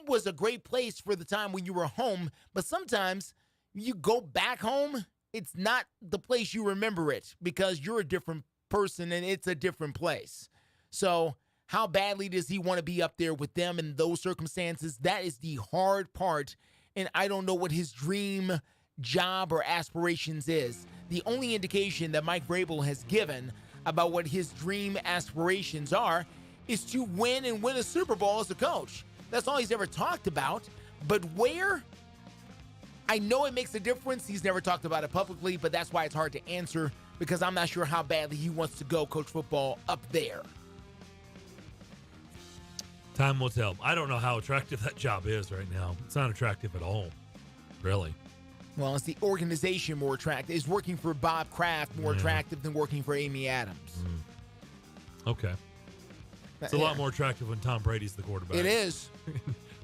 was a great place for the time when you were home, but sometimes you go back home, it's not the place you remember it because you're a different person and it's a different place. So how badly does he want to be up there with them in those circumstances? That is the hard part, and I don't know what his dream job or aspirations is. The only indication that Mike Vrabel has given about what his dream aspirations are is to win and win a Super Bowl as a coach. That's all he's ever talked about. But where? I know it makes a difference. He's never talked about it publicly, but that's why it's hard to answer, because I'm not sure how badly he wants to go coach football up there. Time will tell. I don't know how attractive that job is right now. It's not attractive at all, really. Well, it's the organization more attractive. Is working for Bob Kraft more attractive than working for Amy Adams? Okay. It's a lot more attractive when Tom Brady's the quarterback. It is.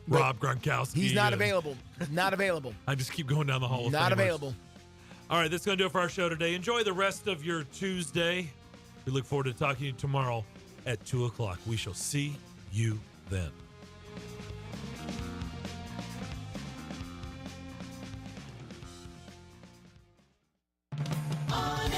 Rob Gronkowski. He's not available. Not available. I just keep going down the hall of Not Famers. available. All right, that's going to do it for our show today. Enjoy the rest of your Tuesday. We look forward to talking to you tomorrow at 2 o'clock. We shall see you then. On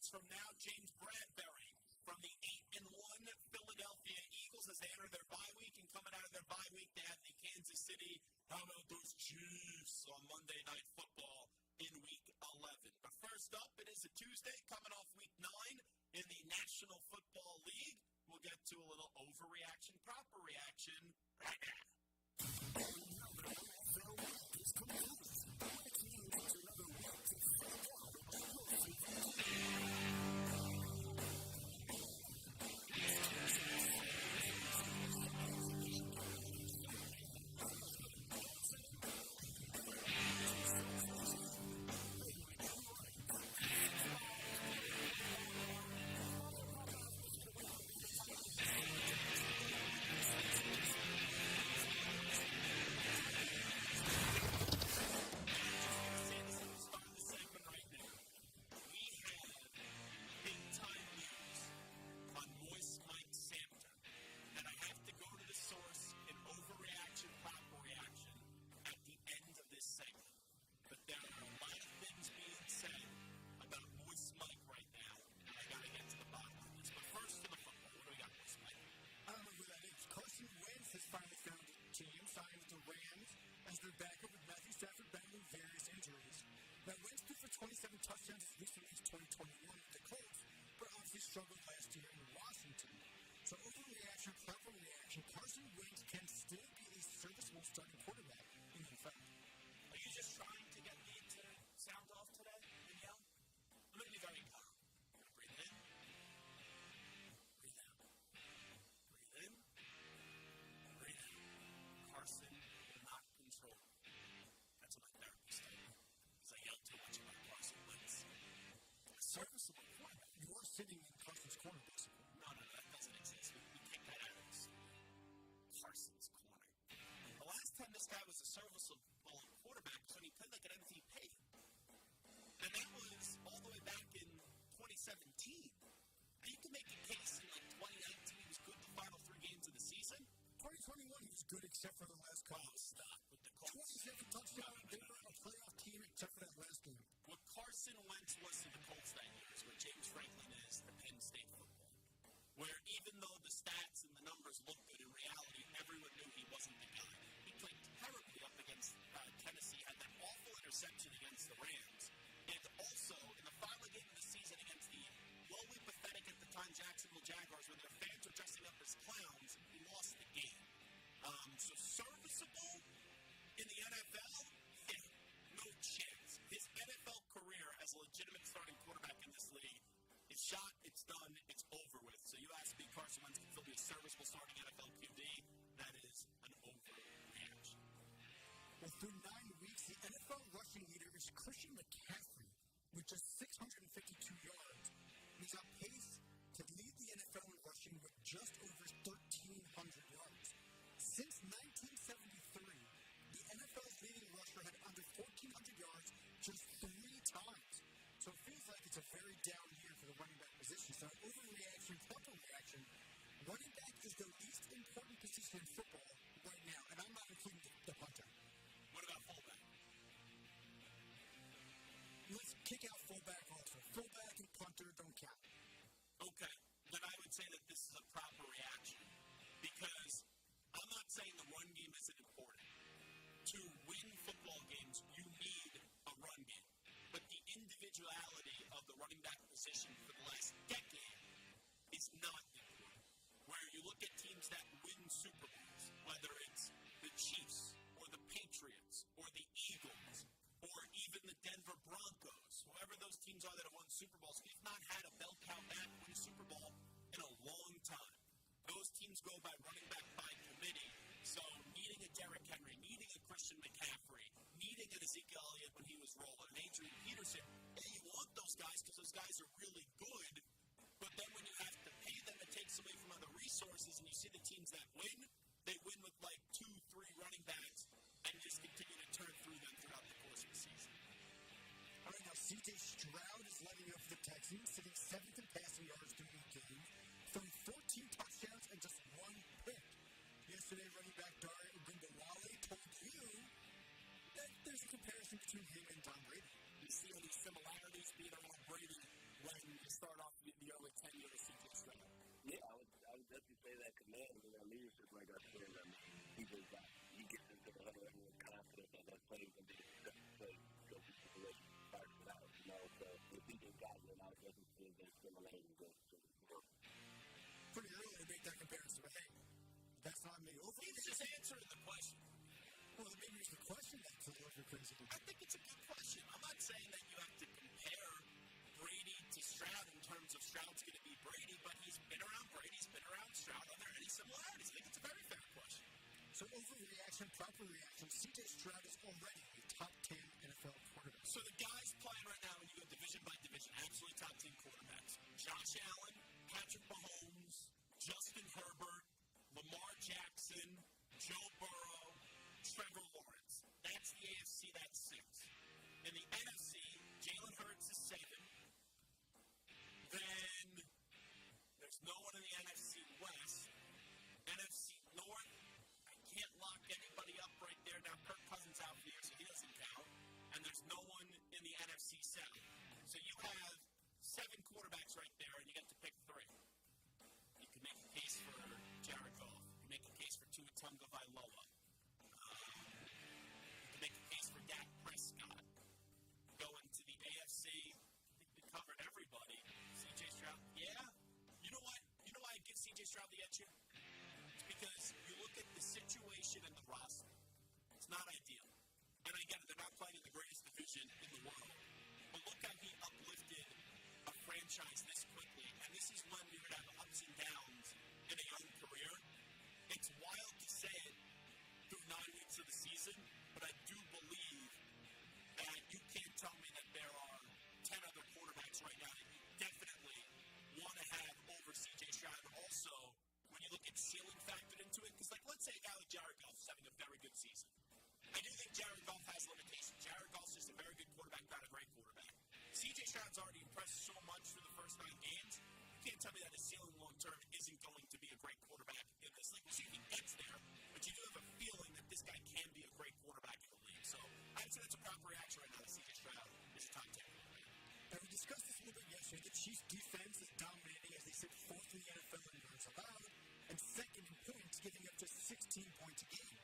from now, James Bradbury from the 8-1 Philadelphia Eagles as they enter their bye week. And coming out of their bye week, they have the Kansas City, how about those Chiefs on Monday Night Football in Week 11. But first up, it is a Tuesday coming off Week 9 in the National Football League. We'll get to a little overreaction, proper reaction right now. Touchdowns as recently as 2021 with the Colts, but obviously struggled last year in Washington. So overreaction, proper reaction, Carson Wentz can still be a serviceable starting quarterback in the NFL. Are you just trying to get me to sound off today, Danielle? I'm going to be very calm. Breathe in. Breathe out. Breathe in. Breathe out. Carson will not control me. That's what my therapist told me. Because I yelled too much about Carson Wentz. Serviceable quarterback. You are sitting in Carson's corner, basically. No, that doesn't exist. We take that out of this. Carson's corner. The last time this guy was a serviceable quarterback was when he played like an MVP. And that was all the way back in 2017. Now, you can make a case in like 2019 he was good the final 3 games of the season. 2021 he was good except for the last couple. Oh, stop. With the Colts. 27 touchdowns. They were a playoff team except for that last game. What Carson Wentz was to the Colts that year is what James Franklin is to Penn State football. Where even though the stats and the numbers look good, in reality, everyone knew he wasn't the guy. He played terribly up against Tennessee, had that awful interception against the Rams, and also in the final game of the season against the lowly pathetic at the time Jacksonville Jaguars, where their fans were dressing up as clowns, he lost the game. So serviceable in the NFL? Yeah, no chance. His NFL career as a legitimate starting quarterback in this league is shot, it's done, it's over with. So you ask me, Carson Wentz can still be a serviceable starting NFL QB? That is an overreaction. Well, through 9 weeks, the NFL rushing leader is Christian McCaffrey with just 652 yards. He's on pace to lead the NFL in rushing with just over 1,300 yards. Since 1973, the NFL's leading rusher had under 1,400 yards just 3 times. So it feels like it's a very down year for the running back position. So overreaction, proper reaction. Running back is the least important position in football right now, and I'm not including the punter. What about fullback? Let's kick out fullback also. Fullback and punter don't count. Okay, then I would say that this is a proper reaction because I'm not saying the run game isn't important. To win football games, you need a run game. But the individuality of the running back position for the last decade is not important. Where you look at teams that win Super Bowls, whether it's the Chiefs or the Patriots or the Eagles or even the Denver Broncos, whoever those teams are that have won Super Bowls, we've not had a bell cow back win a Super Bowl in a long time. Those teams go by running back by committee. So needing a Derrick Henry, needing a Christian McCaffrey, needing an Ezekiel Elliott when he was rolling, an Adrian Peterson, you want those guys because those guys are really good. But then when you have to pay them, it takes away from other resources. And you see the teams that win, they win with like 2-3 running backs and just continue to turn through them throughout the course of the season. All right, now C.J. Stroud is lighting up for the Texans, sitting 7th in passing yards during the game, throwing 14 touchdowns and just 1 pick. Yesterday, running back Darren told you that there's a comparison between him and Tom Brady. You see all these similarities being around Brady when you start that plays and being play go through situations prior to that, so with these guys, a lot of differences and similarities. Pretty early to make that comparison, but hey, that's not me. He's just answering the question. Well, maybe it's the question that's a little bit crazy. I think it's a good question. I'm not saying that you have to compare Brady to Stroud in terms of Stroud's going to be Brady, but he's been around Brady, he's been around Stroud. Are there any similarities? I think it's a very fair question. So overreaction, proper reaction. C.J. Stroud is already a top 10 NFL quarterback. So the guys playing right now, when you go division by division, absolutely top 10 quarterbacks. Josh Allen, Patrick Mahomes, Justin Herbert, Lamar Jackson, Joe Burrow, Trevor Lawrence. That's the AFC, that's 6. In the NFC, Jalen Hurts is 7. Then there's no one in the NFC West. NFC North, I can't lock anybody up right there. Now, Kirk Cousins out here, so he doesn't count. And there's no one in the NFC South. So you have 7 quarterbacks right there, and you get to pick 3. You can make a case for Jared Goff. You can make a case for Tua Tagovailoa. You can make a case for Dak Prescott. Going to the AFC, I think we covered everybody. C.J. Stroud, yeah. You know what? You know why I give C.J. Stroud the edge here? It's because you look at the situation and the roster. It's not ideal. And I get it, they're not playing in the greatest division in the world. But look how he uplifted a franchise this quickly. And this is when you're going to have ups and downs in a young career. It's wild to say it through 9 weeks of the season, but I do believe that you can't tell me that there are 10 other quarterbacks right now that you definitely want to have over C.J. Stroud. Also, when you look at ceiling factored into it, because let's say a guy like Jared Goff is having a very good season. I do think Jared Goff has limitations. Jared Goff's just a very good quarterback, not a great quarterback. C.J. Stroud's already impressed so much through the first 9 games. You can't tell me that his ceiling long-term isn't going to be a great quarterback in this league. We'll see if he gets there, but you do have a feeling that this guy can be a great quarterback in the league. So I'd say that's a proper reaction right now that C.J. Stroud is your top 10 quarterback. And we discussed this a little bit yesterday. The Chiefs' defense is dominating as they sit 4th in the NFL in yards allowed and 2nd in points, giving up just 16 points a game.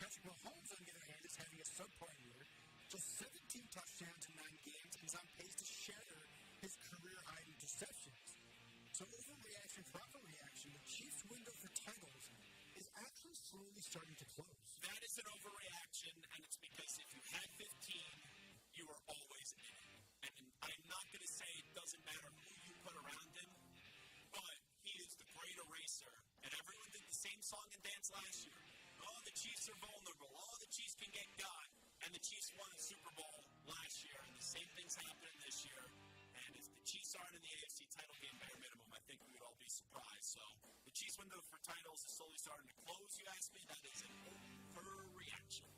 Patrick Mahomes, on the other hand, is having a subpar year, just 17 touchdowns in 9 games, and is on pace to shatter his career-high interceptions. So overreaction, proper reaction, the Chiefs' window for titles is actually slowly starting to close. That is an overreaction, and it's because if you had 15, you were always in it. And I'm not going to say it doesn't matter who you put around him, but he is the great eraser. And everyone did the same song and dance last year. Oh, the Chiefs are vulnerable. Oh, the Chiefs can get got. And the Chiefs won the Super Bowl last year, and the same thing's happening this year. And if the Chiefs aren't in the AFC title game bare minimum, I think we would all be surprised. So the Chiefs' window for titles is slowly starting to close, you ask me. That is an overreaction.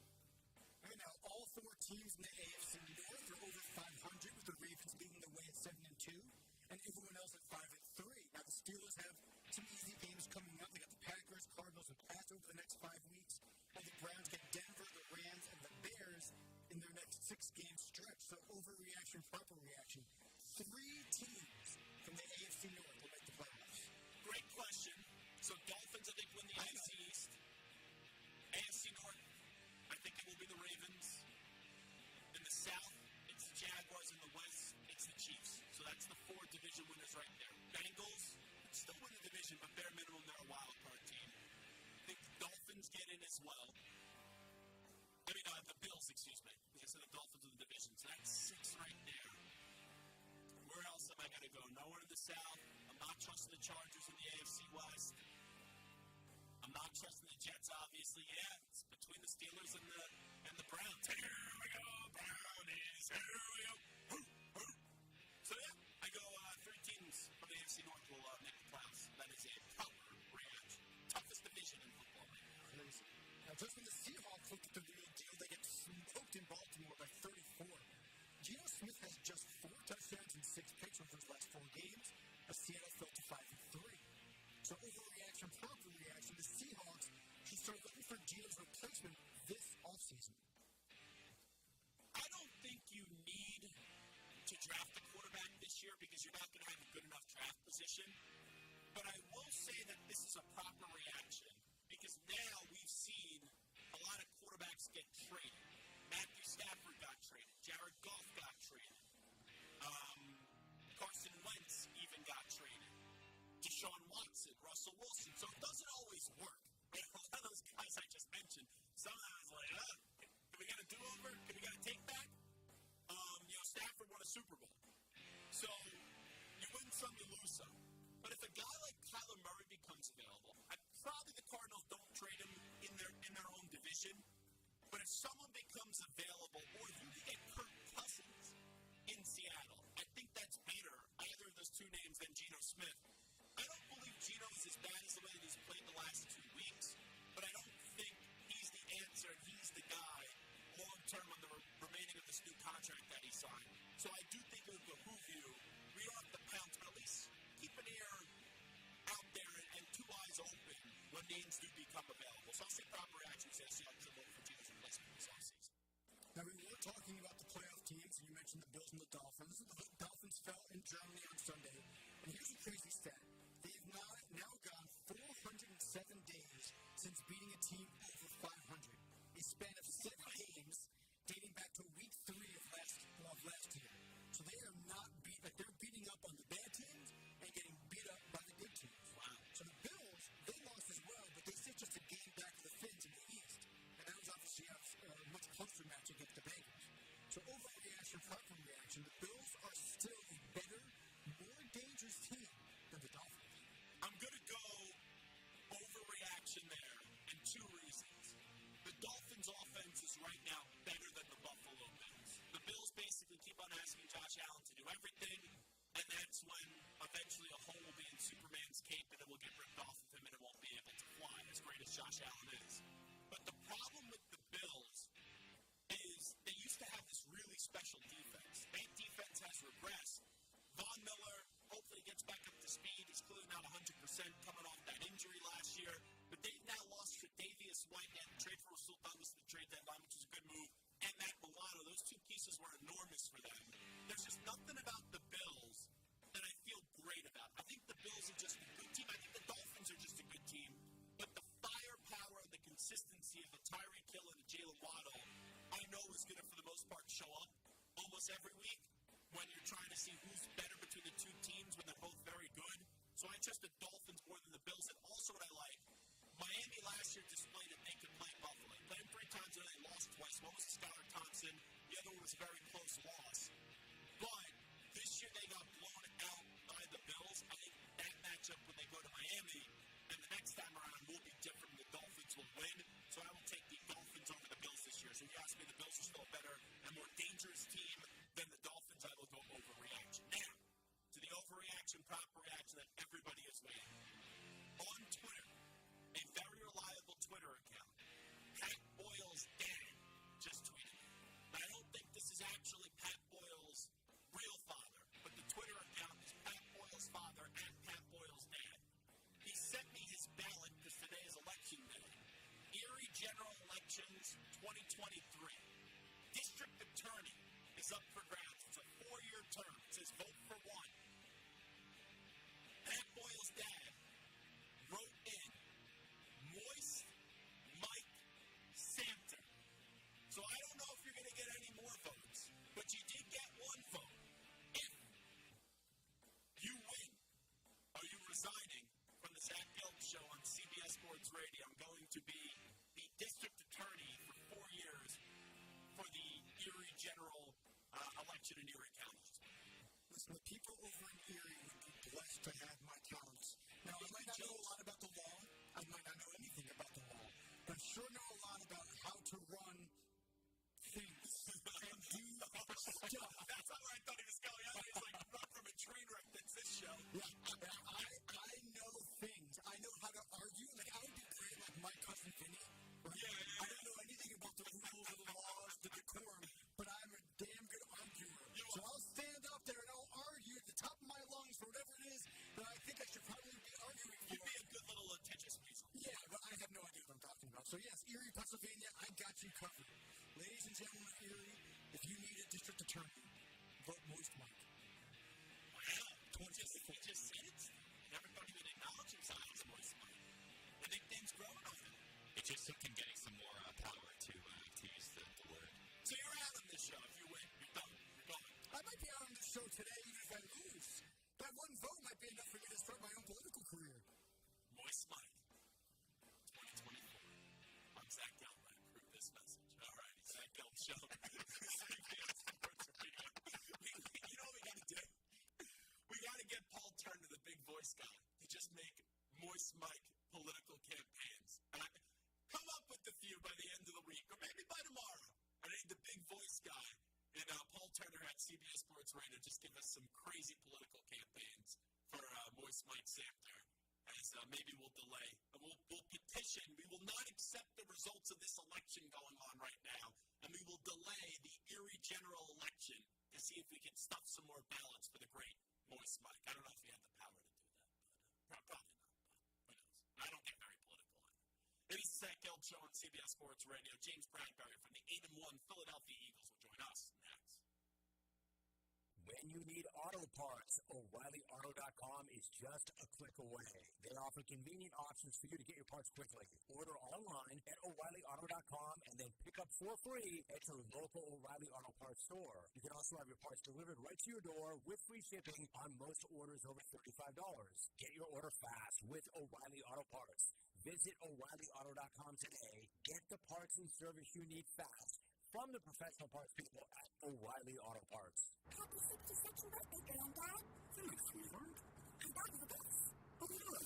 Right now, all 4 teams in the AFC North are over 500, with the Ravens leading the way at 7-2, and everyone else at 5-3. Now, the Steelers have some easy games coming up. They got the Packers, Cardinals, and Pats over the next 5 weeks. And the Browns get Denver, the Rams, and the Bears in their next 6-game stretch. So overreaction, proper reaction. 3 teams from the AFC North will make the playoffs. Great question. So Dolphins, I think, win the AFC East. AFC North, I think it will be the Ravens. In the South, it's the Jaguars. In the West, it's the Chiefs. So that's the 4 division winners right there. Bengals still win the division, but bare minimum, they're a wild card team. I think the Dolphins get in as well. The Bills, excuse me. Because I said the Dolphins in the division. So that's 6 right there. Where else am I going to go? Nowhere in the South. I'm not trusting the Chargers in the AFC West. I'm not trusting the Jets, obviously. Yeah, it's between the Steelers and the Browns. Here we go, Brownies. Here we go. So, yeah, I go 3 teams from the AFC North will make the playoffs. That is a proper reaction. Toughest division in football right now. Crazy. Now, just when the Seahawks look at the real deal, they get smoked in Baltimore by 34. Geno Smith has just 4 touchdowns and 6 picks over his last 4 games, as Seattle fell to 5-3. So overreaction, proper reaction, the Seahawks should start looking for Geno's replacement this offseason. names do become available. So I'll say proper reaction to see how some for teams in place for this offseason. Now, we were talking about the playoff teams, and you mentioned the Bills and the Dolphins. The Dolphins fell in Germany on Sunday, and here's a crazy stat. They've now gone 407 days since beating a team over 500, a span of 7 games dating back to week 3 of last year. So they are not they're beating up on the bad teams and getting beat up by the good teams. Wow. So the Bills, they lost as well, but they sit just a game back of the Finns in the East. And that was obviously a much closer match against the Bengals. So overreaction, proper reaction, the Bills are still a better, more dangerous team than the Dolphins. I'm going to go overreaction there, and 2 reasons. The Dolphins' offense is right now better than the Buffalo Bills. The Bills basically keep on asking Josh Allen to do everything, and that's when eventually a hole will be in Superman's cape and it will get ripped off of him and it won't be able to fly, as great as Josh Allen is. But the problem with the Bills is they used to have this really special defense. That defense has regressed. Von Miller hopefully gets back up to speed. He's clearly not 100% coming off that injury last year. But they've now lost Tre'Davious White and trade for Rasul Douglas at the trade deadline, which is a good move. And Matt Milano, those 2 pieces were enormous for them. There's just nothing about the Bills that I feel great about. I think the Bills are just a good team. I think the Dolphins are just a good team. But the firepower and the consistency of the Tyreek Hill and the Jalen Waddle, I know is going to, for the most part, show up almost every week when you're trying to see who's better between the 2 teams when they're both very good. So I trust the Dolphins more than the Bills. And also what I like, Miami last year displayed that they could play Buffalo. They played 3 times and they lost twice. One was to Skylar Thompson. The other one was a very close loss. But this year they got blown out by the Bills. I think that matchup when they go to Miami and the next time around will be different. The Dolphins will win. So I will take the Dolphins over the Bills this year. So you ask me, the Bills are still a better and more dangerous team than the Dolphins. I will go overreaction. Now, to the overreaction, proper reaction that everybody is waiting. On Twitter, a very reliable Twitter account, Pat Boyle's dad just tweeted. Now, I don't think this is actually Pat Boyle's real father, but the Twitter account is Pat Boyle's father and Pat Boyle's dad. He sent me his ballot because today is election day. Erie General Elections 2023. District Attorney is up for grabs. It's a 4-year term. It says vote for 1. Pat Boyle's dad wrote in Moist Mike Samter. So I don't know if you're going to get any more votes, but you did get 1 vote. If you win, are you resigning from the Zach Gelb Show on CBS Sports Radio? I'm going to be the district attorney for 4 years for the Erie General election in Erie County. Listen, the people over in Erie would be blessed to have my talents. Now, I might not know a lot about the law. I might not know anything about the law. But I sure know a lot about how to run things and do stuff. That's how I thought he was going. He's like, run from a train wreck that's this show. Yeah, I know things. I know how to argue. Like, I would be great like my cousin Vinny. Right? Yeah. I don't know anything about the rules, the laws, the decorum, but I'm a damn good arguer. So I'll stand up there and I'll argue at the top of my lungs for whatever it is that I think I should probably be arguing for. You'd be a good little litigious weasel. Yeah, but I have no idea what I'm talking about. So yes, Erie, Pennsylvania, I got you covered. Ladies and gentlemen of Erie, if you need a district attorney, vote Moist Mike. Wow. He just said it. Never thought he would acknowledge himself as Moist Mike. The nickname's growing on him. It just took him getting some more power to use the word. So you're out on this show. If you win, you're done. You're gone. I might be out on this show today even if I lose. That 1 vote might be enough for me to start my own political career. Moist Mike, 2024. I'm Zach Gelb. I approve this message. All right, Zach Gelb Show. You know what we got to do? We got to get Paul Turner, the big voice guy, to just make Moist Mike political campaigns. And come up with a few by the end of the week, or maybe by tomorrow. I need the big voice guy. And Paul Turner at CBS Sports Radio just give us some crazy political campaigns for Moist Mike Samter. As maybe we'll delay. We'll petition. We will not accept the results of this election going on right now. And we will delay the Erie general election to see if we can stuff some more ballots for the great Moist Mike. I don't know if he had the power to do that, but probably not. But who knows? I don't get very political. Gelb Show on CBS Sports Radio. James Bradbury from the 8-1 Philadelphia Eagles will join us next. When you need auto parts, O'ReillyAuto.com is just a click away. They offer convenient options for you to get your parts quickly. Order online at O'ReillyAuto.com and then pick up for free at your local O'Reilly Auto Parts store. You can also have your parts delivered right to your door with free shipping on most orders over $35. Get your order fast with O'Reilly Auto Parts. Visit O'ReillyAuto.com today. Get the parts and service you need fast from the professional parts people at O'Reilly Auto Parts. Happy 62nd birthday, Granddad. Thanks, sweetheart. I got you this. Oh, good.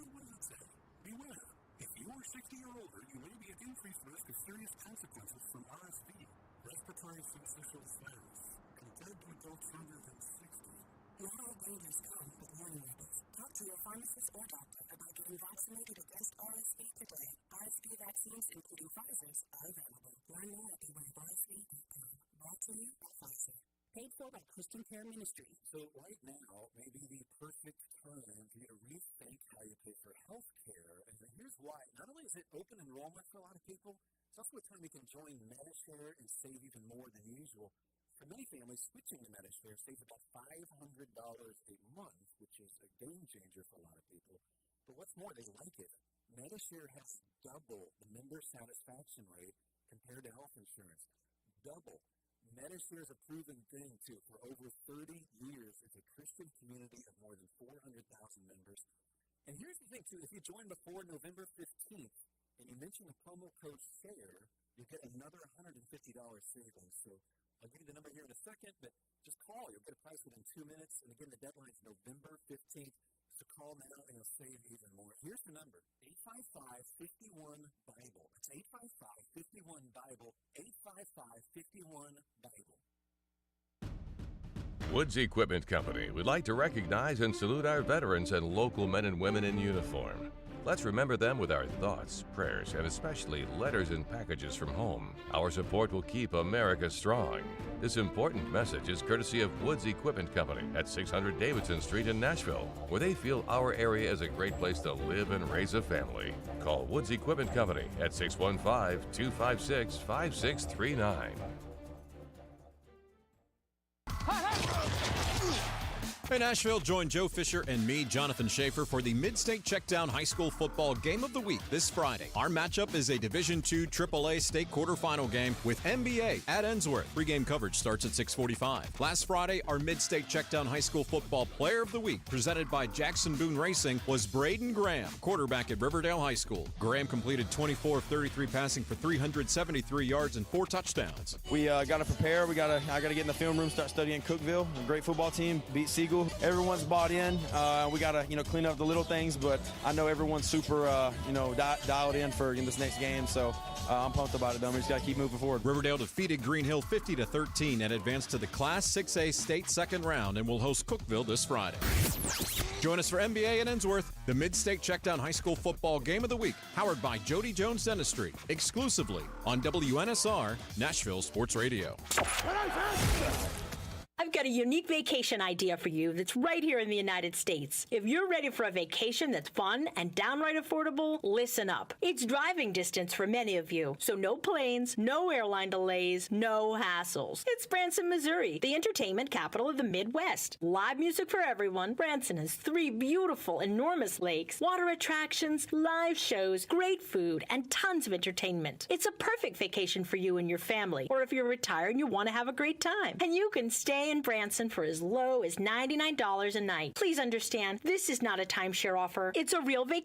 What does it say? Beware. If you are 60 or older, you may be at increased risk of serious consequences from RSV, respiratory syncytial virus, compared to adults younger than 60. Not all dangers come with warning labels. Talk to your pharmacist or doctor about getting vaccinated against RSV today. RSV vaccines, including Pfizer's, are available. Learn more at bewareRSV.com. Brought to you by Pfizer. Paid for by Christian Care Ministry. So right now may be the perfect time for you to rethink how you pay for health care. And here's why. Not only is it open enrollment for a lot of people, it's also a time you can join Medishare and save even more than usual. For many families, switching to Medishare saves about $500 a month, which is a game changer for a lot of people. But what's more, they like it. Medishare has double the member satisfaction rate compared to health insurance. Double. Medishare is a proven thing, too. For over 30 years, it's a Christian community of more than 400,000 members. And here's the thing, too. If you join before November 15th and you mention the promo code SHARE, you'll get another $150 savings. So I'll give you the number here in a second, but just call. You'll get a price within 2 minutes. And again, the deadline is November 15th. So call now and you'll save even more. Here's the number, 855-51-BIBLE. It's 855-51-BIBLE, 855-51-BIBLE. Woods Equipment Company would like to recognize and salute our veterans and local men and women in uniform. Let's remember them with our thoughts, prayers, and especially letters and packages from home. Our support will keep America strong. This important message is courtesy of Woods Equipment Company at 600 Davidson Street in Nashville, where they feel our area is a great place to live and raise a family. Call Woods Equipment Company at 615-256-5639. Hey Nashville, join Joe Fisher and me, Jonathan Schaefer, for the Mid-State Checkdown High School Football Game of the Week this Friday. Our matchup is a Division II AAA state quarterfinal game with MBA at Ensworth. Pre-game coverage starts at 6:45. Last Friday, our Mid-State Checkdown High School Football Player of the Week, presented by Jackson Boone Racing, was Braden Graham, quarterback at Riverdale High School. Graham completed 24 of 33 passing for 373 yards and 4 touchdowns. We got to prepare. I got to get in the film room, start studying Cookeville. A great football team, beat Siegel. Everyone's bought in. We got to, clean up the little things, but I know everyone's super, dialed in for this next game. So I'm pumped about it, though. We just got to keep moving forward. Riverdale defeated Green Hill 50-13 and advanced to the Class 6A state second round and will host Cookeville this Friday. Join us for NBA at Ensworth, the Mid-State Checkdown High School Football Game of the Week, powered by Jody Jones Dentistry, exclusively on WNSR, Nashville Sports Radio. I've got a unique vacation idea for you that's right here in the United States. If you're ready for a vacation that's fun and downright affordable, listen up. It's driving distance for many of you, so no planes, no airline delays, no hassles. It's Branson, Missouri, the entertainment capital of the Midwest. Live music for everyone. Branson has 3 beautiful, enormous lakes, water attractions, live shows, great food, and tons of entertainment. It's a perfect vacation for you and your family, or if you're retired and you want to have a great time. And you can stay in Branson for as low as $99 a night. Please understand, this is not a timeshare offer. It's a real vacation.